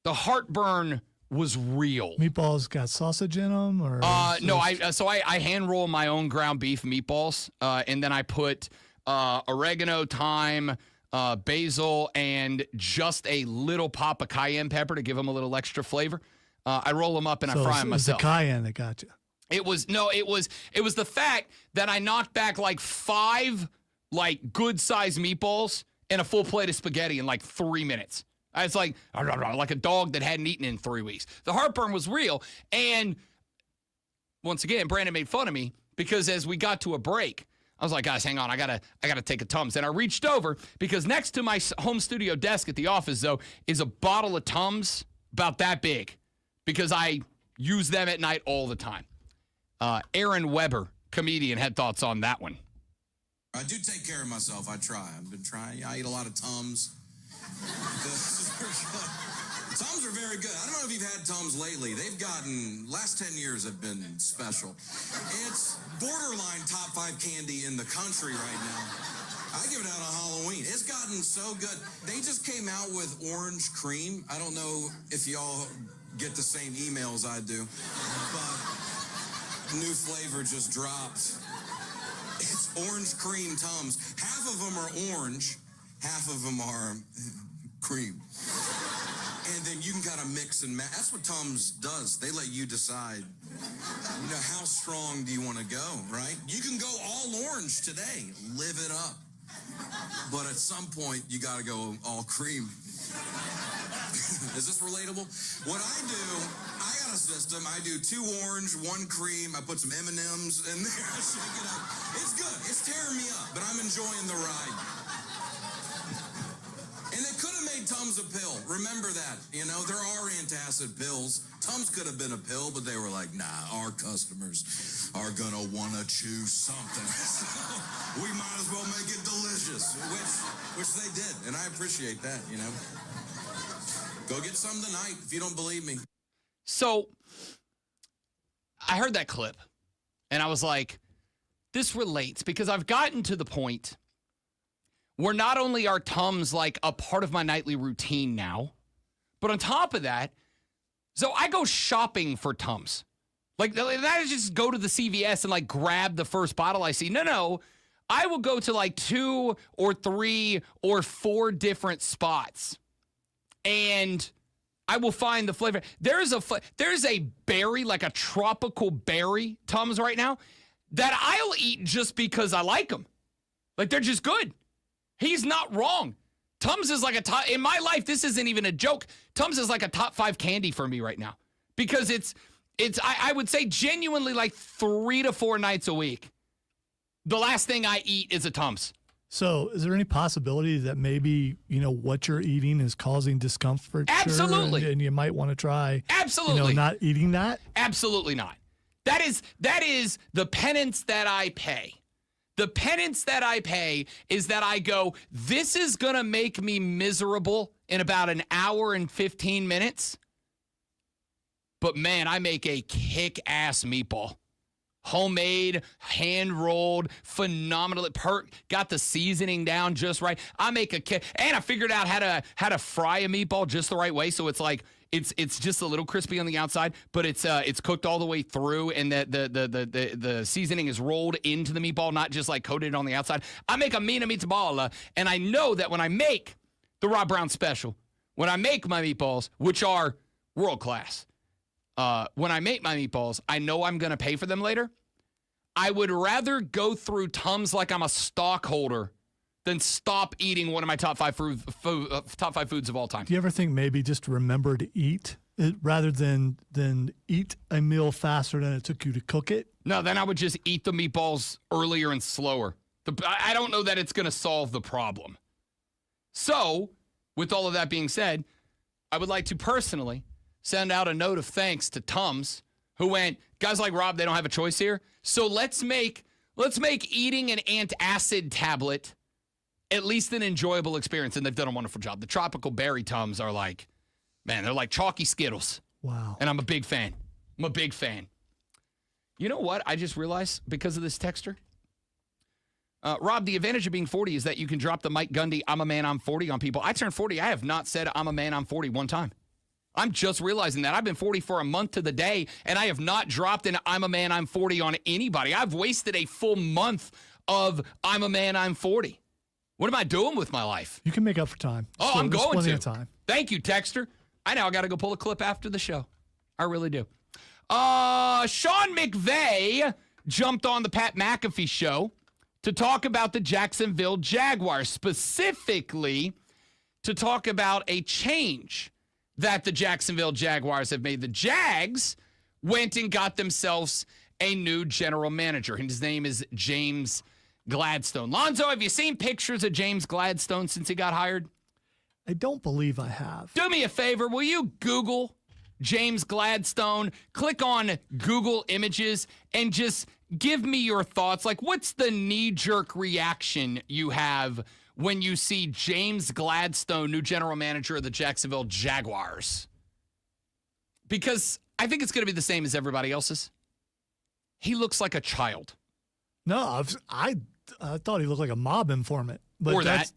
The heartburn was real. Meatballs got sausage in them? Or no, I hand roll my own ground beef meatballs, and then I put oregano, thyme, basil, and just a little pop of cayenne pepper to give them a little extra flavor. I roll them up and I fry them myself. It was the cayenne that got you. It was the fact that I knocked back like 5 like good sized meatballs and a full plate of spaghetti in like 3 minutes. It's like a dog that hadn't eaten in 3 weeks. The heartburn was real. And once again, Brandon made fun of me because as we got to a break, I was like, guys, hang on. I gotta take a Tums. And I reached over because next to my home studio desk at the office, though, is a bottle of Tums about that big because I use them at night all the time. Aaron Weber, comedian, had thoughts on that one. I do take care of myself. I try. I've been trying. I eat a lot of Tums. Tums are very good. I don't know if you've had Tums lately. Last 10 years have been special. It's borderline top 5 candy in the country right now. I give it out on Halloween. It's gotten so good. They just came out with orange cream. I don't know if y'all get the same emails I do, but new flavor just dropped. It's orange cream Tums. Half of them are orange, half of them are cream. And then you can kind of mix and match. That's what Tums does. They let you decide, how strong do you want to go, right? You can go all orange today. Live it up. But at some point, you got to go all cream. Is this relatable? What I do, I got a system. I do 2 orange, 1 cream. I put some M&Ms in there. I shake it up. It's good. It's tearing me up, but I'm enjoying the ride. And they could have made Tums a pill. Remember that. There are antacid pills. Tums could have been a pill, but they were like, nah, our customers are going to want to choose something. So we might as well make it delicious, which they did. And I appreciate that, Go get some tonight if you don't believe me. So I heard that clip, and I was like, this relates because I've gotten to the point where not only are Tums like a part of my nightly routine now, but on top of that, so I go shopping for Tums. Like that is just go to the CVS and like grab the first bottle I see. No. I will go to like 2 or 3 or 4 different spots and I will find the flavor. There's a berry, like a tropical berry Tums right now that I'll eat just because I like them. Like they're just good. He's not wrong. Tums is like in my life, this isn't even a joke. Tums is like a top 5 candy for me right now because I would say genuinely like 3 to 4 nights a week. The last thing I eat is a Tums. So is there any possibility that maybe, what you're eating is causing discomfort? Absolutely. And you might want to try, absolutely, not eating that? Absolutely not. That is the penance that I pay. The penance that I pay is that I go, this is going to make me miserable in about an hour and 15 minutes, But, man, I make a kick-ass meatball. Homemade, hand-rolled, phenomenal. Got the seasoning down just right. I make and I figured out how to fry a meatball just the right way, so it's like it's just a little crispy on the outside, but it's cooked all the way through, and the seasoning is rolled into the meatball, not just like coated on the outside. I make a mina meatball, and I know that when I make the Rob Brown special, when I make my meatballs, which are world class. When I make my meatballs, I know I'm going to pay for them later. I would rather go through Tums like I'm a stockholder than stop eating one of my top five foods of all time. Do you ever think maybe just remember to eat it rather than eat a meal faster than it took you to cook it? No, then I would just eat the meatballs earlier and slower. I don't know that it's going to solve the problem. So, with all of that being said, I would like to personally send out a note of thanks to Tums, who went, guys like Rob, they don't have a choice here. So let's make eating an antacid tablet at least an enjoyable experience, and they've done a wonderful job. The tropical berry Tums are like, man, they're like chalky Skittles. Wow. And I'm a big fan. You know what? I just realized because of this texter. Rob, the advantage of being 40 is that you can drop the Mike Gundy, I'm a man, I'm 40 on people. I turned 40. I have not said I'm a man, I'm 40 one time. I'm just realizing that. I've been 40 for a month to the day, and I have not dropped an I'm a man, I'm 40 on anybody. I've wasted a full month of I'm a man, I'm 40. What am I doing with my life? You can make up for time. Oh, So I'm there's going plenty to. of time. Thank you, texter. I got to go pull a clip after the show. I really do. Sean McVay jumped on the Pat McAfee show to talk about the Jacksonville Jaguars, specifically to talk about a change that the Jacksonville Jaguars have made. The Jags went and got themselves a new general manager. His name is James Gladstone. Lonzo, have you seen pictures of James Gladstone since he got hired? I don't believe I have. Do me a favor. Will you Google James Gladstone? Click on Google Images and just give me your thoughts. Like, what's the knee-jerk reaction you have when you see James Gladstone, new general manager of the Jacksonville Jaguars? Because I think it's going to be the same as everybody else's. He looks like a child. No, I thought he looked like a mob informant. But Or that's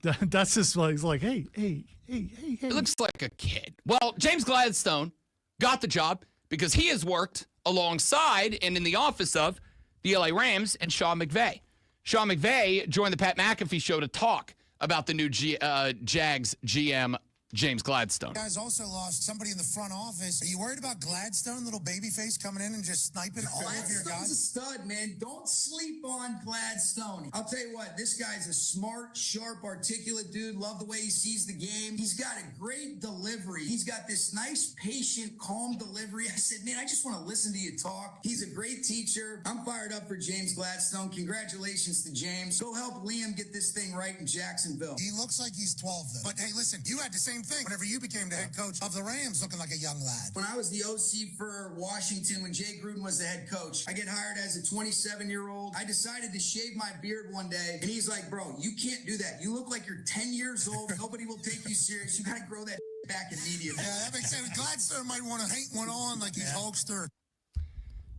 just like, he's like, hey. It looks like a kid. Well, James Gladstone got the job because he has worked alongside and in the office of the LA Rams and Sean McVay. Sean McVay joined the Pat McAfee show to talk about the new Jags GM, James Gladstone. You guys also lost somebody in the front office. Are you worried about Gladstone, little babyface, coming in and just sniping all of your Gladstone's a guys? stud, man. Don't sleep on Gladstone. I'll tell you what, this guy's a smart, sharp, articulate dude. Love the way he sees the game. He's got a great delivery. He's got this nice, patient, calm delivery. I said, man, I just want to listen to you talk. He's a great teacher. I'm fired up for James Gladstone. Congratulations to James. Go help Liam get this thing right in Jacksonville. He looks like he's 12, though. But hey, listen, you had the same thing whenever you became the head coach of the Rams, looking like a young lad. When I was the OC for Washington, when Jay Gruden was the head coach, I get hired as a 27-year-old. I decided to shave my beard one day, and he's like, bro, you can't do that. You look like you're 10 years old. Nobody will take you serious. You got to grow that back immediately. Yeah, that makes sense. Gladstone might want to hate one on like he's Hulkster.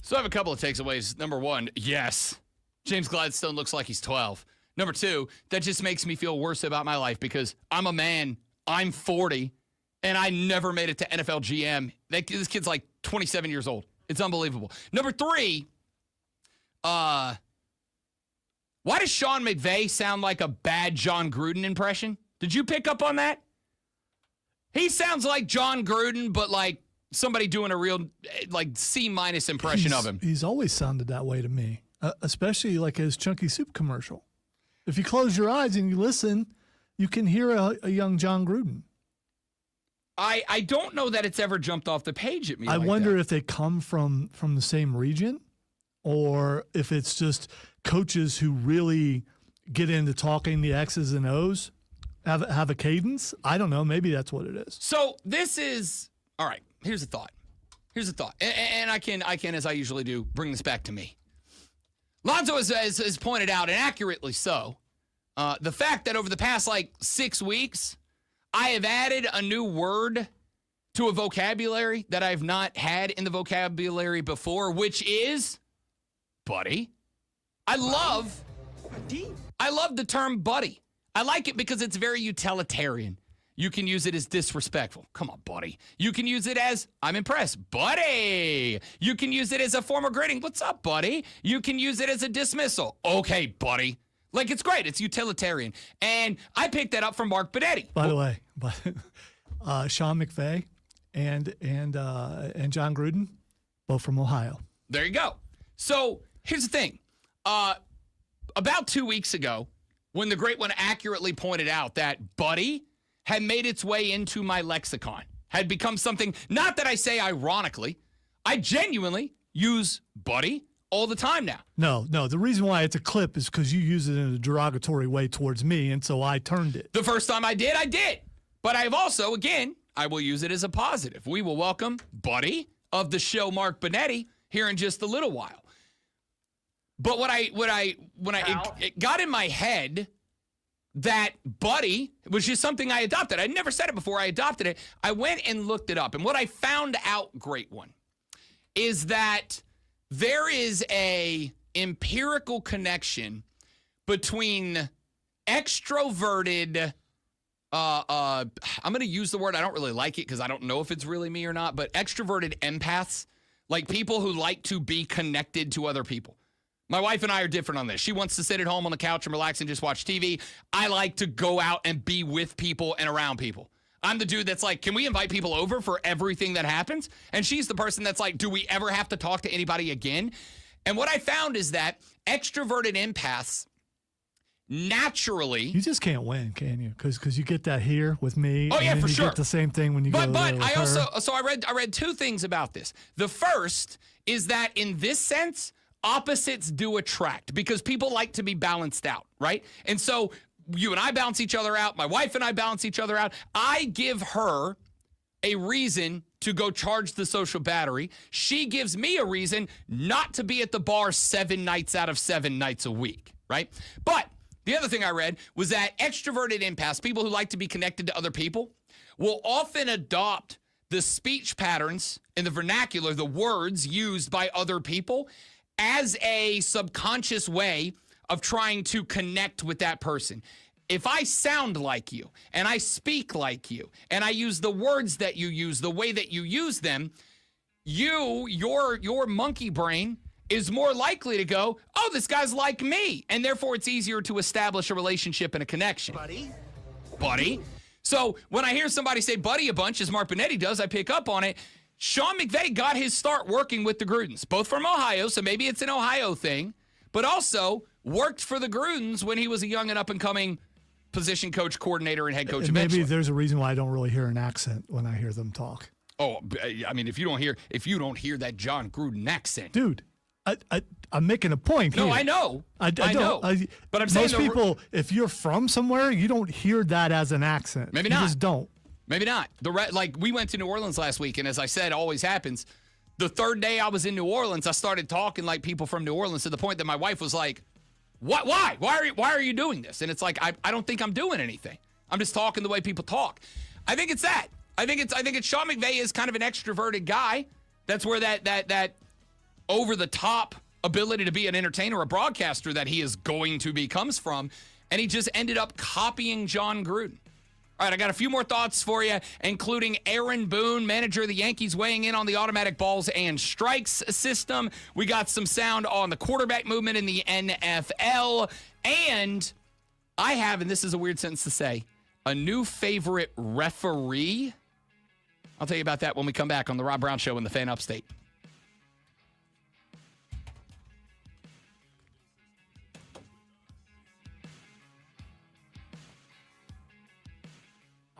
So I have a couple of takeaways. Number one, yes, James Gladstone looks like he's 12. Number two, that just makes me feel worse about my life because I'm a man, I'm 40, and I never made it to NFL GM. This kid's like 27 years old. It's unbelievable. Number three, why does Sean McVay sound like a bad John Gruden impression? Did you pick up on that? He sounds like John Gruden, but like somebody doing a real like C- impression of him. He's always sounded that way to me, especially like his Chunky Soup commercial. If you close your eyes and you listen, you can hear a young John Gruden. I don't know that it's ever jumped off the page at me. I wonder if they come from the same region or if it's just coaches who really get into talking the X's and O's, have a cadence. I don't know. Maybe that's what it is. So this is, all right, here's a thought. And I can, as I usually do, bring this back to me. Lonzo has pointed out, and accurately so, the fact that over the past, 6 weeks, I have added a new word to a vocabulary that I've not had in the vocabulary before, which is buddy. I love the term buddy. I like it because it's very utilitarian. You can use it as disrespectful. Come on, buddy. You can use it as, I'm impressed, buddy. You can use it as a formal greeting. What's up, buddy? You can use it as a dismissal. Okay, buddy. Like, it's great. It's utilitarian. And I picked that up from Mark Benetti. By the way, Sean McVay and John Gruden, both from Ohio. There you go. So here's the thing. About 2 weeks ago, when the great one accurately pointed out that buddy had made its way into my lexicon, had become something, not that I say ironically, I genuinely use buddy all the time now. No. The reason why it's a clip is because you use it in a derogatory way towards me, and so I turned it. The first time I did. But I've also, again, I will use it as a positive. We will welcome buddy of the show, Mark Benetti, here in just a little while. But it got in my head that buddy was just something I adopted. I'd never said it before. I adopted it. I went and looked it up. And what I found out, great one, is that there is a empirical connection between extroverted, I'm going to use the word, I don't really like it because I don't know if it's really me or not, but extroverted empaths, like people who like to be connected to other people. My wife and I are different on this. She wants to sit at home on the couch and relax and just watch TV. I like to go out and be with people and around people. I'm the dude that's like, can we invite people over for everything that happens? And she's the person that's like, do we ever have to talk to anybody again? And what I found is that extroverted empaths naturally... You just can't win, can you? Because you get that here with me. Oh, yeah, and for you sure. Get the same thing when you go But with I her. also... So I read two things about this. The first is that in this sense... opposites do attract because people like to be balanced out, right? And so you and I balance each other out. My wife and I balance each other out. I give her a reason to go charge the social battery. She gives me a reason not to be at the bar 7 nights out of 7 nights a week, right? But the other thing I read was that extroverted empaths, people who like to be connected to other people, will often adopt the speech patterns in the vernacular, the words used by other people, as a subconscious way of trying to connect with that person. If I sound like you and I speak like you and I use the words that you use, the way that you use them, your monkey brain is more likely to go, oh, this guy's like me. And therefore it's easier to establish a relationship and a connection. Buddy. So when I hear somebody say buddy a bunch, as Mark Benetti does, I pick up on it. Sean McVay got his start working with the Grudens, both from Ohio, so maybe it's an Ohio thing, but also worked for the Grudens when he was a young and up-and-coming position coach, coordinator, and head coach eventually. Maybe there's a reason why I don't really hear an accent when I hear them talk. Oh, I mean, if you don't hear that John Gruden accent. Dude, I'm making a point here. No, I know. I know. But I'm saying most people, if you're from somewhere, you don't hear that as an accent. Maybe you not. just don't. Maybe not. Like, we went to New Orleans last week, and as I said, always happens. The third day I was in New Orleans, I started talking like people from New Orleans to the point that my wife was like, "What? Why? Why are you doing this?" And it's like, I don't think I'm doing anything. I'm just talking the way people talk. I think it's that. I think it's Sean McVay is kind of an extroverted guy. That's where that over the top ability to be an entertainer, a broadcaster that he is going to be comes from, and he just ended up copying John Gruden. All right, I got a few more thoughts for you, including Aaron Boone, manager of the Yankees, weighing in on the automatic balls and strikes system. We got some sound on the quarterback movement in the NFL. And I have, and this is a weird sentence to say, a new favorite referee. I'll tell you about that when we come back on the Rob Brown Show in the Fan Upstate.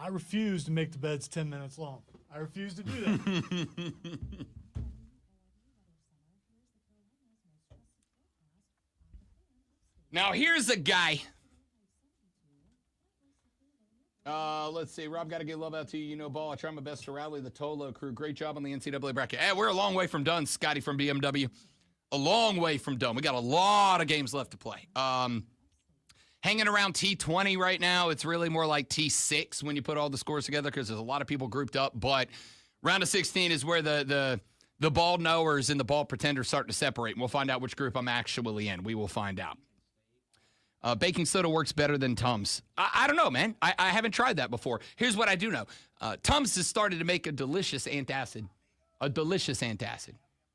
I refuse to make the beds 10 minutes long. I refuse to do that. Now, here's a guy. Let's see. Rob, got to give love out to you. You know ball. I try my best to rally the Tolo crew. Great job on the NCAA bracket. Hey, we're a long way from done, Scotty from BMW. A long way from done. We got a lot of games left to play. Hanging around T20 right now. It's really more like T6 when you put all the scores together because there's a lot of people grouped up. But Round of 16 is where the ball knowers and the ball pretenders start to separate, and we'll find out which group I'm actually in. We will find out. Baking soda works better than Tums. I don't know, man. I haven't tried that before. Here's what I do know. Tums has started to make a delicious antacid.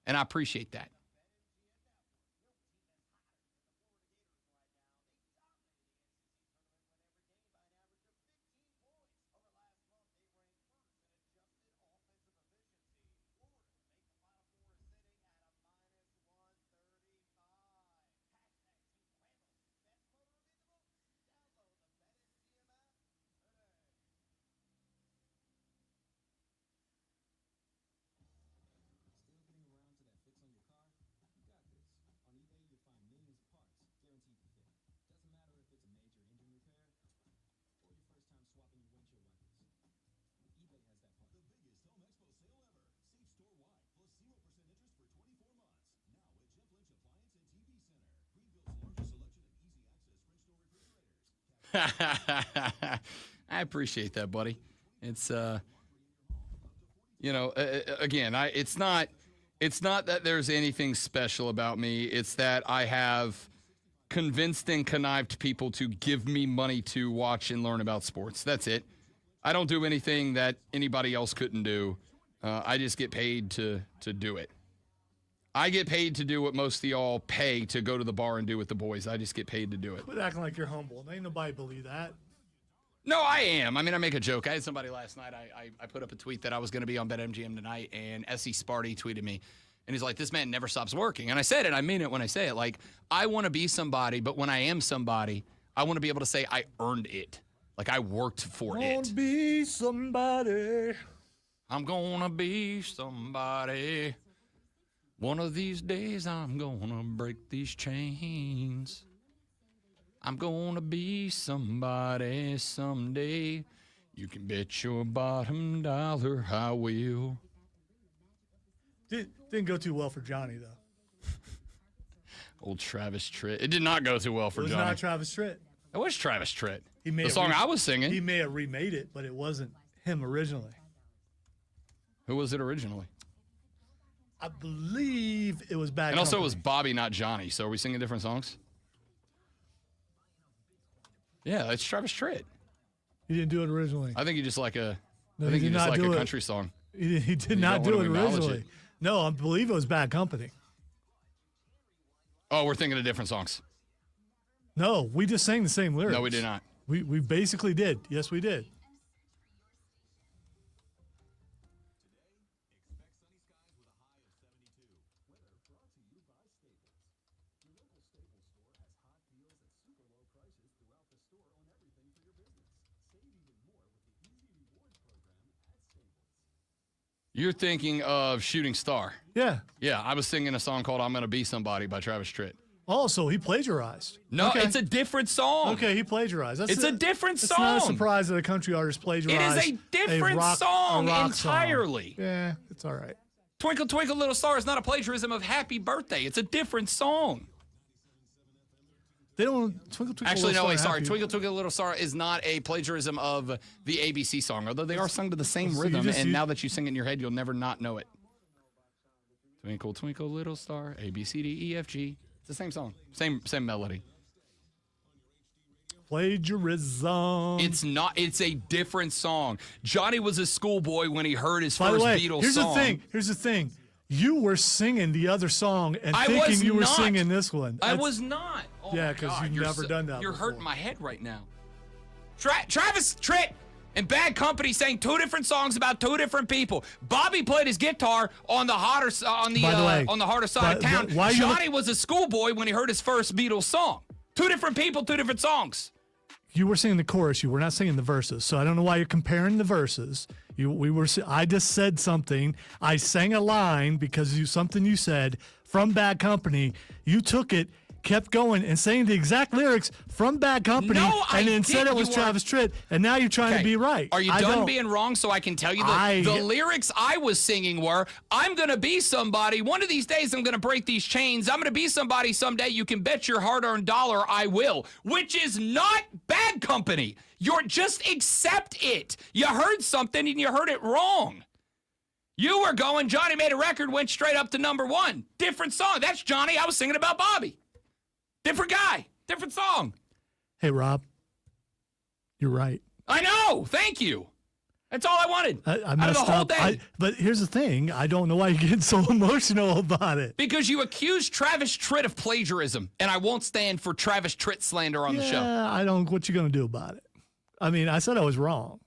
And I appreciate that. I appreciate that, buddy. It's again, it's not that there's anything special about me. It's that I have convinced and connived people to give me money to watch and learn about sports. That's it. I don't do anything that anybody else couldn't do. I just get paid to do it. I get paid to do what most of y'all pay to go to the bar and do with the boys. I just get paid to do it. Quit acting like you're humble. Ain't nobody believe that. No, I am. I mean, I make a joke. I had somebody last night. I put up a tweet that I was going to be on BetMGM tonight, and S.E. Sparty tweeted me. And he's like, this man never stops working. And I said it. I mean it when I say it. Like, I want to be somebody, but when I am somebody, I want to be able to say I earned it. Like, I worked for it. Want to be somebody. I'm going to be somebody. One of these days, I'm going to break these chains. I'm going to be somebody someday. You can bet your bottom dollar I will. Didn't go too well for Johnny, though. Old Travis Tritt. It did not go too well for Johnny. It was not Travis Tritt. It was Travis Tritt. The song I was singing. He may have remade it, but it wasn't him originally. Who was it originally? I believe it was Bad And also Company. it was Bobby, not Johnny. So are we singing different songs? Yeah, it's Travis Tritt. He didn't do it originally. I think you just like a. No, I think he you did just not like do a it. country song. He did You not don't do want it to acknowledge originally. it. No, I believe it was Bad Company. Oh, we're thinking of different songs. No, we just sang the same lyrics. No, we did not. We basically did. Yes, we did. You're thinking of Shooting Star. Yeah. Yeah, I was singing a song called I'm Gonna Be Somebody by Travis Tritt. Oh, so he plagiarized. No, Okay. it's a different song. Okay, he plagiarized. It's a different It's not a song. surprise that a country artist plagiarized. It is a different song entirely. Yeah, it's all right. Twinkle, Twinkle, Little Star is not a plagiarism of Happy Birthday. It's a different song. They don't Twinkle Twinkle Actually, Little no, wait, Star sorry. Happy. Twinkle, Twinkle, Little Star is not a plagiarism of the ABC song, although they are sung to the same So you rhythm, just- and you- now that you sing it in your head, you'll never not know it. Twinkle, Twinkle, Little Star, A, B, C, D, E, F, G. It's the same song, same melody. Plagiarism. It's not. It's a different song. Johnny was a schoolboy when he heard his By the first way, Beatles here's song. Here's the thing. You were singing the other song and I thinking was you were not. singing this one. I That's- was not. Oh Yeah, my 'cause God, you've you're never done that You're before. hurting my head right now. Travis Tritt and Bad Company sang two different songs about two different people. Bobby played his guitar on the By the way, on the harder side of but town. why you- Johnny was a schoolboy when he heard his first Beatles song. Two different people, two different songs. You were singing the chorus. You were not singing the verses. So I don't know why you're comparing the verses. I just said something. I sang a line because something you said from Bad Company. You took it, kept going, and saying the exact lyrics from Bad Company, No, I and then said didn't. it was You are- Travis Tritt. And now you're trying to Okay. be right. Are you I done don't. being wrong so I can tell you I- the lyrics I was singing were, I'm going to be somebody. One of these days I'm going to break these chains. I'm going to be somebody someday. You can bet your hard-earned dollar I will, which is not Bad Company. You're just accept it. You heard something and you heard it wrong. You were going, Johnny made a record, went straight up to number 1. Different song. That's Johnny. I was singing about Bobby. Different guy. Different song. Hey, Rob. You're right. I know. Thank you. That's all I wanted. I messed out of the whole up. day. But here's the thing. I don't know why you're getting so emotional about it. Because you accused Travis Tritt of plagiarism, and I won't stand for Travis Tritt slander on the show. Yeah, I don't. What you gonna do about it? I mean, I said I was wrong.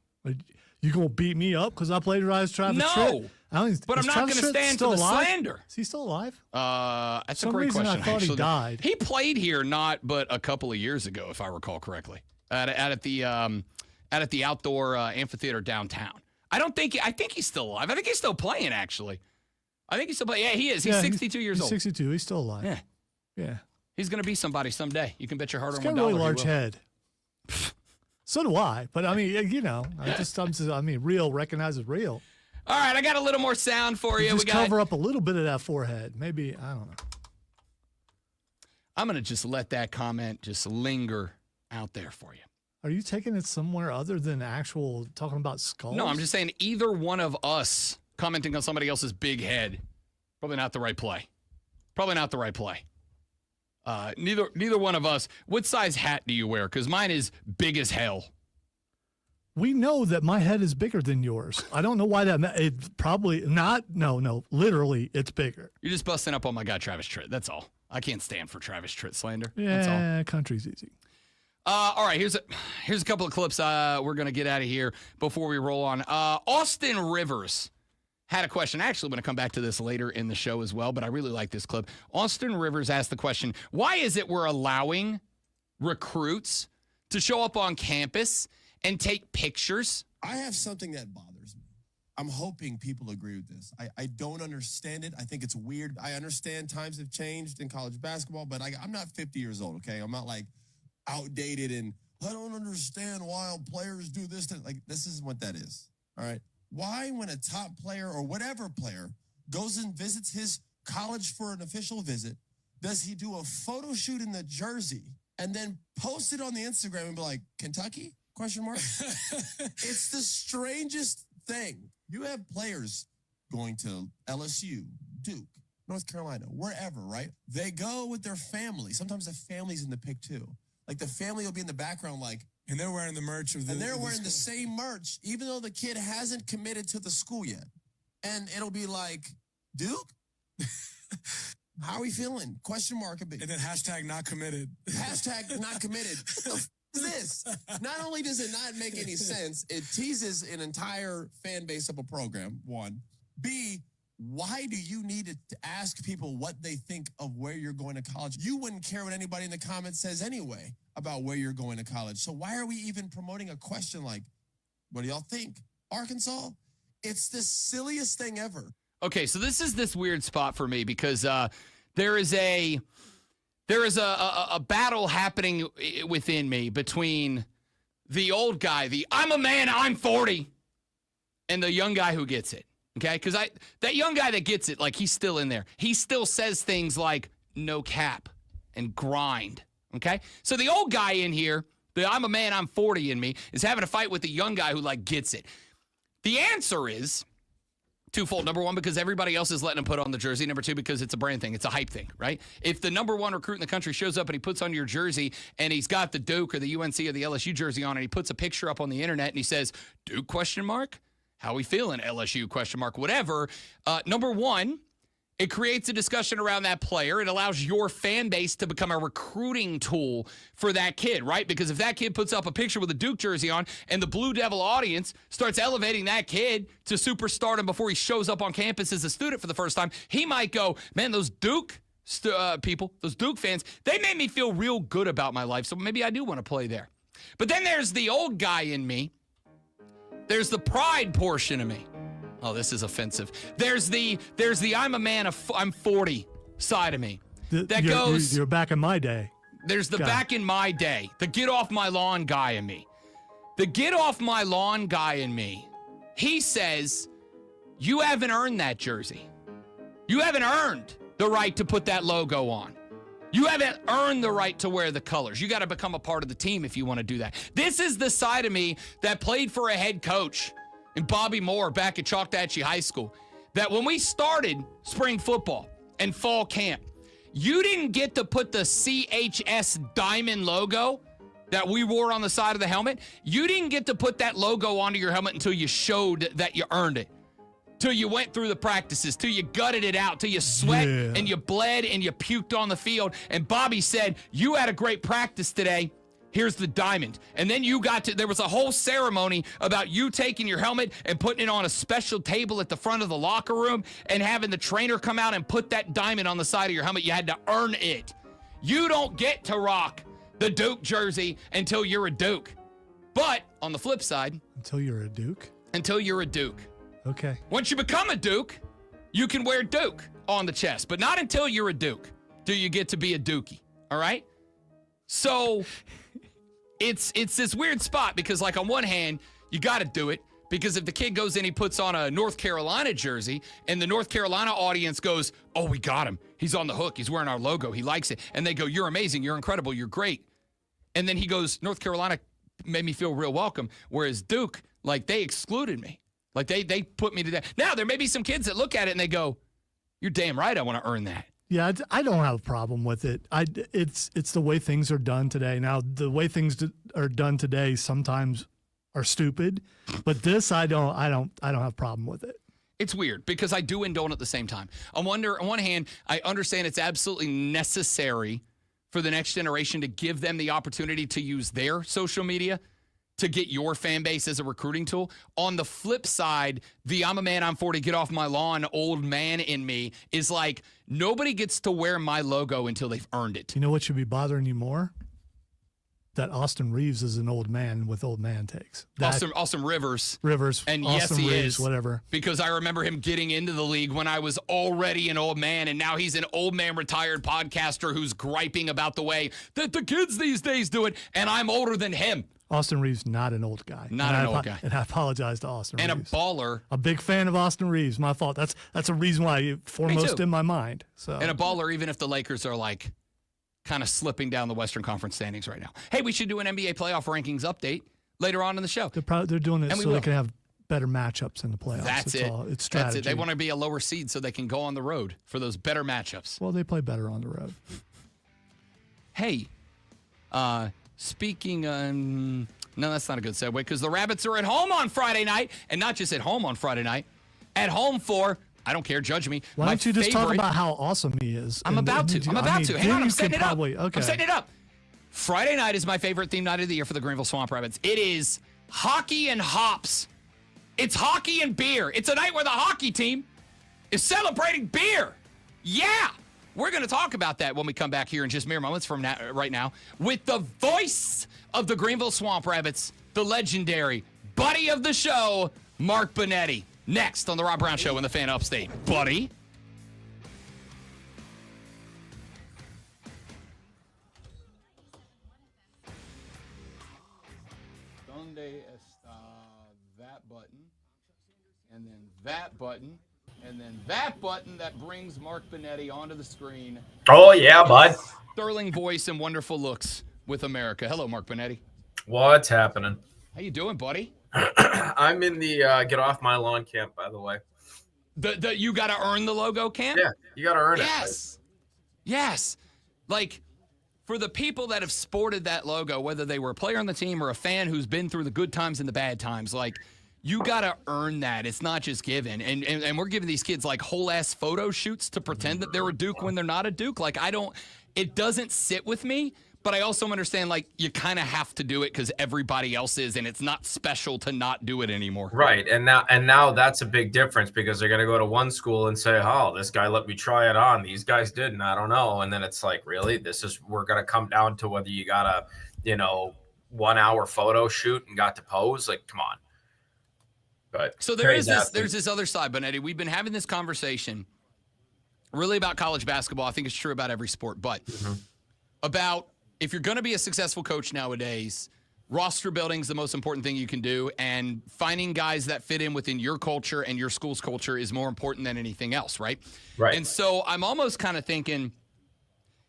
You gonna beat me up because I plagiarized Travis Tritt? No. But But I'm not going to stand for the slander. Is he still alive? That's a Some great reason question. I thought he actually. died. He played here not but a couple of years ago, if I recall correctly, at the outdoor amphitheater downtown. I think he's still alive. I think he's still playing. Actually, I think he's still playing. Yeah, he is. He's 62 years old. 62. He's still alive. Yeah, Yeah. he's going to be somebody someday. You can bet your heart He's on got a $1. really he large will. head. So do I. But I mean, real recognizes real. All right, I got a little more sound for you. Just cover up a little bit of that forehead. Maybe, I don't know. I'm going to just let that comment just linger out there for you. Are you taking it somewhere other than actual talking about skulls? No, I'm just saying either one of us commenting on somebody else's big head, probably not the right play. Probably not the right play. Neither one of us. What size hat do you wear? Because mine is big as hell. We know that my head is bigger than yours. I don't know why that. It's probably not. No. Literally, it's bigger. You're just busting up on my guy Travis Tritt. That's all. I can't stand for Travis Tritt slander. That's all. Yeah, country's easy. All right, here's a couple of clips we're going to get out of here before we roll on. Austin Rivers had a question. Actually, I'm going to come back to this later in the show as well, but I really like this clip. Austin Rivers asked the question, why is it we're allowing recruits to show up on campus and take pictures? I have something that bothers me. I'm hoping people agree with this. I don't understand it. I think it's weird. I understand times have changed in college basketball, but I'm not 50 years old, okay? I'm not like outdated and I don't understand why players do this. Like, this is what that is, all right? Why, when a top player or whatever player goes and visits his college for an official visit, does he do a photo shoot in the jersey and then post it on the Instagram and be like, Kentucky? Question mark. It's the strangest thing. You have players going to LSU, Duke, North Carolina, wherever, right? They go with their family. Sometimes the family's in the pic too. Like the family will be in the background, like, and they're wearing the merch of the. And they're wearing the same merch, even though the kid hasn't committed to the school yet. And it'll be like, Duke, how are we feeling? Question mark a bit. And then hashtag not committed. Hashtag not committed. This. Not only does it not make any sense, it teases an entire fan base of a program, one. B, why do you need to ask people what they think of where you're going to college? You wouldn't care what anybody in the comments says anyway about where you're going to college. So why are we even promoting a question like, what do y'all think? Arkansas? It's the silliest thing ever. Okay, so this is this weird spot for me because there is a battle happening within me between the old guy, the I'm a man, I'm 40, and the young guy who gets it. Okay, because that young guy that gets it, like, he's still in there. He still says things like no cap and grind. Okay, so the old guy in here, the I'm a man, I'm 40 in me, is having a fight with the young guy who, like, gets it. The answer is twofold. Number one, because everybody else is letting him put on the jersey. Number two, because it's a brand thing. It's a hype thing, right? If the number one recruit in the country shows up and he puts on your jersey and he's got the Duke or the UNC or the LSU jersey on and he puts a picture up on the internet and he says, Duke, question mark? How we feeling, LSU, question mark, whatever. Number one, it creates a discussion around that player. It allows your fan base to become a recruiting tool for that kid, right? Because if that kid puts up a picture with a Duke jersey on and the Blue Devil audience starts elevating that kid to superstardom before he shows up on campus as a student for the first time, he might go, man, those Duke people, those Duke fans, they made me feel real good about my life, so maybe I do want to play there. But then there's the old guy in me. There's the pride portion of me. Oh, this is offensive. There's the I'm a man, I'm 40 side of me. You're back in my day. There's the back in my day, the get off my lawn guy in me. The get off my lawn guy in me, he says, you haven't earned that jersey. You haven't earned the right to put that logo on. You haven't earned the right to wear the colors. You got to become a part of the team if you want to do that. This is the side of me that played for a head coach and Bobby Moore back at Choctawhatchee High School. that when we started spring football and fall camp, you didn't get to put the CHS Diamond logo that we wore on the side of the helmet. You didn't get to put that logo onto your helmet until you showed that you earned it. Till you went through the practices, till you gutted it out, till you sweat and you bled and you puked on the field. And Bobby said, you had a great practice today. Here's the diamond. And then there was a whole ceremony about you taking your helmet and putting it on a special table at the front of the locker room and having the trainer come out and put that diamond on the side of your helmet. You had to earn it. You don't get to rock the Duke jersey until you're a Duke. But on the flip side, Until you're a Duke? until you're a Duke. Okay. Once you become a Duke, you can wear Duke on the chest, but not until you're a Duke do you get to be a Dookie, all right? So it's this weird spot because, like, on one hand, you got to do it because if the kid goes in, he puts on a North Carolina jersey, and the North Carolina audience goes, oh, we got him. He's on the hook. He's wearing our logo. He likes it. And they go, you're amazing. You're incredible. You're great. And then he goes, North Carolina made me feel real welcome, whereas Duke, like, they excluded me. Like, they put me to death. Now, there may be some kids that look at it and they go, you're damn right I want to earn that. Yeah, I don't have a problem with it. It's the way things are done today. Now, the way things are done today sometimes are stupid, but this I don't have a problem with it. It's weird because I do and don't at the same time. On one hand, I understand it's absolutely necessary for the next generation to give them the opportunity to use their social media to get your fan base as a recruiting tool. On the flip side, the I'm a man, I'm 40, get off my lawn old man in me is like, nobody gets to wear my logo until they've earned it. You know what should be bothering you more? That Austin Reeves is an old man with old man takes. Austin Rivers. And Austin yes, he Reeves, is. Whatever. Because I remember him getting into the league when I was already an old man, and now he's an old man retired podcaster who's griping about the way that the kids these days do it, and I'm older than him. Austin Reeves, not an old guy. Not an old guy. And I apologize to Austin and Reeves. And a baller. A big fan of Austin Reeves. My fault. That's a reason why foremost in my mind. So. And a baller, even if the Lakers are like kind of slipping down the Western Conference standings right now. Hey, we should do an NBA playoff rankings update later on in the show. They're doing it so they can have better matchups in the playoffs. That's it. It's strategy. That's it. They want to be a lower seed so they can go on the road for those better matchups. Well, they play better on the road. Hey, speaking no, that's not a good segue because the Rabbits are at home on Friday night, and not just at home on Friday night, at home for, I don't care, judge me. Why don't you just talk about how awesome he is? I'm about to. Hang on, I'm setting it up. Okay. I'm setting it up. Friday night is my favorite theme night of the year for the Greenville Swamp Rabbits. It is hockey and hops. It's hockey and beer. It's a night where the hockey team is celebrating beer. Yeah. We're going to talk about that when we come back here in just mere moments from now, right now with the voice of the Greenville Swamp Rabbits, the legendary buddy of the show, Mark Bonetti. Next on the Rob Brown Show in the Fan Upstate. Buddy. Donde está that button? And then that button. And then that button that brings Mark Bonetti onto the screen. Oh, yeah, bud. Sterling voice and wonderful looks with America. Hello, Mark Bonetti. What's happening? How you doing, buddy? I'm in the get off my lawn camp, by the way. The you got to earn the logo camp? Yeah, you got to earn it. Yes. Like, for the people that have sported that logo, whether they were a player on the team or a fan who's been through the good times and the bad times, like, you got to earn that. It's not just given. And we're giving these kids like whole ass photo shoots to pretend that they're a Duke when they're not a Duke. Like, it doesn't sit with me, but I also understand like you kind of have to do it because everybody else is, and it's not special to not do it anymore. Right. And now that's a big difference because they're going to go to one school and say, oh, this guy let me try it on. These guys didn't. I don't know. And then it's like, really? We're going to come down to whether you got a, 1 hour photo shoot and got to pose. Like, come on. But so there's this other side, Bonetti. We've been having this conversation really about college basketball. I think it's true about every sport, but about if you're going to be a successful coach nowadays, roster building is the most important thing you can do, and finding guys that fit in within your culture and your school's culture is more important than anything else, right? Right. And so I'm almost kind of thinking,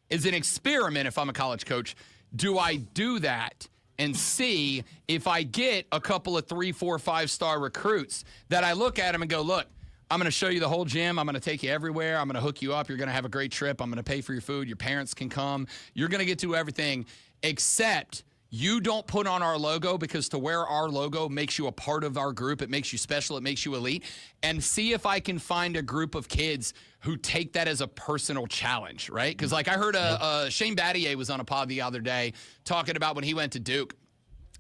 as an experiment, if I'm a college coach, do I do that and see if I get a couple of 3, 4, 5-star recruits that I look at them and go, look, I'm going to show you the whole gym. I'm going to take you everywhere. I'm going to hook you up. You're going to have a great trip. I'm going to pay for your food. Your parents can come. You're going to get to everything except you don't put on our logo, because to wear our logo makes you a part of our group. It makes you special. It makes you elite. And see if I can find a group of kids who take that as a personal challenge, right? Because like I heard Shane Battier was on a pod the other day talking about when he went to Duke.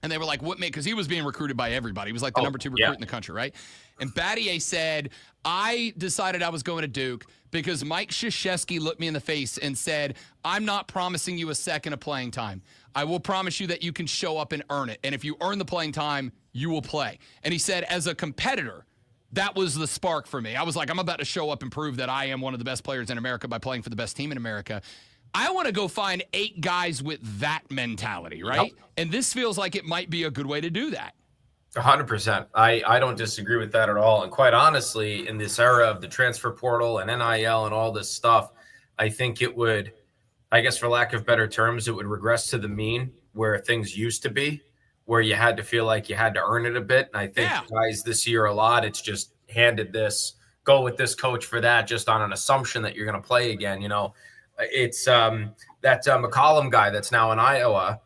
And they were like, what made, because he was being recruited by everybody. He was like the number 2 recruit in the country, right? And Battier said, I decided I was going to Duke because Mike Krzyzewski looked me in the face and said, I'm not promising you a second of playing time. I will promise you that you can show up and earn it. And if you earn the playing time, you will play. And he said, as a competitor, that was the spark for me. I was like, I'm about to show up and prove that I am one of the best players in America by playing for the best team in America. I want to go find 8 guys with that mentality, right? Yep. And this feels like it might be a good way to do that. 100%. I don't disagree with that at all. And quite honestly, in this era of the transfer portal and NIL and all this stuff, I think it would, I guess for lack of better terms, it would regress to the mean where things used to be, where you had to feel like you had to earn it a bit. And I think guys this year a lot, it's just handed this, go with this coach for that, just on an assumption that you're going to play again. You know, it's that McCollum guy that's now in Iowa.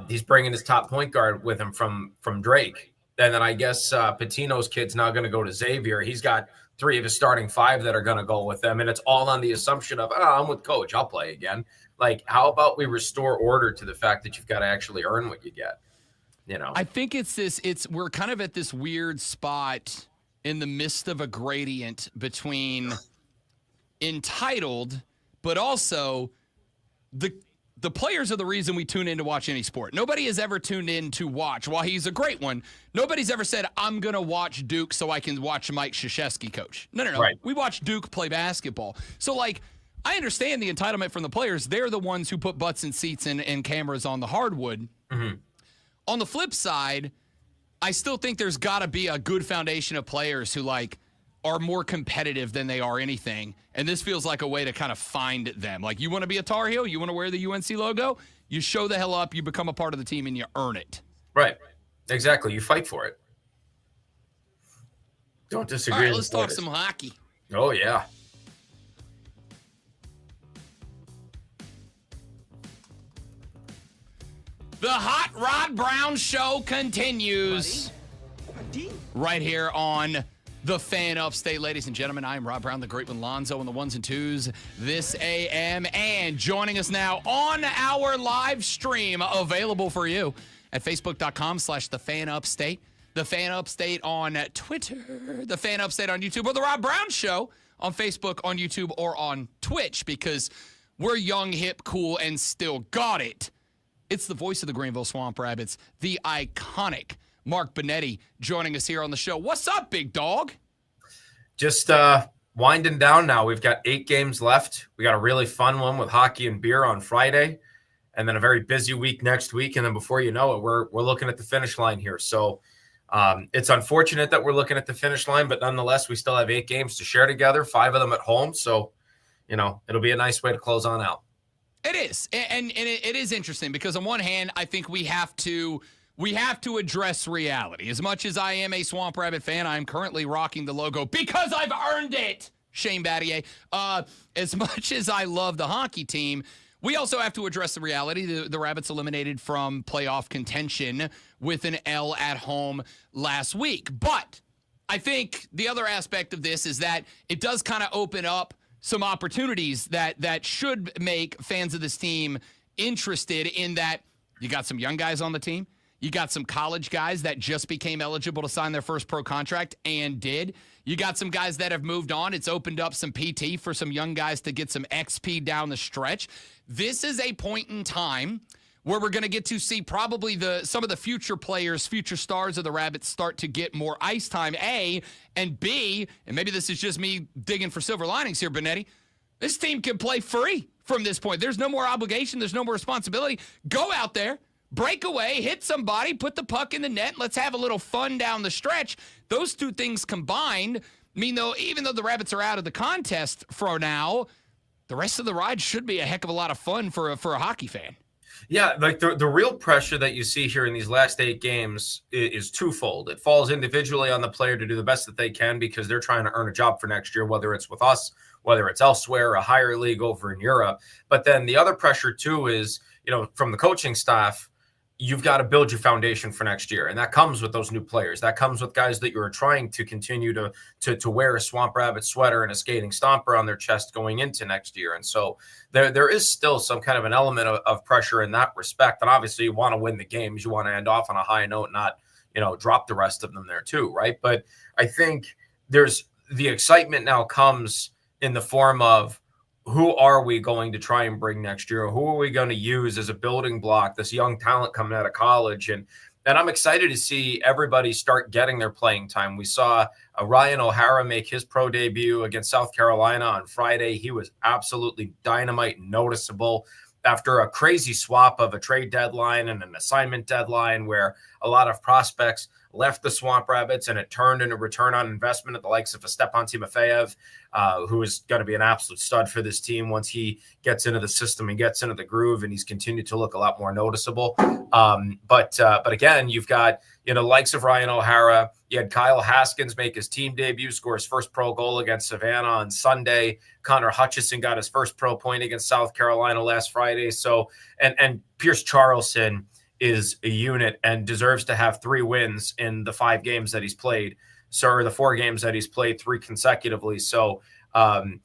He's bringing his top point guard with him from Drake. And then I guess Patino's kid's now going to go to Xavier. He's got 3 of his starting 5 that are going to go with them. And it's all on the assumption of, I'm with coach, I'll play again. Like, how about we restore order to the fact that you've got to actually earn what you get? You know, I think we're kind of at this weird spot in the midst of a gradient between entitled, but also the players are the reason we tune in to watch any sport. Nobody has ever tuned in to watch. While he's a great one, nobody's ever said, I'm going to watch Duke so I can watch Mike Krzyzewski coach. No. Right. We watch Duke play basketball. So, like, I understand the entitlement from the players. They're the ones who put butts in seats and cameras on the hardwood. Mm-hmm. On the flip side, I still think there's got to be a good foundation of players who, like, are more competitive than they are anything. And this feels like a way to kind of find them. Like, you want to be a Tar Heel? You want to wear the UNC logo? You show the hell up, you become a part of the team, and you earn it. Right. Exactly. You fight for it. Don't disagree. All right, let's talk some hockey. Oh, yeah. The Hot Rod Brown Show continues right here on The Fan Upstate. Ladies and gentlemen, I am Rod Brown, the great one, Lonzo, on the ones and twos this AM. And joining us now on our live stream, available for you at facebook.com/The Fan Upstate, The Fan Upstate on Twitter, The Fan Upstate on YouTube, or The Rod Brown Show on Facebook, on YouTube, or on Twitch, because we're young, hip, cool, and still got it. It's the voice of the Greenville Swamp Rabbits, the iconic Mark Benetti, joining us here on the show. What's up, big dog? Just winding down now. We've got 8 games left. We got a really fun one with hockey and beer on Friday, and then a very busy week next week. And then before you know it, we're looking at the finish line here. So it's unfortunate that we're looking at the finish line, but nonetheless, we still have 8 games to share together, 5 of them at home. So, you know, it'll be a nice way to close on out. It is. And it is interesting because on one hand, I think we have to address reality. As much as I am a Swamp Rabbit fan, I am currently rocking the logo because I've earned it, Shane Battier. As much as I love the hockey team, we also have to address the reality. The Rabbits eliminated from playoff contention with an L at home last week. But I think the other aspect of this is that it does kind of open up some opportunities that should make fans of this team interested in that you got some young guys on the team. You got some college guys that just became eligible to sign their first pro contract and did. You got some guys that have moved on. It's opened up some PT for some young guys to get some XP down the stretch. This is a point in time where we're going to get to see probably some of the future players, future stars of the Rabbits start to get more ice time, A, and B, and maybe this is just me digging for silver linings here, Benetti, this team can play free from this point. There's no more obligation. There's no more responsibility. Go out there, break away, hit somebody, put the puck in the net. Let's have a little fun down the stretch. Those two things combined mean, though, even though the Rabbits are out of the contest for now, the rest of the ride should be a heck of a lot of fun for a hockey fan. Yeah, like the real pressure that you see here in these last 8 games is twofold. It falls individually on the player to do the best that they can because they're trying to earn a job for next year, whether it's with us, whether it's elsewhere, a higher league over in Europe. But then the other pressure too is, from the coaching staff, you've got to build your foundation for next year. And that comes with those new players. That comes with guys that you're trying to continue to wear a Swamp Rabbit sweater and a skating stomper on their chest going into next year. And so there is still some kind of an element of pressure in that respect. And obviously you want to win the games. You want to end off on a high note, not, drop the rest of them there too. Right. But I think there's the excitement now comes in the form of, who are we going to try and bring next year? Who are we going to use as a building block, this young talent coming out of college? And I'm excited to see everybody start getting their playing time. We saw Ryan O'Hara make his pro debut against South Carolina on Friday. He was absolutely dynamite, noticeable after a crazy swap of a trade deadline and an assignment deadline where a lot of prospects left the Swamp Rabbits and it turned into return on investment at the likes of a Stepan Timofeyev, who is going to be an absolute stud for this team once he gets into the system and gets into the groove, and he's continued to look a lot more noticeable. But again, you've got, likes of Ryan O'Hara. You had Kyle Haskins make his team debut, score his first pro goal against Savannah on Sunday. Connor Hutchison got his first pro point against South Carolina last Friday. So, and Pierce Charleston is a unit and deserves to have 3 wins in the 5 games that he's played. So, the 4 games that he's played 3 consecutively. So, I'm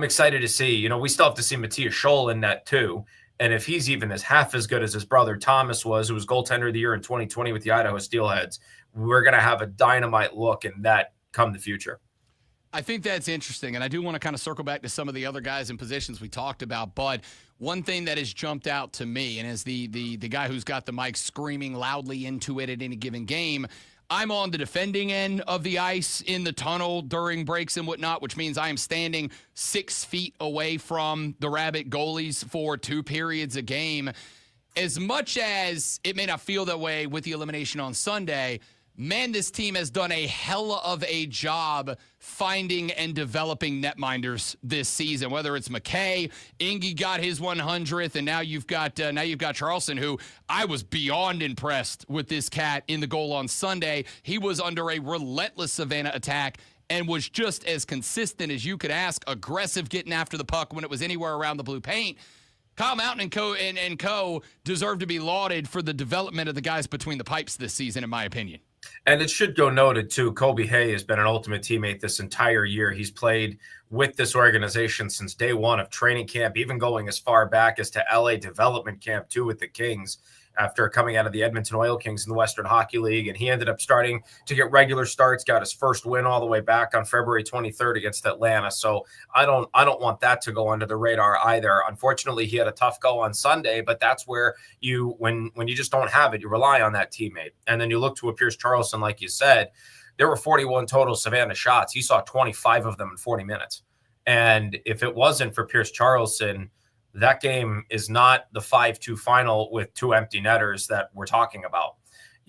excited to see, we still have to see Matthias Scholl in that too. And if he's even half as good as his brother Thomas was, who was goaltender of the year in 2020 with the Idaho Steelheads, we're going to have a dynamite look in that come the future. I think that's interesting, and I do want to kind of circle back to some of the other guys in positions we talked about, but one thing that has jumped out to me, and as the guy who's got the mic screaming loudly into it at any given game, I'm on the defending end of the ice in the tunnel during breaks and whatnot, which means I am standing 6 feet away from the Rabbit goalies for 2 periods a game. As much as it may not feel that way with the elimination on Sunday, man, this team has done a hell of a job finding and developing netminders this season. Whether it's McKay, Ingy got his 100th, and now you've got Charleston, who I was beyond impressed with this cat in the goal on Sunday. He was under a relentless Savannah attack and was just as consistent as you could ask, aggressive getting after the puck when it was anywhere around the blue paint. Kyle Mountain and co deserve to be lauded for the development of the guys between the pipes this season, in my opinion. And it should go noted, too, Kobe Hay has been an ultimate teammate this entire year. He's played with this organization since day one of training camp, even going as far back as to LA development camp, too, with the Kings after coming out of the Edmonton Oil Kings in the Western Hockey League. And he ended up starting to get regular starts, got his first win all the way back on February 23rd against Atlanta. So I don't want that to go under the radar either. Unfortunately, he had a tough go on Sunday, but that's where when you just don't have it, you rely on that teammate. And then you look to a Pierce Charleston, like you said, there were 41 total Savannah shots. He saw 25 of them in 40 minutes. And if it wasn't for Pierce Charleston, that game is not the 5-2 final with 2 empty netters that we're talking about,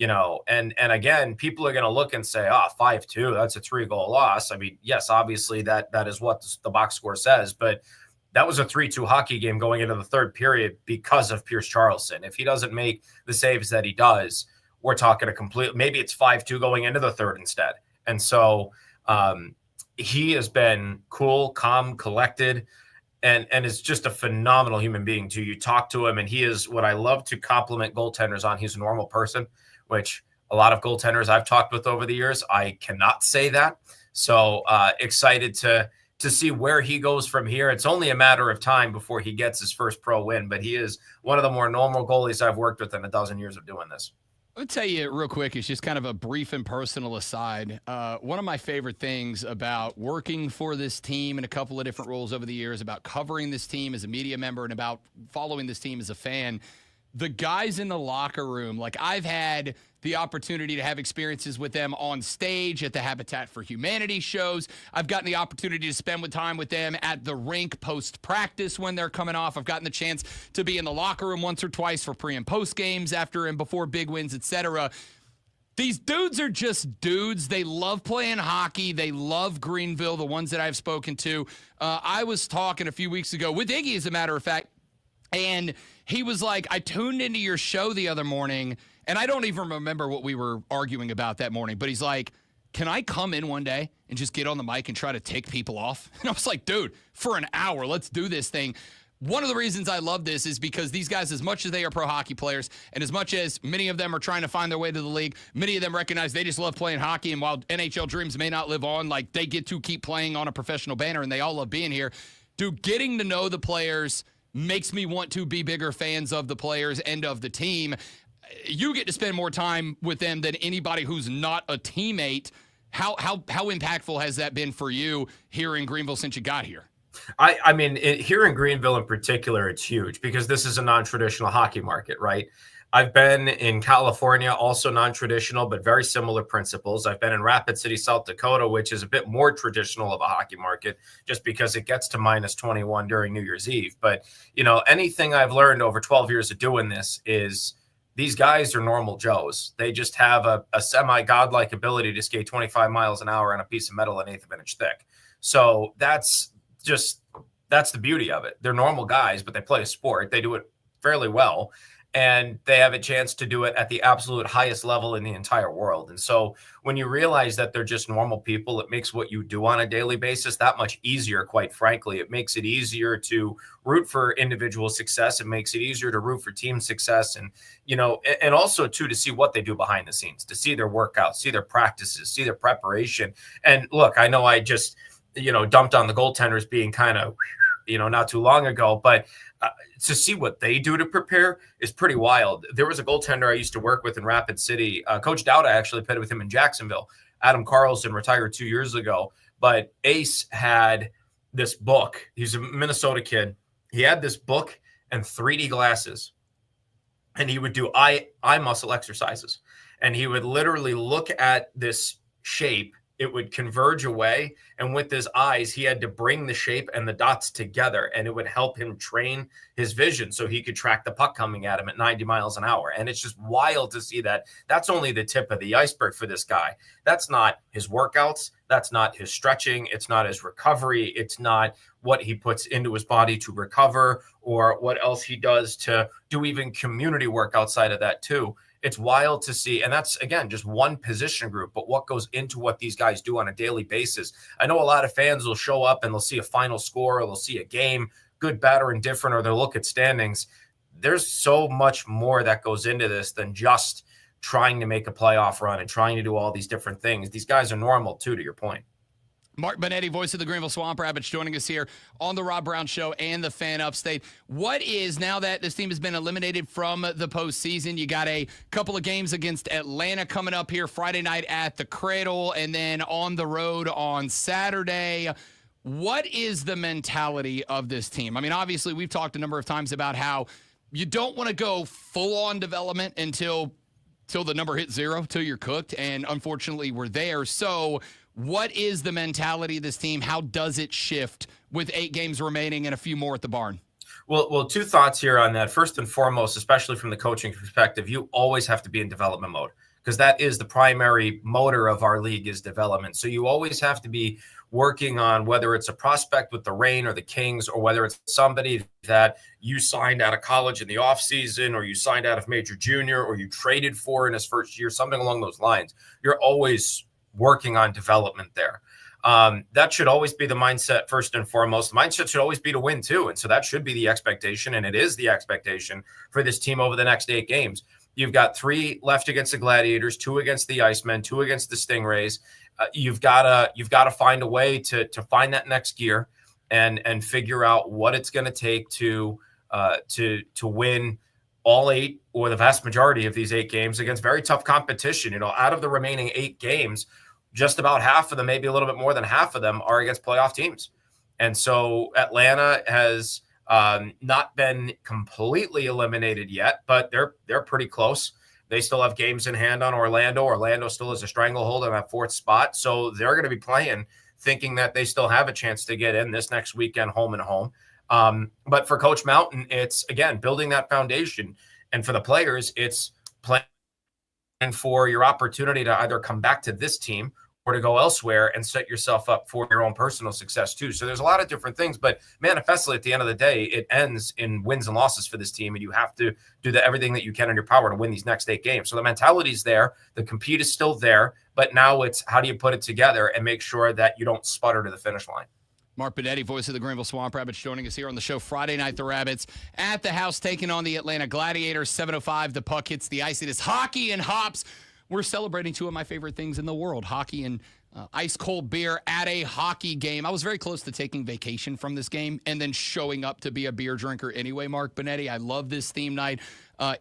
and again, people are going to look and say, 5-2, that's a 3-goal loss. I mean, yes, obviously that is what the box score says, but that was a 3-2 hockey game going into the 3rd period because of Pierce Charleston. If he doesn't make the saves that he does, we're talking maybe it's 5-2 going into the 3rd instead. And so he has been cool, calm, collected, and is just a phenomenal human being too. You talk to him, and he is what I love to compliment goaltenders on. He's a normal person, which a lot of goaltenders I've talked with over the years, I cannot say that. So excited to see where he goes from here. It's only a matter of time before he gets his first pro win, but he is one of the more normal goalies I've worked with in a dozen years of doing this. I'll tell you real quick, it's just kind of a brief and personal aside. One of my favorite things about working for this team in a couple of different roles over the years, about covering this team as a media member and about following this team as a fan, the guys in the locker room, like I've had the opportunity to have experiences with them on stage at the Habitat for Humanity shows. I've gotten the opportunity to spend time with them at the rink post-practice when they're coming off. I've gotten the chance to be in the locker room once or twice for pre- and post games, after and before big wins, etc. These dudes are just dudes. They love playing hockey. They love Greenville, the ones that I've spoken to. I was talking a few weeks ago with Iggy, as a matter of fact, and He was like, I tuned into your show the other morning, and I don't even remember what we were arguing about that morning, but he's like, can I come in one day and just get on the mic and try to tick people off? And I was like, dude, for an hour, let's do this thing. One of the reasons I love this is because these guys, as much as they are pro hockey players, and as much as many of them are trying to find their way to the league, many of them recognize they just love playing hockey. And while NHL dreams may not live on, like, they get to keep playing on a professional banner, and they all love being here. Dude, getting to know the players makes me want to be bigger fans of the players and of the team. You get to spend more time with them than anybody who's not a teammate. How impactful has that been for you here in Greenville since you got here? I mean, here in Greenville in particular, it's huge because this is a non-traditional hockey market, right? I've been in California, also non-traditional, but very similar principles. I've been in Rapid City, South Dakota, which is a bit more traditional of a hockey market just because it gets to minus 21 during New Year's Eve. But, you know, anything I've learned over 12 years of doing this is these guys are normal Joes. They just have a semi-godlike ability to skate 25 miles an hour on a piece of metal an eighth of an inch thick. So that's the beauty of it. They're normal guys, but they play a sport. They do it fairly well, and they have a chance to do it at the absolute highest level in the entire world. And so when you realize that they're just normal people, it makes what you do on a daily basis that much easier, quite frankly. It makes it easier to root for individual success. It makes it easier to root for team success. And, you know, and also too, to see what they do behind the scenes, to see their workouts, see their practices, see their preparation. And look, I know I just, you know, dumped on the goaltenders being kind of, you know, not too long ago, but to see what they do to prepare is pretty wild. There was a goaltender I used to work with in Rapid City. Coach Dowda actually played with him in Jacksonville. Adam Carlson retired 2 years ago, but Ace had this book. He's a Minnesota kid. He had this book and 3D glasses, and he would do eye muscle exercises. And he would literally look at this shape. It would converge away, and with his eyes, he had to bring the shape and the dots together, and it would help him train his vision so he could track the puck coming at him at 90 miles an hour. And it's just wild to see that. That's only the tip of the iceberg for this guy. That's not his workouts. That's not his stretching. It's not his recovery. It's not what he puts into his body to recover or what else he does to do even community work outside of that too. It's wild to see. And that's, again, just one position group, but what goes into what these guys do on a daily basis. I know a lot of fans will show up and they'll see a final score, or they'll see a game, good, bad, or indifferent, or they'll look at standings. There's so much more that goes into this than just trying to make a playoff run and trying to do all these different things. These guys are normal too, to your point. Mark Bonetti, voice of the Greenville Swamp Rabbits, joining us here on the Rob Brown Show and the Fan Upstate. What is, now that this team has been eliminated from the postseason, you got a couple of games against Atlanta coming up here Friday night at the Cradle and then on the road on Saturday. What is the mentality of this team? I mean, obviously, we've talked a number of times about how you don't want to go full-on development until the number hits zero, till you're cooked, and unfortunately, we're there. So what is the mentality of this team? How does it shift with 8 games remaining and a few more at the barn? Well, two thoughts here on that. First and foremost, especially from the coaching perspective, you always have to be in development mode because that is the primary motor of our league is development. So you always have to be working on whether it's a prospect with the Reign or the Kings or whether it's somebody that you signed out of college in the offseason or you signed out of major junior or you traded for in his first year, something along those lines. You're always working on development there. That should always be the mindset first and foremost. The mindset should always be to win too. And so that should be the expectation. And it is the expectation for this team over the next 8 games. You've got 3 left against the Gladiators, 2 against the Icemen, 2 against the Stingrays. You've got to find a way to find that next gear and figure out what it's going to take to win all 8 or the vast majority of these 8 games against very tough competition. You know, out of the remaining 8 games, just about half of them, maybe a little bit more than half of them, are against playoff teams. And so Atlanta has not been completely eliminated yet, but they're pretty close. They still have games in hand on Orlando. Orlando still has a stranglehold on that 4th spot. So they're going to be playing thinking that they still have a chance to get in this next weekend, home and home. But for Coach Mountain, it's, again, building that foundation. And for the players, it's playing for your opportunity to either come back to this team or to go elsewhere and set yourself up for your own personal success too. So there's a lot of different things, but manifestly at the end of the day, it ends in wins and losses for this team. And you have to do everything that you can in your power to win these next 8 games. So the mentality's there, the compete is still there, but now it's how do you put it together and make sure that you don't sputter to the finish line. Mark Benetti, voice of the Greenville Swamp Rabbits, joining us here on the show Friday night. The Rabbits at the house taking on the Atlanta Gladiators. 7:05, the puck hits the ice. It is hockey and hops. We're celebrating 2 of my favorite things in the world, hockey and ice-cold beer at a hockey game. I was very close to taking vacation from this game and then showing up to be a beer drinker anyway, Mark Benetti. I love this theme night.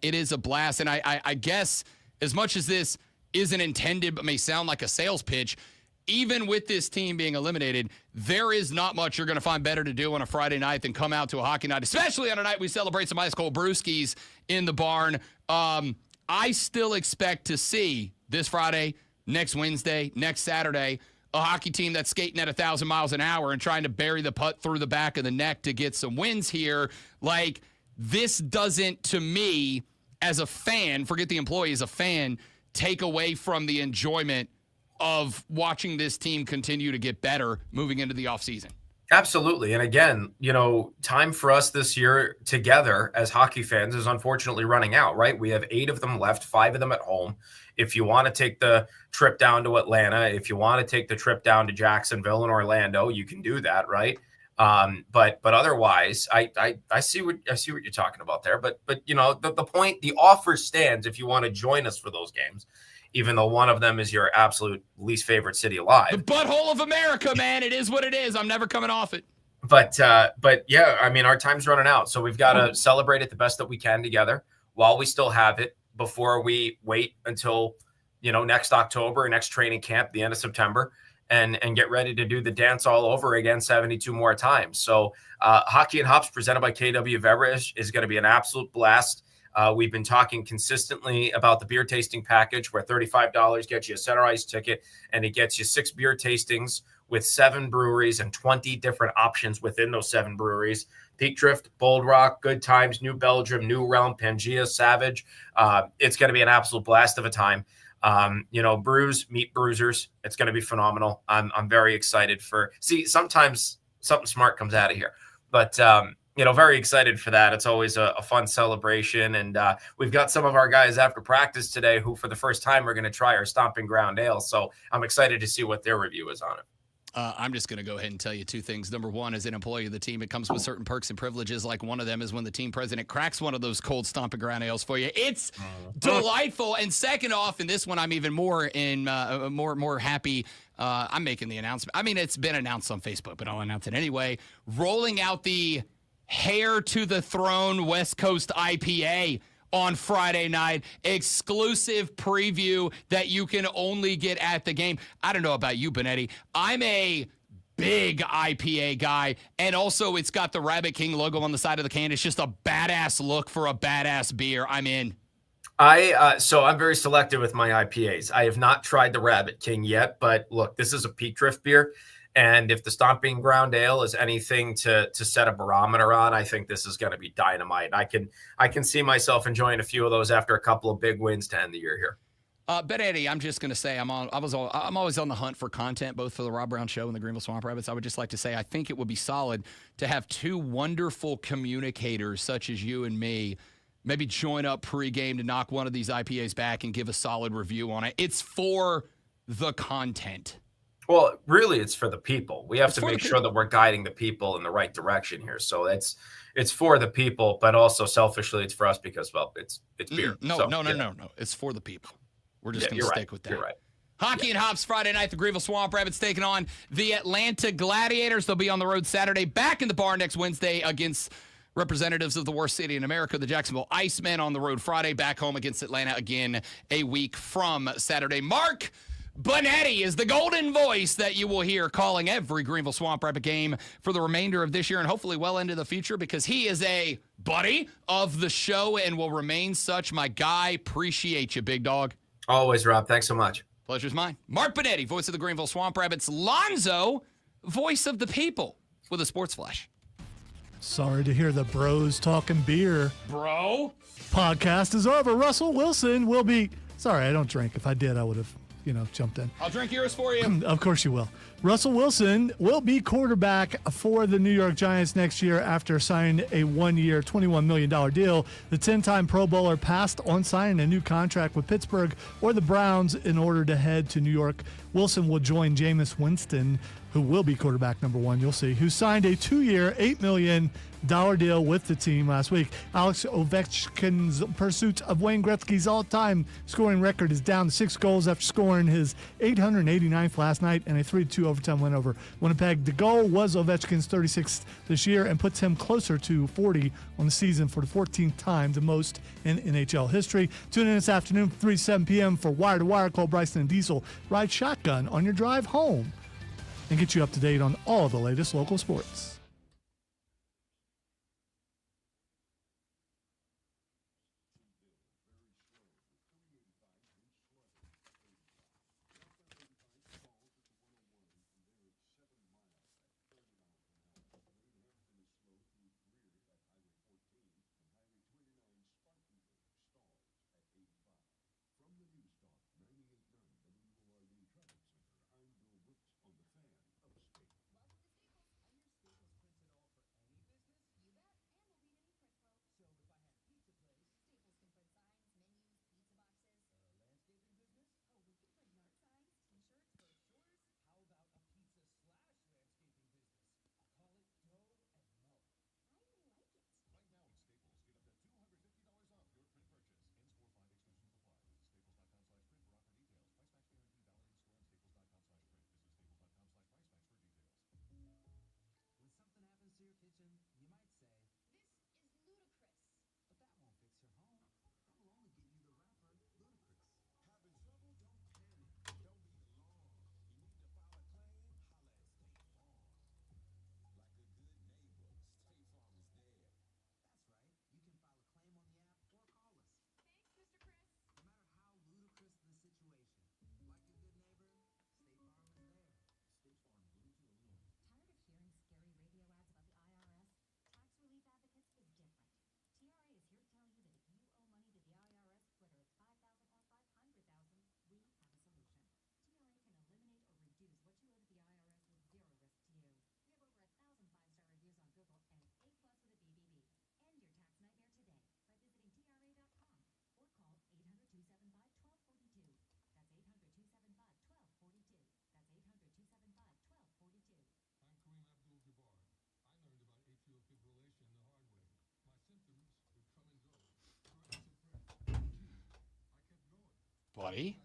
It is a blast. And I guess as much as this isn't intended but may sound like a sales pitch, even with this team being eliminated, there is not much you're going to find better to do on a Friday night than come out to a hockey night, especially on a night we celebrate some ice-cold brewskis in the barn. I still expect to see this Friday, next Wednesday, next Saturday, a hockey team that's skating at 1,000 miles an hour and trying to bury the putt through the back of the neck to get some wins here. Like, this doesn't, to me, as a fan, forget the employee, as a fan, take away from the enjoyment of watching this team continue to get better moving into the offseason. Absolutely. And again, time for us this year together as hockey fans is unfortunately running out, right? We have 8 of them left, 5 of them at home. If you want to take the trip down to Atlanta, if you want to take the trip down to Jacksonville and Orlando, you can do that, right? But otherwise, I see what you're talking about there. But the point, the offer stands if you want to join us for those games, even though one of them is your absolute least favorite city alive. The butthole of America, man. It is what it is. I'm never coming off it. But yeah, I mean, our time's running out. So we've got to celebrate it the best that we can together while we still have it before we wait until, next October, next training camp, the end of September, and get ready to do the dance all over again 72 more times. So Hockey and Hops presented by KW Beverage is going to be an absolute blast. We've been talking consistently about the beer tasting package where $35 gets you a center ice ticket and it gets you 6 beer tastings with 7 breweries and 20 different options within those 7 breweries. Peak Drift, Bold Rock, Good Times, New Belgium, New Realm, Pangea, Savage. It's going to be an absolute blast of a time. Brews, meet bruisers. It's going to be phenomenal. I'm very excited sometimes something smart comes out of here, but very excited for that. It's always a fun celebration. And we've got some of our guys after practice today who for the first time are going to try our Stomping Ground Ale. So I'm excited to see what their review is on it. I'm just going to go ahead and tell you 2 things. Number 1, as an employee of the team, it comes with certain perks and privileges. Like one of them is when the team president cracks one of those cold Stomping Ground Ales for you. It's delightful. And second off, in this one, I'm even more more happy. I'm making the announcement. I mean, it's been announced on Facebook, but I'll announce it anyway. Rolling out the Hair to the Throne West Coast IPA on Friday night. Exclusive preview that you can only get at the game. I don't know about you, Benetti. I'm a big IPA guy, and also it's got the Rabbit King logo on the side of the can. It's just a badass look for a badass beer. I'm in. So I'm very selective with my IPAs. I have not tried the Rabbit King yet, but look, this is a Peak Drift beer. And if the Stomping Ground Ale is anything to set a barometer on, I think this is going to be dynamite. I can see myself enjoying a few of those after a couple of big wins to end the year here. Benetti, I'm just going to say I'm always on the hunt for content, both for the Rob Brown Show and the Greenville Swamp Rabbits. I would just like to say I think it would be solid to have 2 wonderful communicators such as you and me maybe join up pregame to knock one of these IPAs back and give a solid review on it. It's for the content. Well, really, it's for the people. We have to make sure that we're guiding the people in the right direction here. So it's for the people, but also selfishly, it's for us because, well, it's beer. No. It's for the people. We're just going to stick with that. You're right. Hockey and Hops Friday night. The Greenville Swamp Rabbits taking on the Atlanta Gladiators. They'll be on the road Saturday, back in the bar next Wednesday against representatives of the worst city in America, the Jacksonville Icemen, on the road Friday, back home against Atlanta again a week from Saturday. Mark Benetti is the golden voice that you will hear calling every Greenville Swamp Rabbit game for the remainder of this year and hopefully well into the future, because he is a buddy of the show and will remain such. My guy, appreciate you, big dog. Always, Rob. Thanks so much. Pleasure's mine. Mark Benetti, voice of the Greenville Swamp Rabbits. Lonzo, voice of the people, with a sports flash. Sorry to hear the bros talking beer. Bro? Podcast is over. Russell Wilson will be... Sorry, I don't drink. If I did, I would have jumped in. I'll drink yours for you. Of course you will. Russell Wilson will be quarterback for the New York Giants next year after signing a 1-year, $21 million deal. The 10-time Pro Bowler passed on signing a new contract with Pittsburgh or the Browns in order to head to New York. Wilson will join Jameis Winston, who will be quarterback number 1, you'll see, who signed a 2-year, $8 million deal with the team last week. Alex Ovechkin's pursuit of Wayne Gretzky's all-time scoring record is down to 6 goals after scoring his 889th last night and a 3-2 overtime win over Winnipeg. The goal was Ovechkin's 36th this year and puts him closer to 40 on the season for the 14th time, the most in NHL history. Tune in this afternoon, 3 to 7 p.m. for Wire to Wire. Call Bryson and Diesel. Ride shotgun on your drive home and get you up to date on all the latest local sports. Buddy.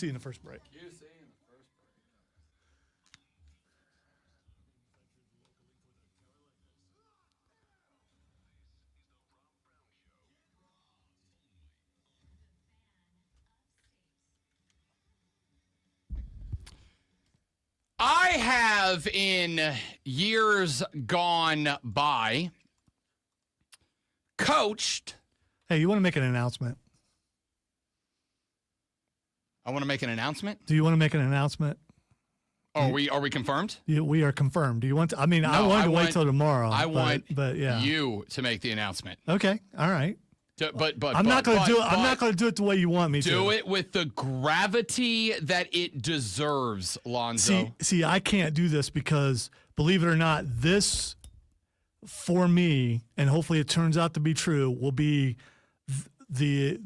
QC in the first break. I have in years gone by coached. Hey, you want to make an announcement? I want to make an announcement. Do you want to make an announcement? Oh, are we confirmed? We are confirmed. Do you want to? I mean, No, I wanted to wait want- till tomorrow. I want but yeah. you to make the announcement. Okay. All right. But I'm not going to do it. I'm but not going to do it the way you want me to. do it with the gravity that it deserves, Lonzo. See, I can't do this because, believe it or not, this for me, and hopefully it turns out to be true, will be the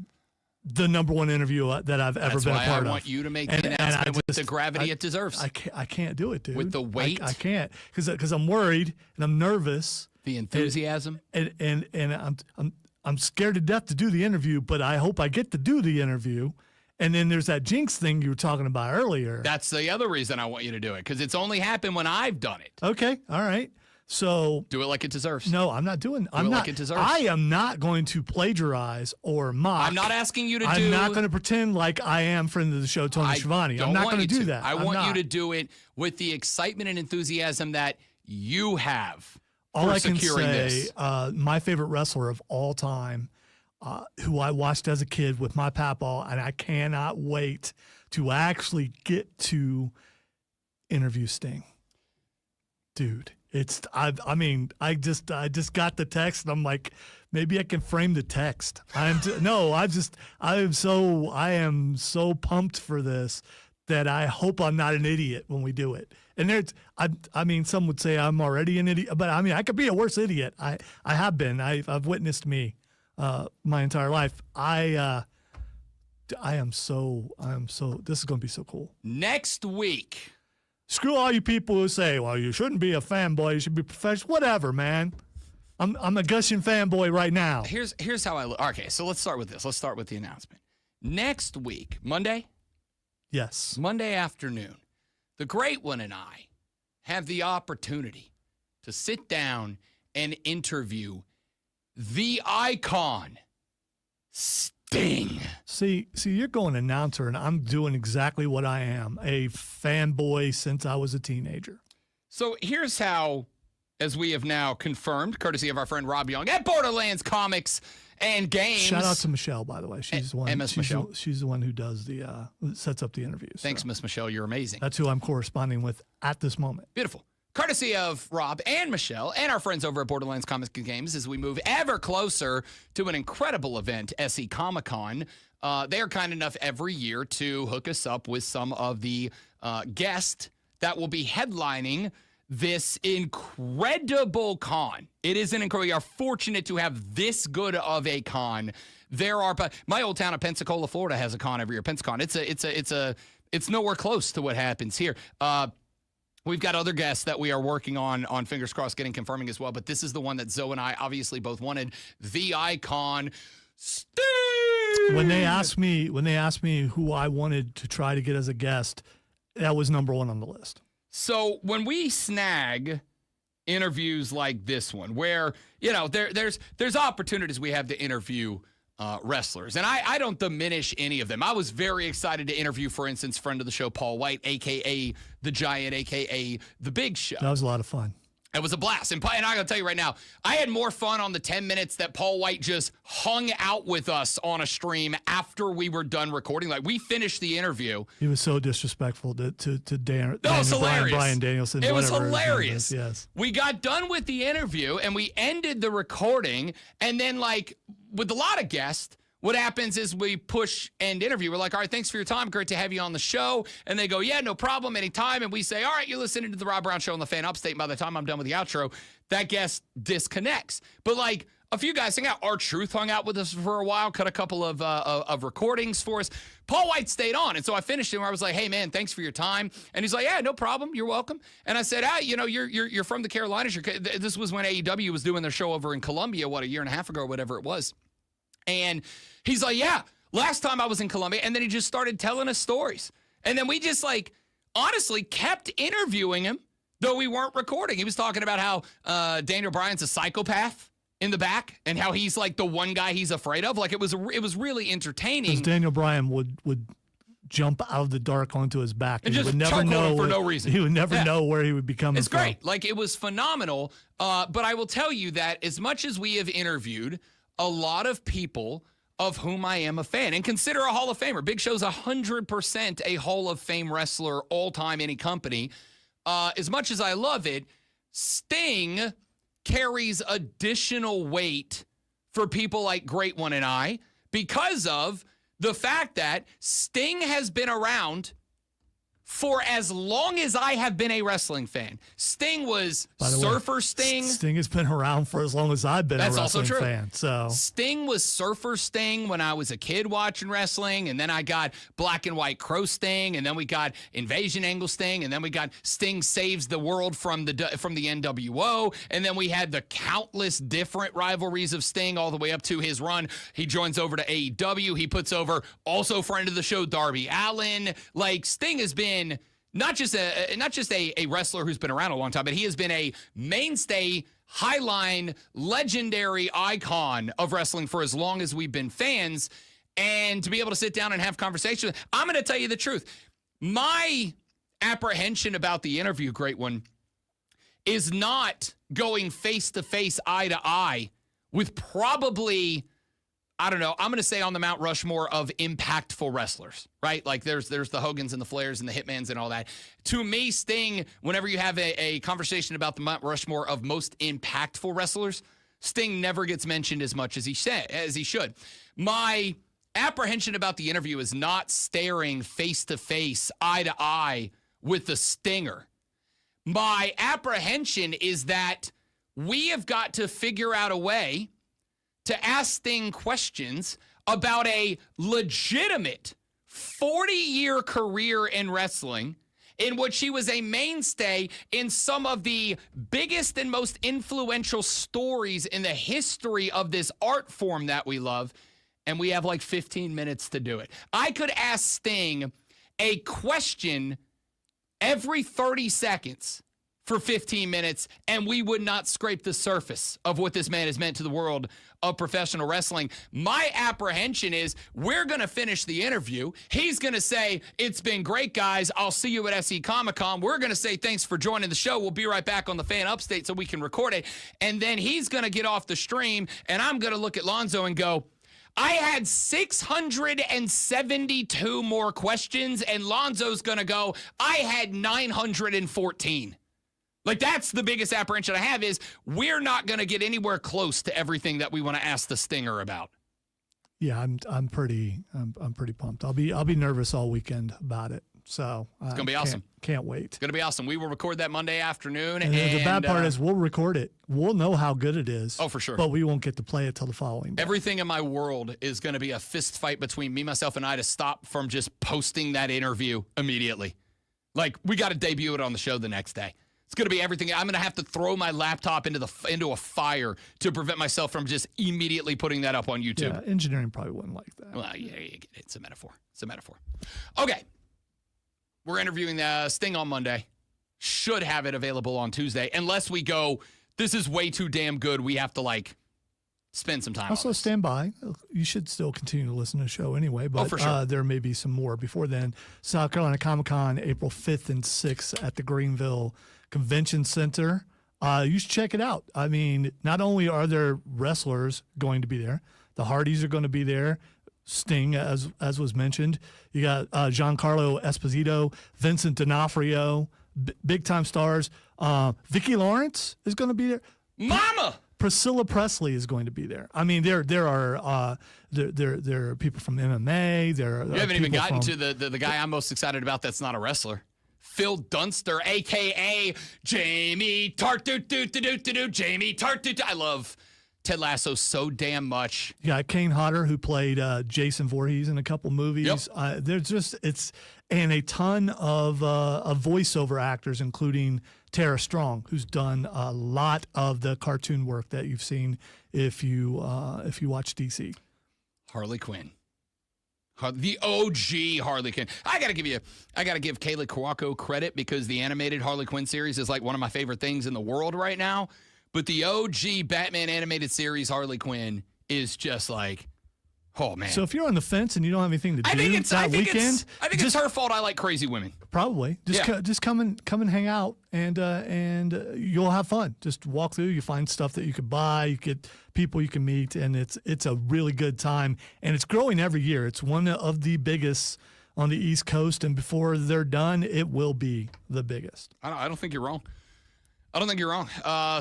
number one interview that I've ever That's been a why part I of. want you to make And- the and I announcement with just- the gravity it deserves. I can't do it, dude. With the weight? I can't because I'm worried and I'm nervous. The enthusiasm. And I'm scared to death to do the interview, but I hope I get to do the interview. And then there's that jinx thing you were talking about earlier. That's the other reason I want you to do it, because it's only happened when I've done it. Okay, all right. So do it like it deserves. No, I'm not doing. I'm it not. like it deserves. I am not going to plagiarize or mock. I'm not asking you to I'm do. not going to pretend like I am friend of the show, Tony Schiavone. I'm not going to do that. I I'm want you not. to do it with the excitement and enthusiasm that you have. All for I can securing say, this. my favorite wrestler of all time, who I watched as a kid with my papaw, and I cannot wait to actually get to interview Sting. Dude, I just got the text and I'm like, maybe I can frame the text. I am so pumped for this that I hope I'm not an idiot when we do it. And some would say I'm already an idiot, but I mean, I could be a worse idiot. I have been. I've witnessed me my entire life. I am so. This is going to be so cool. Next week. Screw all you people who say, well, you shouldn't be a fanboy, you should be professional. Whatever, man. I'm a gushing fanboy right now. Here's how I look. Okay, so let's start with this. Let's start with the announcement. Next week, Monday? Yes. Monday afternoon, the Great One and I have the opportunity to sit down and interview the icon, Sting. See, you're going announcer, and I'm doing exactly what I am, a fanboy since I was a teenager. So here's how, as we have now confirmed, courtesy of our friend Rob Young at Borderlands Comics and Games. Shout out to Michelle, by the way. She's the one. Michelle. She's the one who does sets up the interviews. Thanks, Miss Michelle. You're amazing. That's who I'm corresponding with at this moment. Beautiful. Courtesy of Rob and Michelle and our friends over at Borderlands Comics and Games as we move ever closer to an incredible event, SE Comic-Con. They are kind enough every year to hook us up with some of the guests that will be headlining this incredible con. It is an incredible. We are fortunate to have this good of a con. My old town of Pensacola, Florida, has a con every year. Pensacon. It's nowhere close to what happens here. We've got other guests that we are working on fingers crossed, confirming as well. But this is the one that Zoe and I obviously both wanted. The icon, Sting. When they asked me who I wanted to try to get as a guest, that was number one on the list. So when we snag interviews like this one, where there's opportunities we have to interview wrestlers, and I don't diminish any of them. I was very excited to interview, for instance, friend of the show Paul White, aka the Giant, aka the Big Show. That was a lot of fun. It was a blast. And I got to tell you right now, I had more fun on the 10 minutes that Paul White just hung out with us on a stream after we were done recording. Like, we finished the interview. He was so disrespectful to Dan. That was hilarious. Brian Danielson. It was whatever his name hilarious. is, yes. We got done with the interview and we ended the recording. And then, like, with a lot of guests, what happens is we push end interview. We're like, all right, thanks for your time. Great to have you on the show. And they go, yeah, no problem, anytime. And we say, all right, you're listening to the Rob Brown Show on the Fan Upstate. And by the time I'm done with the outro, that guest disconnects. But like a few guys hang out. R-Truth hung out with us for a while, cut a couple of recordings for us. Paul White stayed on. And so I finished it where I was like, hey, man, thanks for your time. And he's like, yeah, no problem. You're welcome. And I said, you're from the Carolinas. This was when AEW was doing their show over in Columbia, a year and a half ago or whatever it was. And he's like, yeah, last time I was in Columbia, and then he just started telling us stories. And then we just honestly kept interviewing him, though we weren't recording. He was talking about how Daniel Bryan's a psychopath in the back and how he's the one guy he's afraid of. It was really entertaining. Because Daniel Bryan would jump out of the dark onto his back and just would never choke know him for no reason. He would never know where he would be coming It's from. great. It was phenomenal. But I will tell you that as much as we have interviewed a lot of people of whom I am a fan and consider a Hall of Famer, Big Show's 100% a Hall of Fame wrestler all time, any company. As much as I love it, Sting carries additional weight for people like Great One and I because of the fact that Sting has been around for as long as I have been a wrestling fan. Sting was Surfer Sting. Sting has been around for as long as I've been a wrestling fan. So Sting was Surfer Sting when I was a kid watching wrestling, and then I got Black and White Crow Sting, and then we got Invasion Angle Sting, and then we got Sting Saves the World from the NWO, and then we had the countless different rivalries of Sting all the way up to his run. He joins over to AEW. He puts over also friend of the show Darby Allin. Sting has been not just a wrestler who's been around a long time, but he has been a mainstay, highline, legendary icon of wrestling for as long as we've been fans. And to be able to sit down and have conversations, I'm going to tell you the truth. My apprehension about the interview, Great One, is not going face to face, eye to eye with probably, I don't know, I'm going to say on the Mount Rushmore of impactful wrestlers, right? There's the Hogans and the Flairs and the Hitmans and all that. To me, Sting, whenever you have a conversation about the Mount Rushmore of most impactful wrestlers, Sting never gets mentioned as much as he should. My apprehension about the interview is not staring face to face, eye to eye with the Stinger. My apprehension is that we have got to figure out a way to ask Sting questions about a legitimate 40-year career in wrestling in which he was a mainstay in some of the biggest and most influential stories in the history of this art form that we love, and we have 15 minutes to do it. I could ask Sting a question every 30 seconds for 15 minutes, and we would not scrape the surface of what this man has meant to the world of professional wrestling. My apprehension is we're going to finish the interview. He's going to say, it's been great, guys. I'll see you at SE Comic-Con. We're going to say thanks for joining the show. We'll be right back on the Fan Upstate so we can record it. And then he's going to get off the stream, and I'm going to look at Lonzo and go, I had 672 more questions, and Lonzo's going to go, I had 914. That's the biggest apprehension I have is we're not going to get anywhere close to everything that we want to ask the Stinger about. Yeah, I'm pretty pumped. I'll be nervous all weekend about it. So it's going to be awesome. Can't wait. It's going to be awesome. We will record that Monday afternoon. And the bad part is we'll record it. We'll know how good it is. Oh, for sure. But we won't get to play it till the following day. Everything in my world is going to be a fist fight between me, myself, and I to stop from just posting that interview immediately. We got to debut it on the show the next day. It's going to be everything. I'm going to have to throw my laptop into a fire to prevent myself from just immediately putting that up on YouTube. Yeah, engineering probably wouldn't like that. Well, yeah, it's a metaphor. It's a metaphor. Okay. We're interviewing Sting on Monday. Should have it available on Tuesday. Unless we go, this is way too damn good. We have to, spend some time also, on stand by. You should still continue to listen to the show anyway, but for sure. There may be some more before then. South Carolina Comic-Con, April 5th and 6th at the Greenville Convention Center. You should check it out. I mean, not only are there wrestlers going to be there, the Hardys are going to be there. Sting, as was mentioned. You got Giancarlo Esposito, Vincent D'Onofrio, big-time stars. Vicki Lawrence is going to be there. Mama! Priscilla Presley is going to be there. I mean, there are people from MMA. You haven't even gotten to the guy I'm most excited about that's not a wrestler. Phil Dunster, a.k.a. Jamie Tart. Jamie Tart. I love Ted Lasso so damn much. You got Kane Hodder, who played Jason Voorhees in a couple movies. Yep. There's and a ton of voiceover actors, including Tara Strong, who's done a lot of the cartoon work that you've seen if you watch DC. Harley Quinn. The OG Harley Quinn. I gotta give Kayla Kawako credit because the animated Harley Quinn series is like one of my favorite things in the world right now. But the OG Batman animated series Harley Quinn is just like, oh man. So if you're on the fence and you don't have anything to do that weekend, I think it's her fault. I like crazy women. Probably just come and hang out and you'll have fun. Just walk through. You find stuff that you could buy. You get people you can meet, and it's a really good time. And it's growing every year. It's one of the biggest on the East Coast, and before they're done, it will be the biggest. I don't think you're wrong. I don't think you're wrong.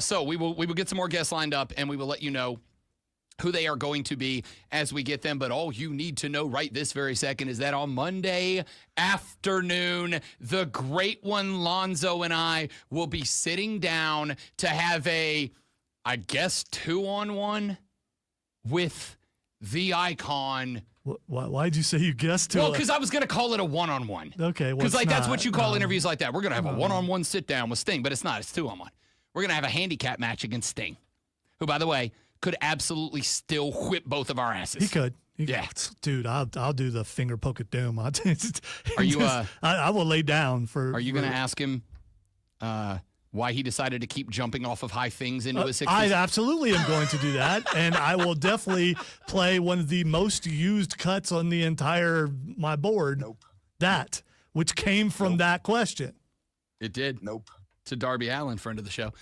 So we will get some more guests lined up, and we will let you know who they are going to be as we get them. But all you need to know right this very second is that on Monday afternoon, the great one, Lonzo, and I will be sitting down to have a, I guess, 2-on-1 with the icon. Why'd you say you guessed to? Well, because I was going to call it a 1-on-1. Okay. Because that's what you call interviews like that. We're going to have a 1-on-1 sit down with Sting, but it's not. It's 2-on-1. We're going to have a handicap match against Sting, who, by the way, could absolutely still whip both of our asses. He could. Yeah. Dude, I'll do the finger poke of doom. Are you? I will lay down for. Are you going to ask him why he decided to keep jumping off of high things into his 60s? I absolutely am going to do that, and I will definitely play one of the most used cuts on the entire my board. Nope. That, which came from that question. It did. Nope. To Darby Allen, friend of the show.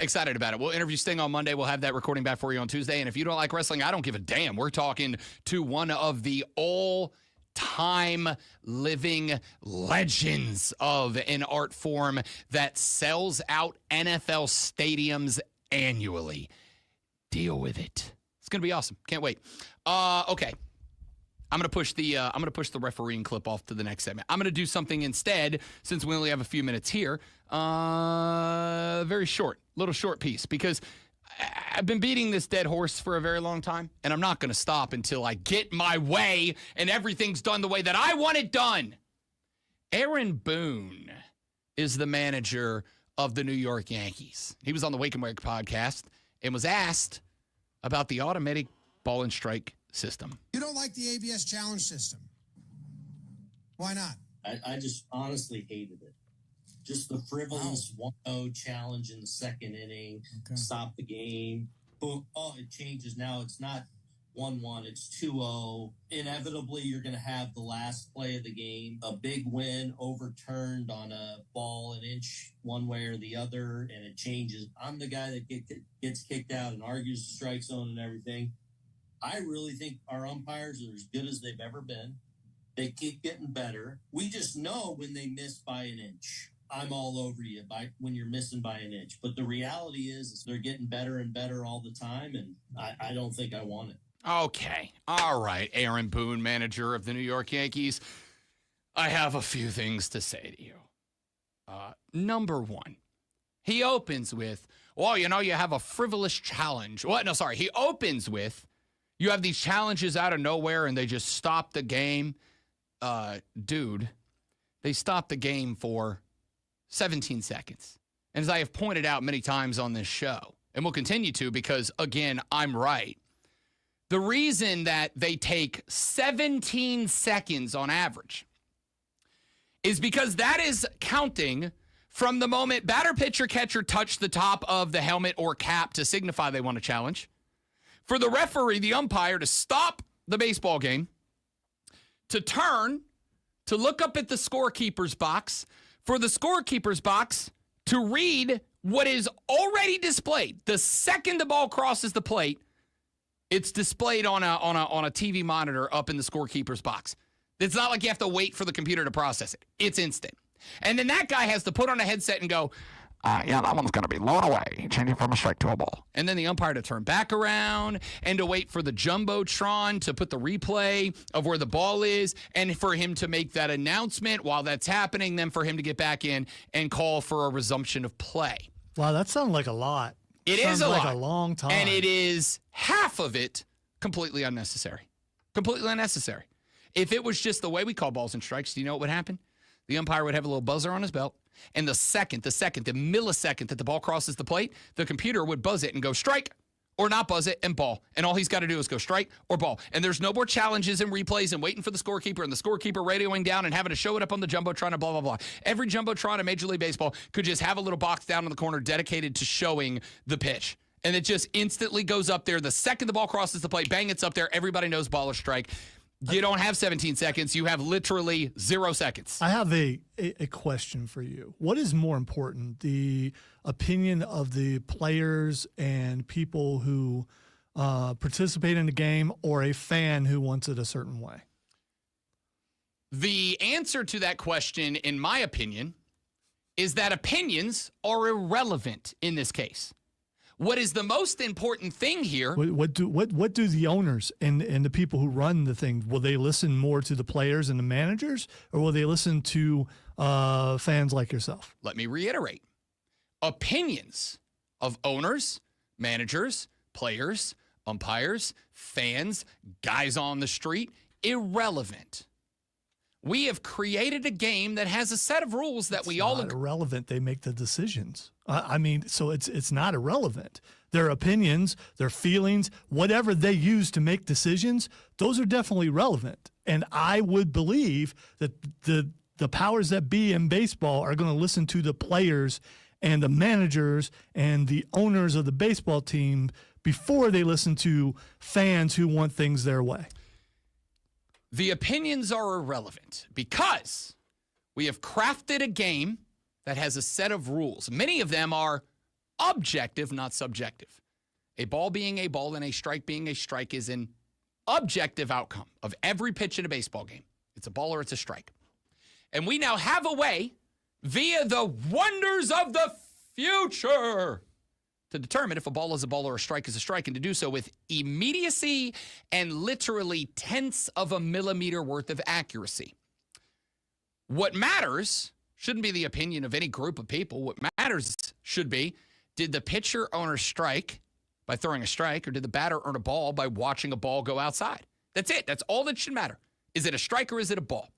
Excited about it. We'll interview Sting on Monday. We'll have that recording back for you on Tuesday. And if you don't like wrestling, I don't give a damn. We're talking to one of the all-time living legends of an art form that sells out NFL stadiums annually. Deal with it. It's gonna be awesome. Can't wait. Okay. I'm gonna push the refereeing clip off to the next segment. I'm gonna do something instead, since we only have a few minutes here. Very little short piece, because I've been beating this dead horse for a very long time, and I'm not gonna stop until I get my way and everything's done the way that I want it done. Aaron Boone is the manager of the New York Yankees. He was on the Wake and Wake podcast and was asked about the automatic ball and strike system. You don't like the ABS challenge system. Why not? I just honestly hated it. Just the frivolous 1-0 challenge in the second inning, stop the game. Boom. Oh, it changes now. It's not 1-1, it's 2-0. Inevitably, you're going to have the last play of the game, a big win overturned on a ball an inch one way or the other, and it changes. I'm the guy that gets kicked out and argues the strike zone and everything. I really think our umpires are as good as they've ever been. They keep getting better. We just know when they miss by an inch. I'm all over you when you're missing by an inch. But the reality is they're getting better and better all the time, and I don't think I want it. Okay. All right, Aaron Boone, manager of the New York Yankees. I have a few things to say to you. Number one, he opens with, well, you have a frivolous challenge. What? No, sorry. He opens with, you have these challenges out of nowhere and they just stop the game. Dude, they stopped the game for 17 seconds. And as I have pointed out many times on this show, and will continue to because, again, I'm right. The reason that they take 17 seconds on average is because that is counting from the moment batter, pitcher, catcher touch the top of the helmet or cap to signify they want to challenge, for the referee, the umpire, to stop the baseball game, to turn, to look up at the scorekeeper's box, for the scorekeeper's box to read what is already displayed. The second the ball crosses the plate, it's displayed on a TV monitor up in the scorekeeper's box. It's not like you have to wait for the computer to process it. It's instant. And then that guy has to put on a headset and go, yeah, that one's going to be low away, changing from a strike to a ball. And then the umpire to turn back around and to wait for the Jumbotron to put the replay of where the ball is and for him to make that announcement while that's happening, then for him to get back in and call for a resumption of play. Wow, that sounds like a lot. It is like a long time. And it is half of it completely unnecessary. Completely unnecessary. If it was just the way we call balls and strikes, do you know what would happen? The umpire would have a little buzzer on his belt, and the millisecond that the ball crosses the plate, the computer would buzz it and go strike or not buzz it and ball. And all he's got to do is go strike or ball. And there's no more challenges and replays and waiting for the scorekeeper and the scorekeeper radioing down and having to show it up on the Jumbotron and blah, blah, blah. Every Jumbotron in Major League Baseball could just have a little box down in the corner dedicated to showing the pitch. And it just instantly goes up there. The second the ball crosses the plate, bang, it's up there. Everybody knows ball or strike. You don't have 17 seconds. You have literally 0 seconds. I have a question for you. What is more important, the opinion of the players and people who participate in the game, or a fan who wants it a certain way? The answer to that question, in my opinion, is that opinions are irrelevant in this case. What is the most important thing here? What do the owners and the people who run the thing, will they listen more to the players and the managers, or will they listen to fans like yourself? Let me reiterate. Opinions of owners, managers, players, umpires, fans, guys on the street, irrelevant. We have created a game that has a set of rules that we all agree. Irrelevant. They make the decisions. I mean, so it's not irrelevant. Their opinions, their feelings, whatever they use to make decisions, those are definitely relevant. And I would believe that the powers that be in baseball are going to listen to the players and the managers and the owners of the baseball team before they listen to fans who want things their way. The opinions are irrelevant because we have crafted a game that has a set of rules. Many of them are objective, not subjective. A ball being a ball and a strike being a strike is an objective outcome of every pitch in a baseball game. It's a ball or it's a strike. And we now have a way, via the wonders of the future, to determine if a ball is a ball or a strike is a strike, and to do so with immediacy and literally tenths of a millimeter worth of accuracy. What matters shouldn't be the opinion of any group of people. What matters should be, did the pitcher earn a strike by throwing a strike, or did the batter earn a ball by watching a ball go outside? That's it. That's all that should matter. Is it a strike or is it a ball?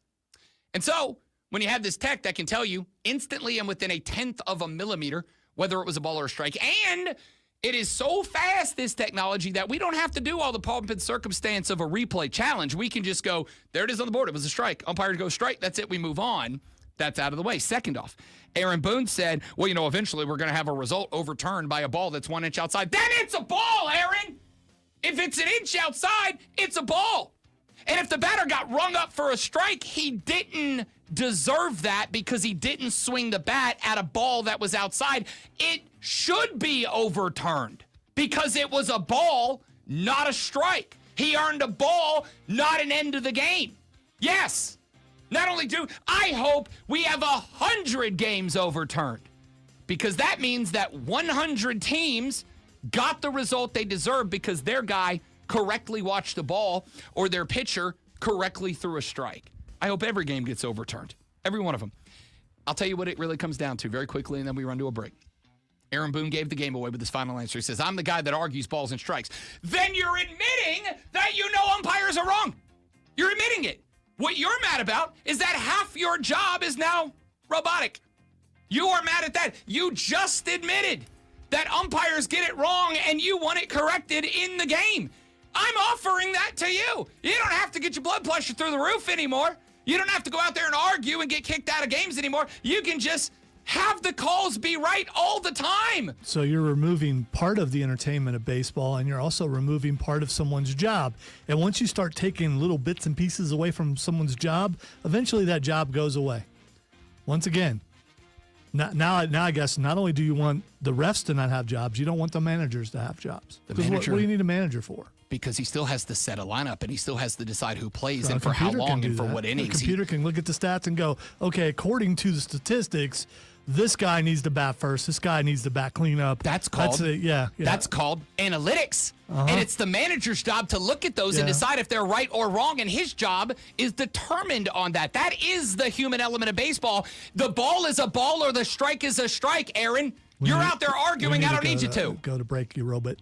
And so when you have this tech that can tell you instantly and within a tenth of a millimeter whether it was a ball or a strike. And it is so fast, this technology, that we don't have to do all the pomp and circumstance of a replay challenge. We can just go, there it is on the board. It was a strike. Umpire goes strike. That's it. We move on. That's out of the way. Second off, Aaron Boone said, well, eventually we're going to have a result overturned by a ball that's 1 inch outside. Then it's a ball, Aaron. If it's an inch outside, it's a ball. And if the batter got rung up for a strike, he didn't deserve that because he didn't swing the bat at a ball that was outside. It should be overturned because it was a ball, not a strike. He earned a ball, not an end of the game. Yes. Not only I hope we have 100 games overturned, because that means that 100 teams got the result they deserved because their guy correctly watched the ball or their pitcher correctly threw a strike. I hope every game gets overturned. Every one of them. I'll tell you what it really comes down to very quickly, and then we run to a break. Aaron Boone gave the game away with his final answer. He says, I'm the guy that argues balls and strikes. Then you're admitting that umpires are wrong. You're admitting it. What you're mad about is that half your job is now robotic. You are mad at that. You just admitted that umpires get it wrong and you want it corrected in the game. I'm offering that to you. You don't have to get your blood pressure through the roof anymore. You don't have to go out there and argue and get kicked out of games anymore. You can just have the calls be right all the time. So you're removing part of the entertainment of baseball, and you're also removing part of someone's job. And once you start taking little bits and pieces away from someone's job, eventually that job goes away. Once again, now I guess not only do you want the refs to not have jobs, you don't want the managers to have jobs. Because what do you need a manager for? Because he still has to set a lineup and he still has to decide who plays and for how long and for what innings. The computer can look at the stats and go, okay, according to the statistics, this guy needs to bat first. This guy needs to bat cleanup. That's called That's called analytics. And it's the manager's job to look at those and decide if they're right or wrong. And his job is determined on that. That is the human element of baseball. The ball is a ball or the strike is a strike, Aaron. You're out there arguing. I don't need you to. Go to break, you robot.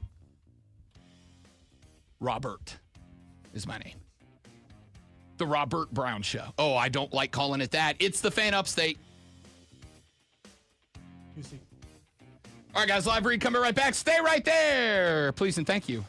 Robert is my name. The Robert Brown Show. Oh, I don't like calling it that. It's the Fan Upstate. All right, guys, live read coming right back. Stay right there, please and thank you.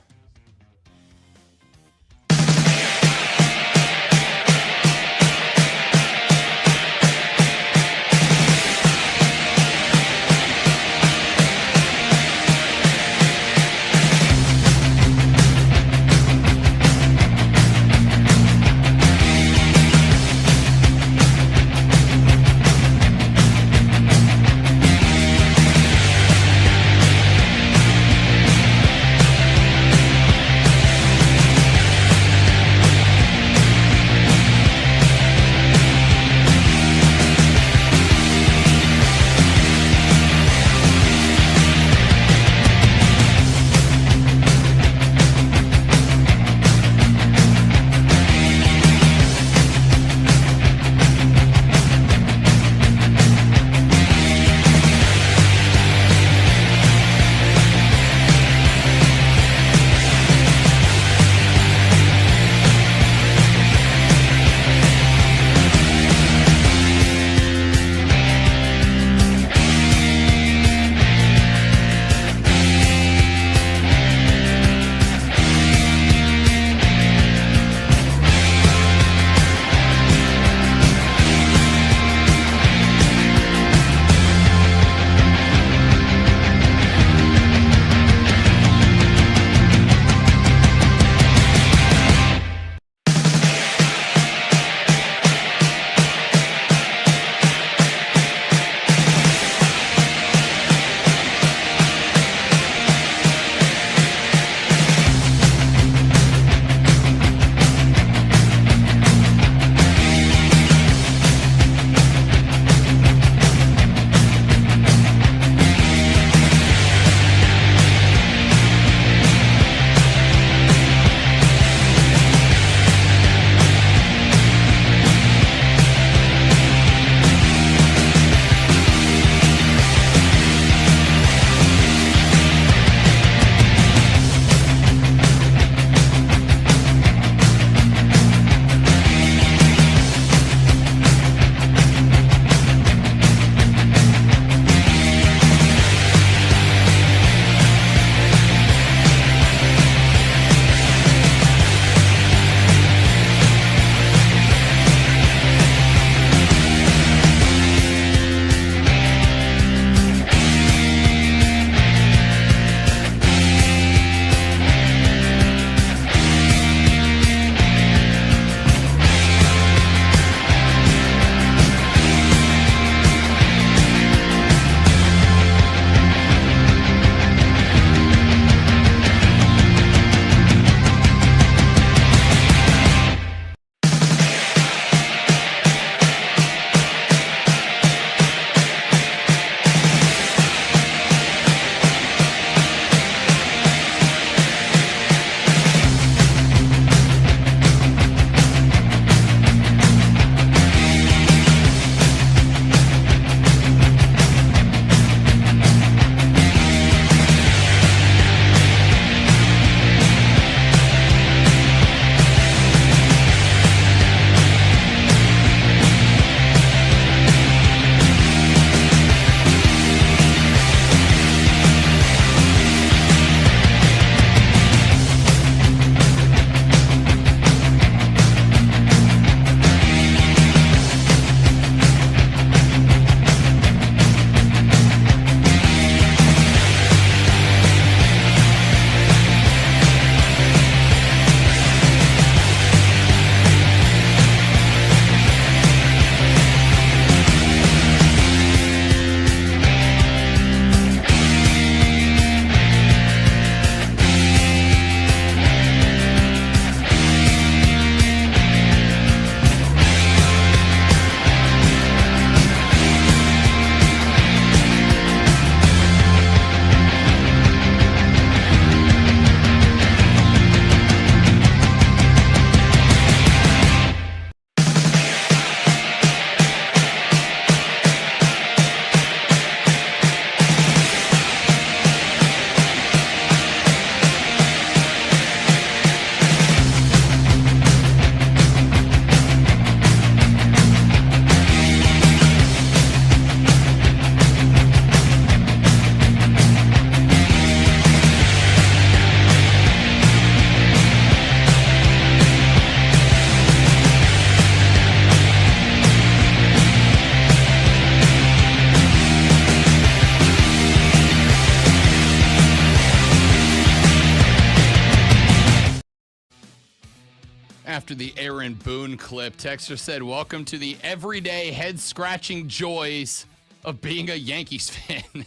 After the Aaron Boone clip, Texter said, welcome to the everyday head-scratching joys of being a Yankees fan.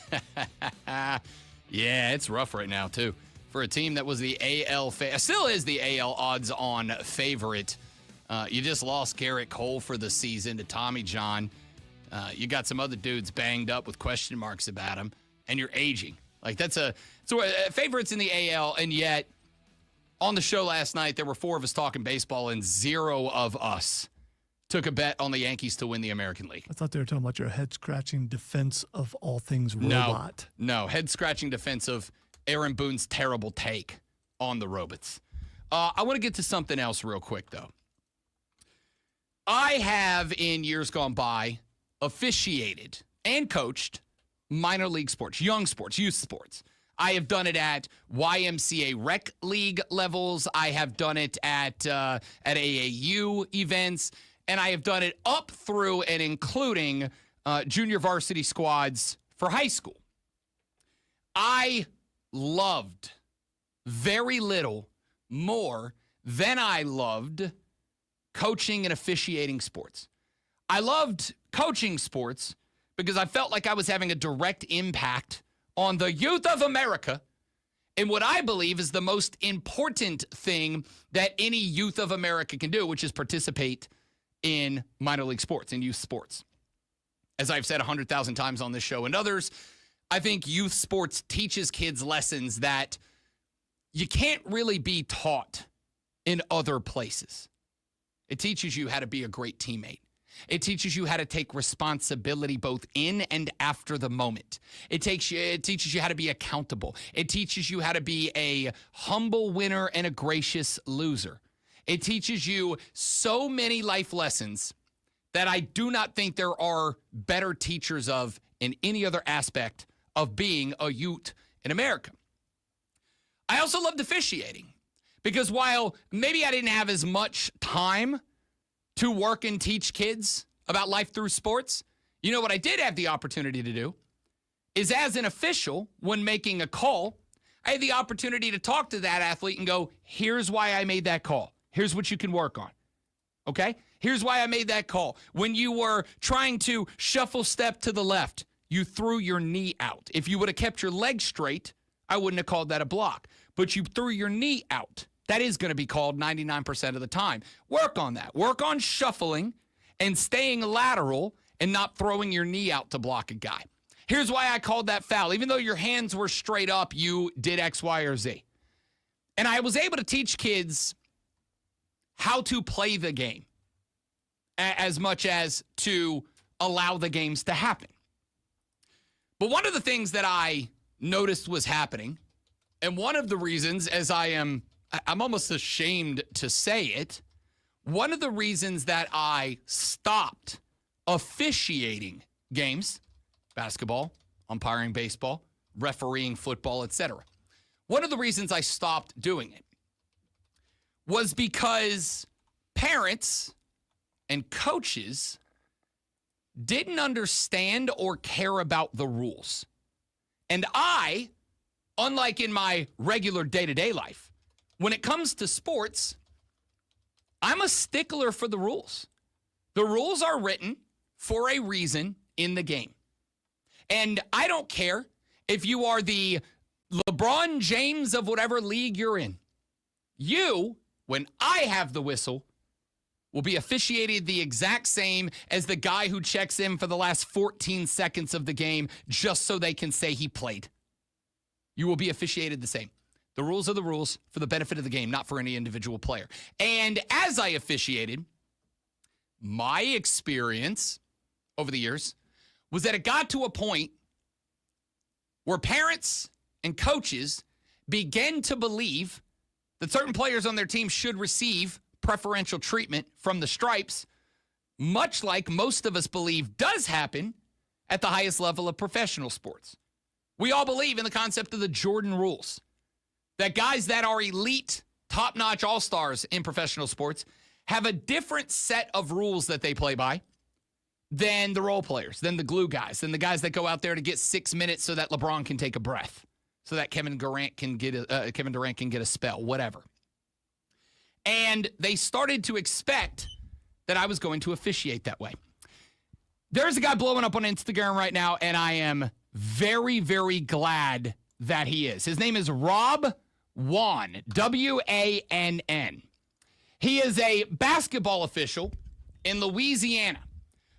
Yeah, it's rough right now, too. For a team that was the still is the AL odds-on favorite. You just lost Garrett Cole for the season to Tommy John. You got some other dudes banged up with question marks about him, and you're aging. Like, favorites in the AL, and yet on the show last night, there were 4 of us talking baseball, and 0 of us took a bet on the Yankees to win the American League. I thought they were talking about your head-scratching defense of all things robot. No, head-scratching defense of Aaron Boone's terrible take on the Robots. I want to get to something else real quick, though. I have, in years gone by, officiated and coached minor league sports, young sports, youth sports. I have done it at YMCA rec league levels. I have done it at AAU events, and I have done it up through and including junior varsity squads for high school. I loved very little more than I loved coaching and officiating sports. I loved coaching sports because I felt like I was having a direct impact on the youth of America and what I believe is the most important thing that any youth of America can do, which is participate in minor league sports and youth sports. As I've said 100,000 times on this show and others, I think youth sports teaches kids lessons that you can't really be taught in other places. It teaches you how to be a great teammate. It teaches you how to take responsibility both in and after the moment. It teaches you how to be accountable. It teaches you how to be a humble winner and a gracious loser. It teaches you so many life lessons that I do not think there are better teachers of in any other aspect of being a youth in America. I also loved officiating because while maybe I didn't have as much time to work and teach kids about life through sports, you know what I did have the opportunity to do is as an official, when making a call, I had the opportunity to talk to that athlete and go, here's why I made that call. Here's what you can work on. Okay? Here's why I made that call. When you were trying to shuffle step to the left, you threw your knee out. If you would have kept your leg straight, I wouldn't have called that a block. But you threw your knee out. That is going to be called 99% of the time. Work on that. Work on shuffling and staying lateral and not throwing your knee out to block a guy. Here's why I called that foul. Even though your hands were straight up, you did X, Y, or Z. And I was able to teach kids how to play the game as much as to allow the games to happen. But one of the things that I noticed was happening, and one of the reasons, as I'm almost ashamed to say it, one of the reasons that I stopped officiating games, basketball, umpiring baseball, refereeing football, etc. One of the reasons I stopped doing it was because parents and coaches didn't understand or care about the rules. And I, unlike in my regular day-to-day life, when it comes to sports, I'm a stickler for the rules. The rules are written for a reason in the game. And I don't care if you are the LeBron James of whatever league you're in. You, when I have the whistle, will be officiated the exact same as the guy who checks in for the last 14 seconds of the game just so they can say he played. You will be officiated the same. The rules are the rules for the benefit of the game, not for any individual player. And as I officiated, my experience over the years was that it got to a point where parents and coaches began to believe that certain players on their team should receive preferential treatment from the stripes, much like most of us believe does happen at the highest level of professional sports. We all believe in the concept of the Jordan rules, that guys that are elite, top-notch all-stars in professional sports have a different set of rules that they play by than the role players, than the glue guys, than the guys that go out there to get 6 minutes so that LeBron can take a breath, so that Kevin Durant can get a spell, whatever. And they started to expect that I was going to officiate that way. There's a guy blowing up on Instagram right now, and I am very, very glad that he is. His name is Rob Wann, W-A-N-N. He is a basketball official in Louisiana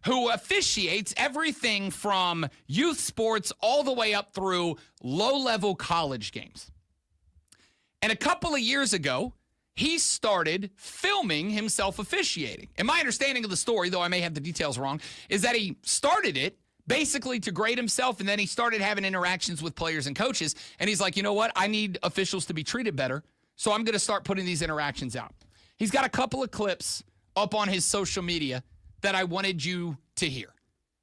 who officiates everything from youth sports all the way up through low-level college games. And a couple of years ago, he started filming himself officiating. And my understanding of the story, though I may have the details wrong, is that he started it basically to grade himself, and then he started having interactions with players and coaches. And he's like, you know what? I need officials to be treated better, so I'm going to start putting these interactions out. He's got a couple of clips up on his social media that I wanted you to hear.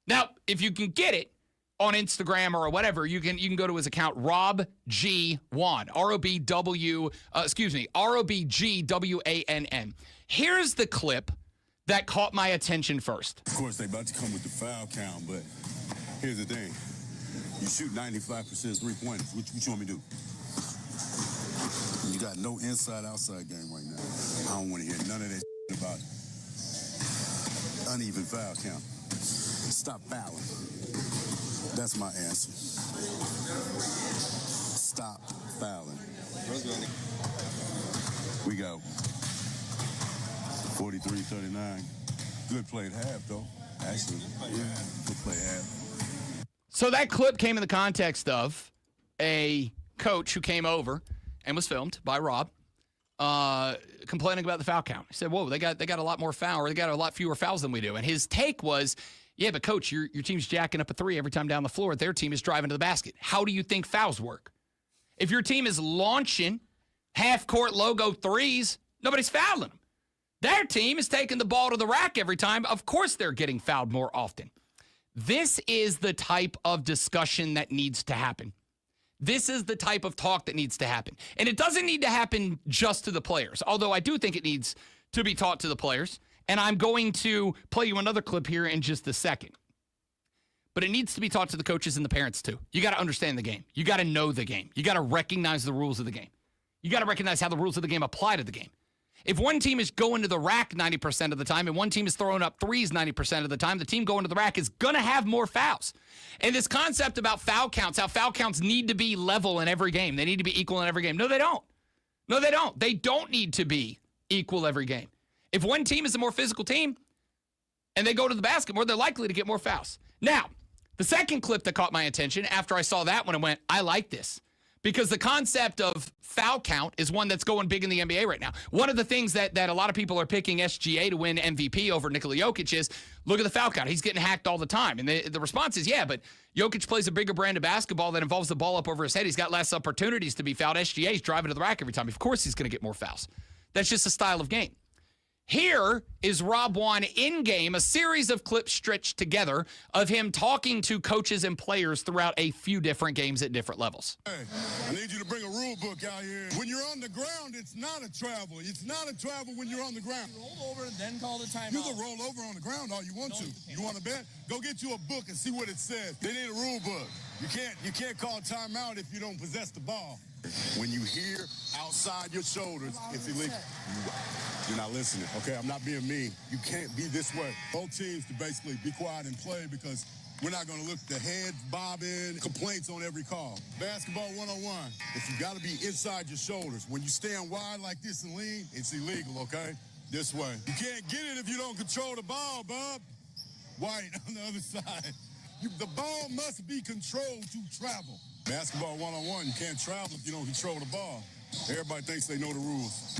Now, if you can get it on Instagram or whatever, you can go to his account, Rob G. Wann, R-O-B-G-W-A-N-N. Here's the clip that caught my attention first. Of course, they about to come with the foul count, but here's the thing. You shoot 95% three-pointers. What you want me to do? You got no inside-outside game right now. I don't want to hear none of that about uneven foul count. Stop fouling. That's my answer. Stop fouling. We go 43-39. Good play at half, though. Actually, yeah, good play at half. So that clip came in the context of a coach who came over and was filmed by Rob complaining about the foul count. He said, whoa, they got a lot more foul, or they got a lot fewer fouls than we do. And his take was, yeah, but coach, your team's jacking up a three every time down the floor. Their team is driving to the basket. How do you think fouls work? If your team is launching half-court logo threes, nobody's fouling them. Their team is taking the ball to the rack every time. Of course they're getting fouled more often. This is the type of discussion that needs to happen. This is the type of talk that needs to happen. And it doesn't need to happen just to the players, although I do think it needs to be taught to the players. And I'm going to play you another clip here in just a second. But it needs to be taught to the coaches and the parents too. You got to understand the game. You got to know the game. You got to recognize the rules of the game. You got to recognize how the rules of the game apply to the game. If one team is going to the rack 90% of the time and one team is throwing up threes 90% of the time, the team going to the rack is going to have more fouls. And this concept about foul counts, how foul counts need to be level in every game. They need to be equal in every game. No, they don't. No, they don't. They don't need to be equal every game. If one team is a more physical team and they go to the basket more, they're likely to get more fouls. Now, the second clip that caught my attention after I saw that one and went, I like this. Because the concept of foul count is one that's going big in the NBA right now. One of the things that a lot of people are picking SGA to win MVP over Nikola Jokic is, look at the foul count. He's getting hacked all the time. And the response is, yeah, but Jokic plays a bigger brand of basketball that involves the ball up over his head. He's got less opportunities to be fouled. SGA's driving to the rack every time. Of course he's going to get more fouls. That's just a style of game. Here is Rob Wann in-game, a series of clips stretched together of him talking to coaches and players throughout a few different games at different levels. Hey, I need you to bring a rule book out here. When you're on the ground, it's not a travel. It's not a travel when you're on the ground. Roll over and then call the timeout. You can roll over on the ground all you want to. You want to bet? Go get you a book and see what it says. They need a rule book. You can't call timeout if you don't possess the ball. When you hear outside your shoulders, it's illegal. You're not listening, okay? I'm not being mean. You can't be this way. Both teams to basically be quiet and play because we're not going to look the head bobbing, complaints on every call. Basketball 101. If you got to be inside your shoulders, when you stand wide like this and lean, it's illegal, okay? This way. You can't get it if you don't control the ball, Bob. White on the other side. The ball must be controlled to travel. Basketball 101, you can't travel if you don't control the ball. Everybody thinks they know the rules.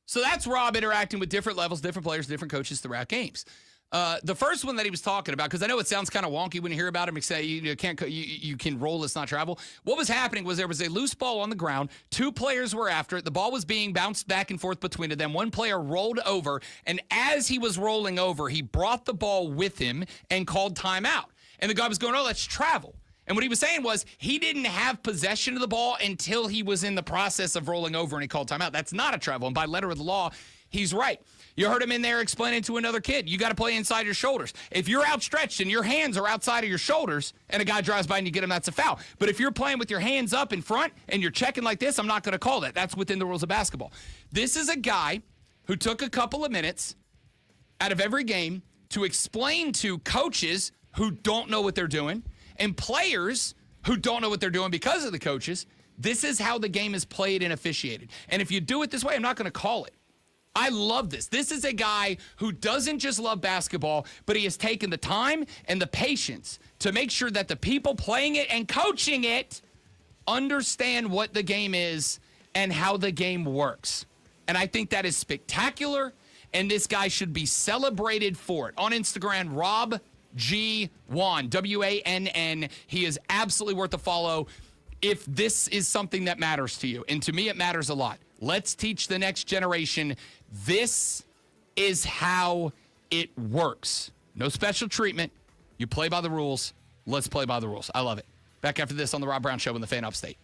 So that's Rob interacting with different levels, different players, different coaches throughout games. The first one that he was talking about, because I know it sounds kind of wonky when you hear about him, you say you can roll, it's not travel. What was happening was there was a loose ball on the ground. Two players were after it. The ball was being bounced back and forth between them. One player rolled over, and as he was rolling over, he brought the ball with him and called timeout. And the guy was going, oh, let's travel. And what he was saying was he didn't have possession of the ball until he was in the process of rolling over and he called timeout. That's not a travel. And by letter of the law, he's right. You heard him in there explaining to another kid, you got to play inside your shoulders. If you're outstretched and your hands are outside of your shoulders and a guy drives by and you get him, that's a foul. But if you're playing with your hands up in front and you're checking like this, I'm not going to call that. That's within the rules of basketball. This is a guy who took a couple of minutes out of every game to explain to coaches who don't know what they're doing and players who don't know what they're doing because of the coaches, this is how the game is played and officiated. And if you do it this way, I'm not going to call it. I love this. This is a guy who doesn't just love basketball, but he has taken the time and the patience to make sure that the people playing it and coaching it understand what the game is and how the game works. And I think that is spectacular, and this guy should be celebrated for it. On Instagram, Rob G. Wann, W-A-N-N. He is absolutely worth a follow if this is something that matters to you. And to me, it matters a lot. Let's teach the next generation this is how it works. No special treatment. You play by the rules. Let's play by the rules. I love it. Back after this on the Rob Brown Show in the Fan Upstate.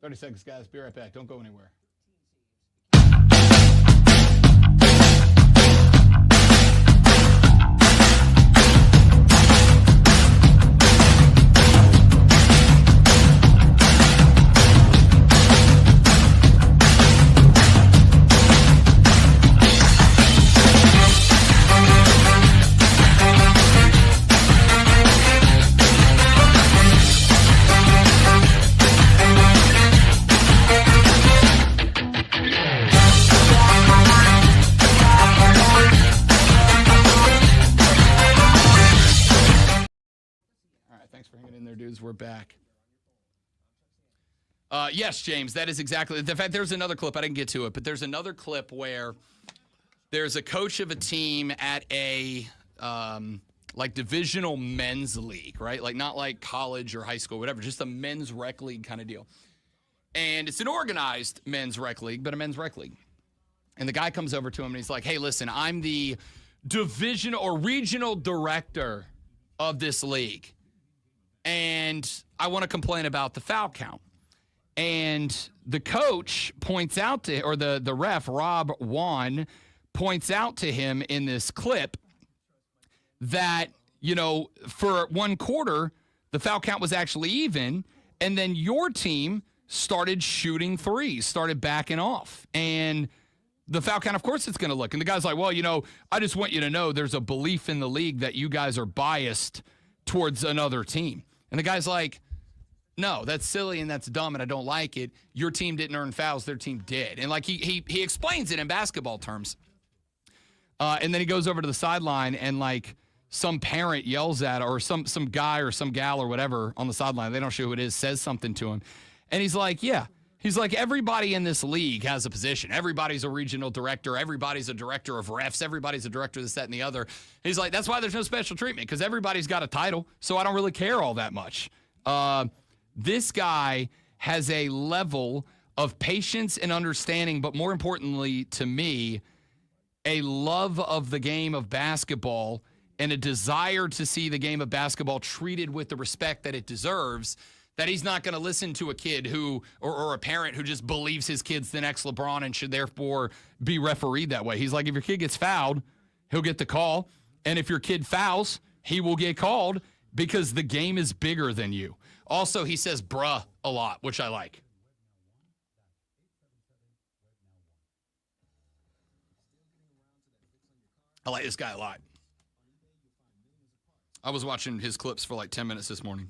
Carolina's 30 seconds, guys. Be right back. Don't go anywhere. We're back. Yes, James, that is exactly. In fact, there's another clip. I didn't get to it, but there's another clip where there's a coach of a team at a like divisional men's league, right? Like not like college or high school, whatever, just a men's rec league kind of deal. And it's an organized men's rec league, but a men's rec league. And the guy comes over to him and he's like, "Hey, listen, I'm the division or regional director of this league. And I want to complain about the foul count." And the coach points out to, or the ref, Rob Wann, points out to him in this clip that, you know, for one quarter, the foul count was actually even, and then your team started shooting threes, started backing off. And the foul count, of course, it's going to look. And the guy's like, "Well, you know, I just want you to know there's a belief in the league that you guys are biased towards another team." And the guy's like, "No, that's silly and that's dumb and I don't like it. Your team didn't earn fouls, their team did." And like he explains it in basketball terms. And then he goes over to the sideline and like some parent yells at, or some guy or some gal or whatever on the sideline, they don't show who it is, says something to him. And he's like, "Yeah." He's like, "Everybody in this league has a position. Everybody's a regional director. Everybody's a director of refs. Everybody's a director of this, that, and the other." He's like, "That's why there's no special treatment, because everybody's got a title, so I don't really care all that much." This guy has a level of patience and understanding, but more importantly to me, a love of the game of basketball and a desire to see the game of basketball treated with the respect that it deserves, that he's not going to listen to a kid who, or a parent who just believes his kid's the next LeBron and should therefore be refereed that way. He's like, if your kid gets fouled, he'll get the call. And if your kid fouls, he will get called, because the game is bigger than you. Also, he says bruh a lot, which I like. I like this guy a lot. I was watching his clips for like 10 minutes this morning.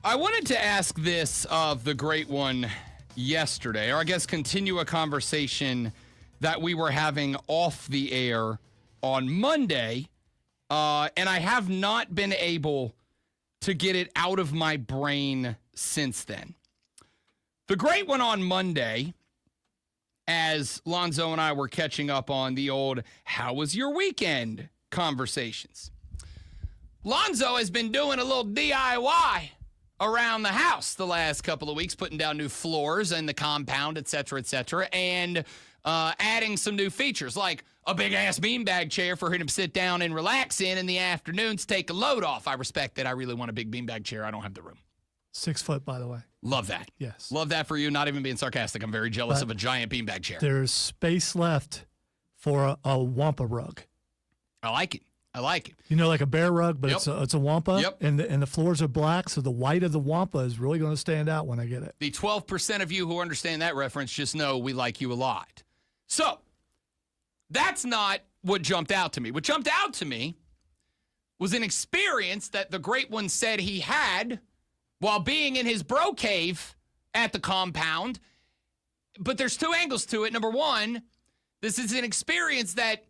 I wanted to ask this of the great one yesterday, or I guess continue a conversation that we were having off the air on Monday, and I have not been able to get it out of my brain since then. The great one on Monday, as Lonzo and I were catching up on the old "How was your weekend?" conversations. Lonzo has been doing a little DIY around the house the last couple of weeks, putting down new floors in the compound, et cetera, and adding some new features, like a big-ass beanbag chair for him to sit down and relax in the afternoons, take a load off. I respect that. I really want a big beanbag chair. I don't have the room. 6 foot, by the way. Love that. Yes. Love that for you, not even being sarcastic. I'm very jealous of a giant beanbag chair. There's space left for a Wampa rug. I like it. I like it. You know, like a bear rug, but it's a Wampa. Yep. And the floors are black, so the white of the Wampa is really going to stand out when I get it. The 12% of you who understand that reference just know we like you a lot. So, that's not what jumped out to me. What jumped out to me was an experience that the great one said he had while being in his bro cave at the compound. But there's two angles to it. Number one, this is an experience that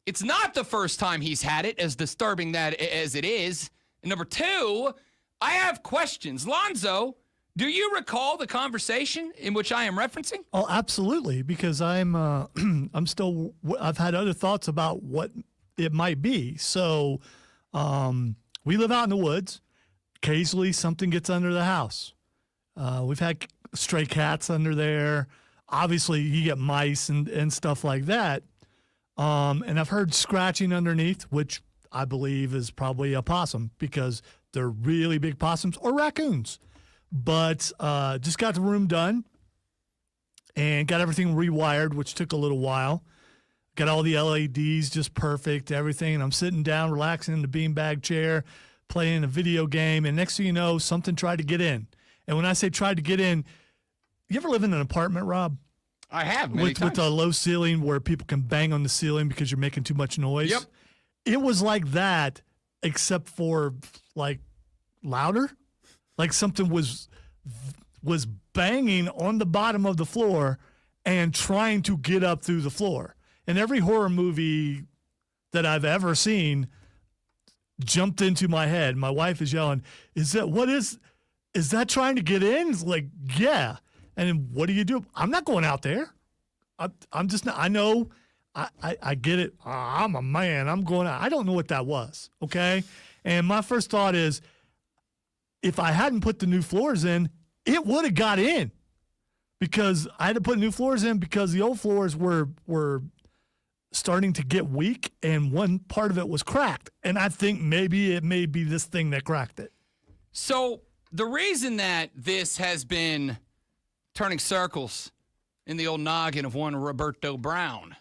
it's not the first time he's had it, as disturbing that as it is. And number two, I have questions. Lonzo, do you recall the conversation in which I am referencing? Oh, absolutely, because I've had other thoughts about what it might be. So we live out in the woods. Occasionally something gets under the house. We've had stray cats under there. Obviously, you get mice and stuff like that. And I've heard scratching underneath, which I believe is probably a possum because they're really big possums or raccoons. But just got the room done and got everything rewired, which took a little while. Got all the LEDs just perfect, everything. And I'm sitting down, relaxing in the beanbag chair, playing a video game. And next thing you know, something tried to get in. And when I say tried to get in, you ever live in an apartment, Rob? I have many times. With a low ceiling where people can bang on the ceiling because you're making too much noise. Yep. It was like that, except for like louder. Like something was banging on the bottom of the floor and trying to get up through the floor. And every horror movie that I've ever seen jumped into my head. My wife is yelling, is that trying to get in? It's like, yeah. And then what do you do? I'm not going out there. I'm just not. I know. I get it. I'm a man. I'm going out. I don't know what that was. Okay. And my first thought is, if I hadn't put the new floors in, it would have got in, because I had to put new floors in because the old floors were starting to get weak and one part of it was cracked. And I think maybe it may be this thing that cracked it. So the reason that this has been turning circles in the old noggin of one Roberto Brown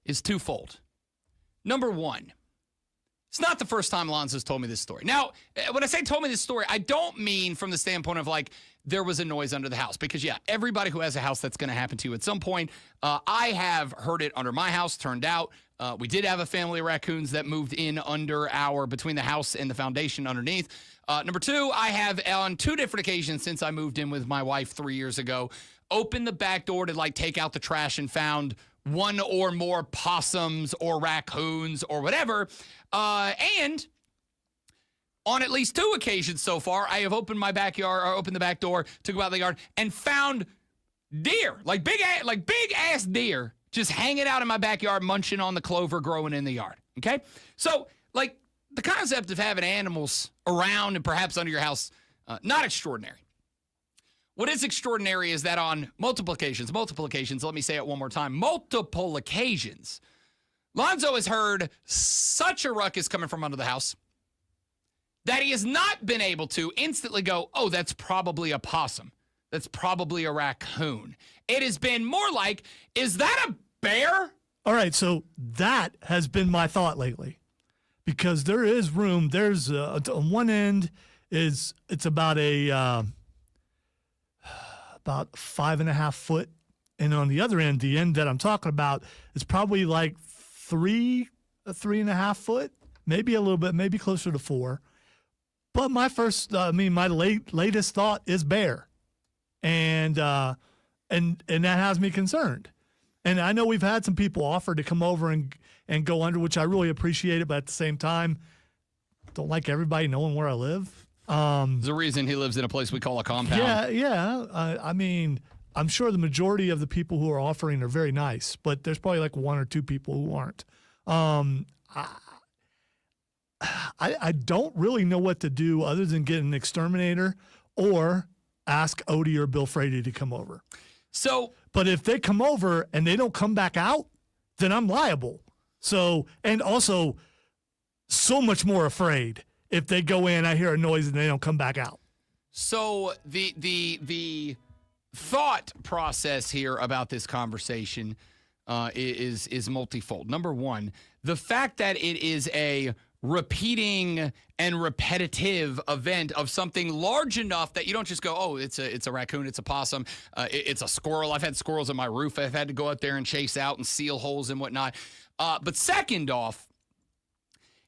is twofold. Number one, it's not the first time Lonzo's told me this story. Now, when I say told me this story, I don't mean from the standpoint of like there was a noise under the house, because yeah, everybody who has a house, that's going to happen to you at some point. I have heard it under my house. Turned out we did have a family of raccoons that moved in between the house and the foundation underneath. Number two, I have on 2 different occasions since I moved in with my wife 3 years ago, opened the back door to like take out the trash and found one or more possums or raccoons or whatever. And on at least 2 occasions so far, I have opened the back door to go out in the yard and found deer, like big ass deer, just hanging out in my backyard, munching on the clover growing in the yard. Okay. So like the concept of having animals around and perhaps under your house, not extraordinary. What is extraordinary is that on multiple occasions, let me say it one more time, multiple occasions, Lonzo has heard such a ruckus coming from under the house that he has not been able to instantly go, oh, that's probably a possum. That's probably a raccoon. It has been more like, is that a bear? All right, so that has been my thought lately, because there is room. There's on one end it's about about 5.5 foot, and on the other end, the end that I'm talking about, is probably like 3.5 foot, maybe a little bit, maybe closer to 4. But my latest thought is bear, and that has me concerned. And I know we've had some people offer to come over and go under, which I really appreciate it, but at the same time, don't like everybody knowing where I live. There's a reason he lives in a place we call a compound. Yeah. I mean, I'm sure the majority of the people who are offering are very nice, but there's probably like one or two people who aren't. I don't really know what to do other than get an exterminator or ask Odie or Bill Frady to come over. So, but if they come over and they don't come back out, then I'm liable. So, and also so much more afraid if they go in, I hear a noise and they don't come back out. So the thought process here about this conversation is multifold. Number one, the fact that it is a repeating and repetitive event of something large enough that you don't just go, oh, it's a raccoon, it's a possum, it's a squirrel. I've had squirrels on my roof. I've had to go out there and chase out and seal holes and whatnot. But second off,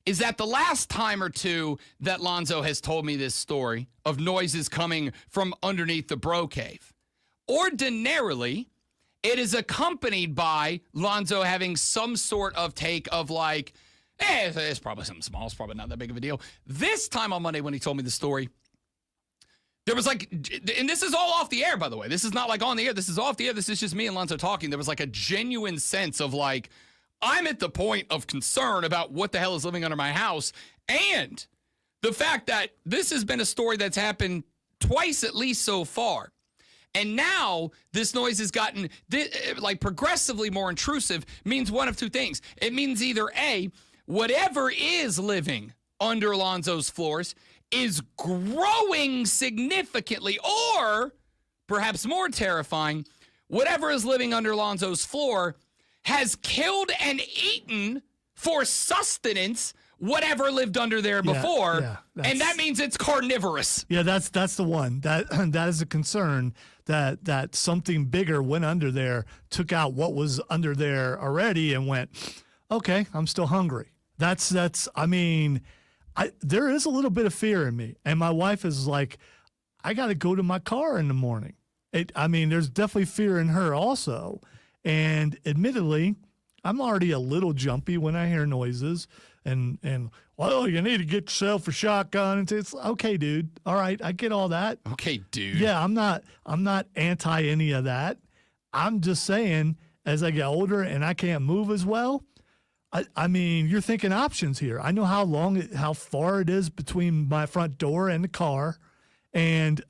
is that the last time or two that Lonzo has told me this story of noises coming from underneath the bro cave, ordinarily, it is accompanied by Lonzo having some sort of take of like, it's probably something small. It's probably not that big of a deal. This time on Monday when he told me the story, there was like, and this is all off the air, by the way. This is not like on the air. This is off the air. This is just me and Lonzo talking. There was like a genuine sense of like, I'm at the point of concern about what the hell is living under my house. And the fact that this has been a story that's happened twice at least so far. And now this noise has gotten like progressively more intrusive means one of two things. It means either A, whatever is living under Lonzo's floors is growing significantly, or perhaps more terrifying, whatever is living under Lonzo's floor has killed and eaten for sustenance whatever lived under there before, and that means it's carnivorous. Yeah, that's the one. That is a concern that something bigger went under there, took out what was under there already, and went, okay, I'm still hungry. I mean, there is a little bit of fear in me, and my wife is like, I got to go to my car in the morning. There's definitely fear in her also. And admittedly, I'm already a little jumpy when I hear noises and well, you need to get yourself a shotgun. And it's okay, dude. All right, I get all that. Okay, dude. Yeah, I'm not anti any of that. I'm just saying, as I get older and I can't move as well, I mean, you're thinking options here. I know how far it is between my front door and the car, and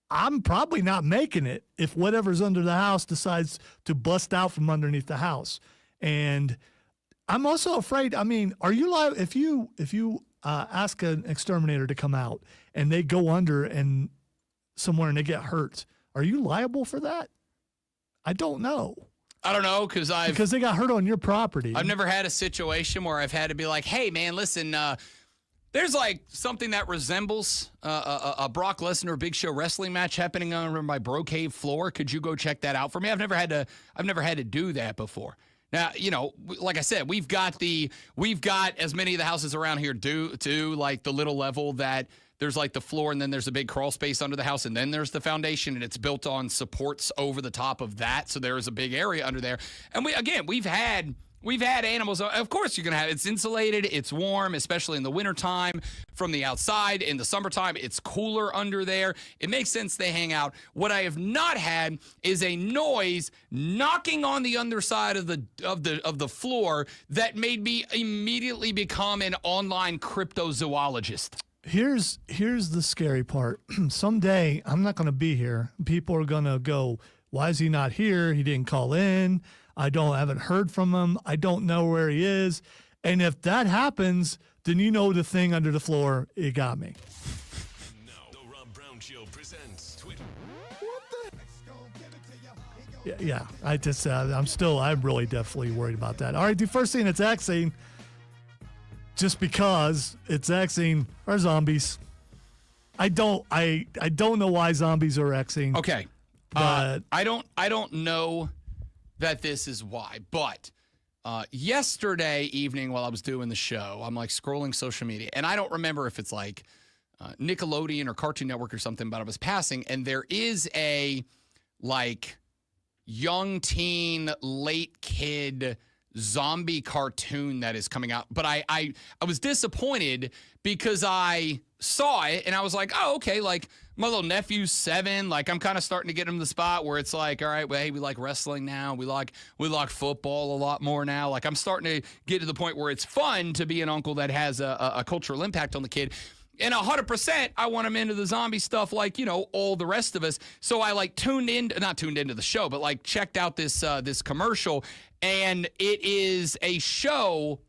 I'm probably not making it if whatever's under the house decides to bust out from underneath the house. And I'm also afraid, are you liable if you ask an exterminator to come out and they go under and somewhere and they get hurt, are you liable for that? I don't know. I don't know because they got hurt on your property. I've never had a situation where I've had to be like, hey, man, listen, there's like something that resembles a Brock Lesnar Big Show wrestling match happening on my bro cave floor. Could you go check that out for me? I've never had to do that before. Now, like I said, we've got as many of the houses around here do like the little level that there's like the floor and then there's a big crawl space under the house and then there's the foundation and it's built on supports over the top of that. So there is a big area under there. And we've had animals. Of course, you're going to have it's insulated. It's warm, especially in the wintertime from the outside. In the summertime, it's cooler under there. It makes sense they hang out. What I have not had is a noise knocking on the underside of the floor that made me immediately become an online cryptozoologist. Here's the scary part. Someday, I'm not going to be here. People are going to go, why is he not here? He didn't call in. I haven't heard from him. I don't know where he is. And if that happens, then you know the thing under the floor, it got me. Now, the Rob Brown Show presents Twitter. Yeah. I'm really definitely worried about that. All right, the first thing that's Xing, just because it's Xing, are zombies. I don't know why zombies are Xing. Okay. But I don't know that this is why, but yesterday evening while I was doing the show, I'm like scrolling social media, and I don't remember if it's like Nickelodeon or Cartoon Network or something, but I was passing, and there is a like young teen, late kid zombie cartoon that is coming out. But I was disappointed because I saw it and I was like, oh, okay, like my little nephew's 7. Like I'm kind of starting to get him the spot where it's like, all right, well, hey, we like wrestling now. We like football a lot more now. Like I'm starting to get to the point where it's fun to be an uncle that has a cultural impact on the kid. And 100%, I want him into the zombie stuff like, all the rest of us. So I like not tuned into the show, but like checked out this commercial. And it is a show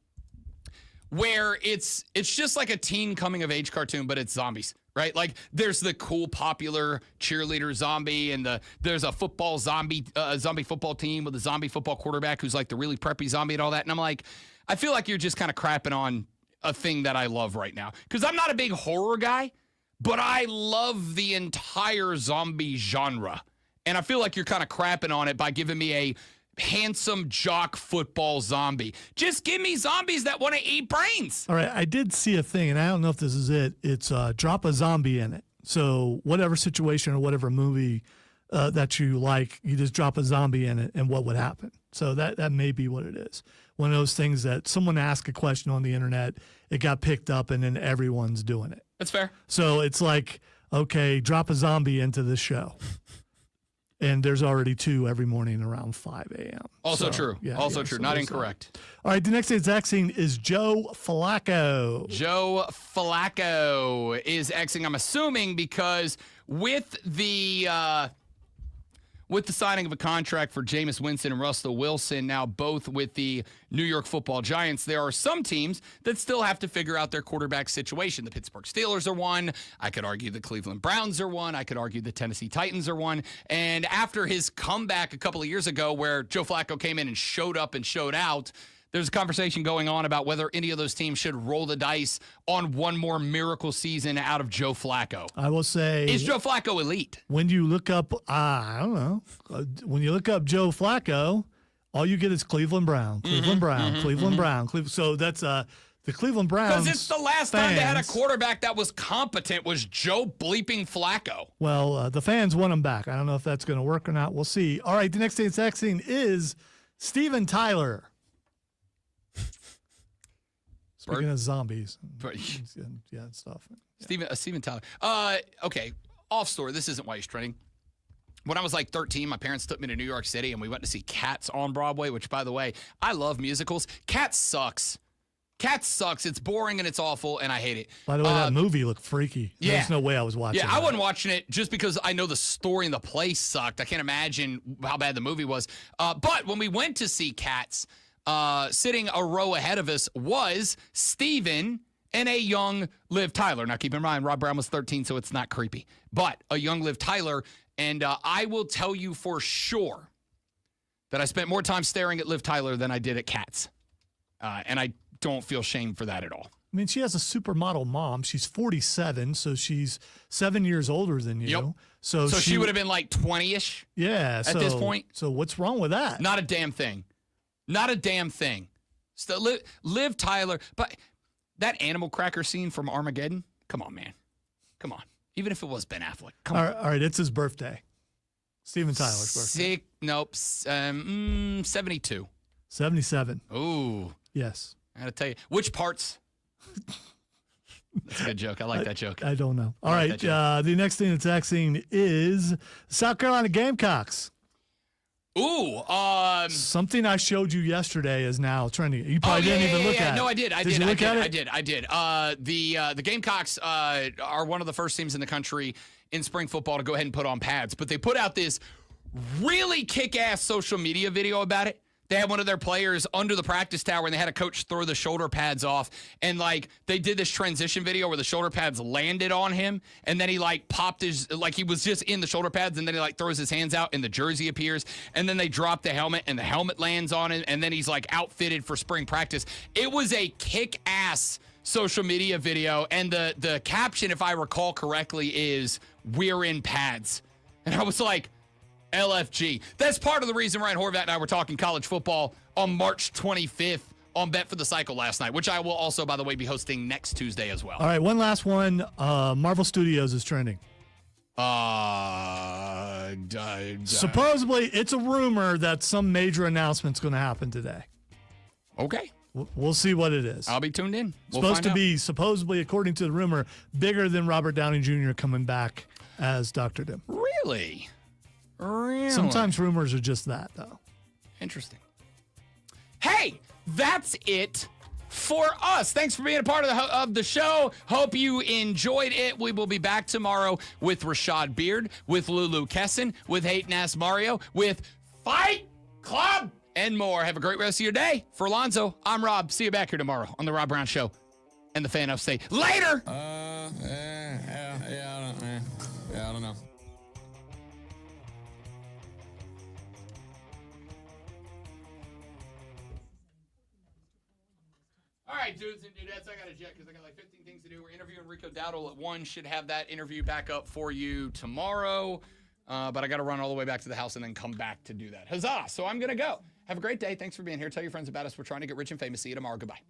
where it's just like a teen coming of age cartoon, but it's zombies, right? Like there's the cool, popular cheerleader zombie, and there's a football zombie football team with a zombie football quarterback who's like the really preppy zombie and all that. And I'm like, I feel like you're just kind of crapping on a thing that I love right now. Because I'm not a big horror guy, but I love the entire zombie genre. And I feel like you're kind of crapping on it by giving me a handsome jock football zombie. Just give me zombies that want to eat brains. All right, I did see a thing, and I don't know if this is it. It's drop a zombie in it. So whatever situation or whatever movie that you like, you just drop a zombie in it, and what would happen? So that may be what it is. One of those things that someone asked a question on the internet, it got picked up, and then everyone's doing it. That's fair. So it's like, okay, drop a zombie into this show. And there's already 2 every morning around 5 a.m. Also true. Also true. So Not incorrect. All right, the next exact scene is Joe Flacco. Joe Flacco is Xing, I'm assuming, because with the signing of a contract for Jameis Winston and Russell Wilson, now both with the New York Football Giants, there are some teams that still have to figure out their quarterback situation. The Pittsburgh Steelers are one. I could argue the Cleveland Browns are one. I could argue the Tennessee Titans are one. And after his comeback a couple of years ago where Joe Flacco came in and showed up and showed out, there's a conversation going on about whether any of those teams should roll the dice on one more miracle season out of Joe Flacco. I will say, is Joe Flacco elite? When you look up, I don't know, when you look up Joe Flacco, all you get is Cleveland Brown, Cleveland Brown, Cleveland Brown. So that's the Cleveland Browns. Because it's the last time they had a quarterback that was competent was Joe bleeping Flacco. Well, the fans want him back. I don't know if that's going to work or not. We'll see. All right, the next exact scene is Steven Tyler. Speaking of zombies, yeah, stuff. Yeah. Steven Tyler. Okay, off story. This isn't why he's trending. When I was like 13, my parents took me to New York City, and we went to see Cats on Broadway, which, by the way, I love musicals. Cats sucks. Cats sucks. It's boring, and it's awful, and I hate it. By the way, that movie looked freaky. Yeah. There's no way I was watching it. Yeah, I wasn't watching it just because I know the story and the play sucked. I can't imagine how bad the movie was. But when we went to see Cats, sitting a row ahead of us was Steven and a young Liv Tyler. Now, keep in mind, Rob Brown was 13, so it's not creepy. But a young Liv Tyler, and I will tell you for sure that I spent more time staring at Liv Tyler than I did at Cats. And I don't feel shame for that at all. I mean, she has a supermodel mom. She's 47, so she's 7 years older than you. Yep. So she would have been like 20-ish at this point. So what's wrong with that? Not a damn thing. Not a damn thing. Still, Liv Tyler, but that animal cracker scene from Armageddon, come on, man. Come on. Even if it was Ben Affleck. Come on. All right, it's his birthday. Steven Tyler's birthday. 72. 77. Ooh. Yes. I got to tell you. Which parts? That's a good joke. I like that joke. I don't know. All right, the next thing that's acting is South Carolina Gamecocks. Ooh, something I showed you yesterday is now trending. You probably didn't even look at it. No, I did. I did. The Gamecocks are one of the first teams in the country in spring football to go ahead and put on pads, but they put out this really kick-ass social media video about it. They had one of their players under the practice tower, and they had a coach throw the shoulder pads off. And, like, they did this transition video where the shoulder pads landed on him, and then he, like, popped his – like, he was just in the shoulder pads, and then he, like, throws his hands out, and the jersey appears. And then they drop the helmet, and the helmet lands on him, and then he's, like, outfitted for spring practice. It was a kick-ass social media video, and the caption, if I recall correctly, is, "We're in pads." And I was like – LFG. That's part of the reason Ryan Horvat and I were talking college football on March 25th on Bet for the Cycle last night, which I will also, by the way, be hosting next Tuesday as well. All right, one last one. Marvel Studios is trending. Supposedly, it's a rumor that some major announcement's going to happen today. Okay. We'll see what it is. I'll be tuned in. Supposed to be, supposedly, according to the rumor, bigger than Robert Downey Jr. coming back as Dr. Doom. Really? Really? Sometimes rumors are just that, though. Interesting. Hey, that's it for us. Thanks for being a part of the show. Hope you enjoyed it. We will be back tomorrow with Rashad Beard, with Lulu Kesson, with Hayden Ass Mario, with Fight Club, and more. Have a great rest of your day. For Alonzo, I'm Rob. See you back here tomorrow on The Rob Brown Show and the Fan of Say later. I don't know. All right, dudes and dudettes, I got to jet because I got like 15 things to do. We're interviewing Rico Dowdle at 1. Should have that interview back up for you tomorrow. But I got to run all the way back to the house and then come back to do that. Huzzah! So I'm going to go. Have a great day. Thanks for being here. Tell your friends about us. We're trying to get rich and famous. See you tomorrow. Goodbye.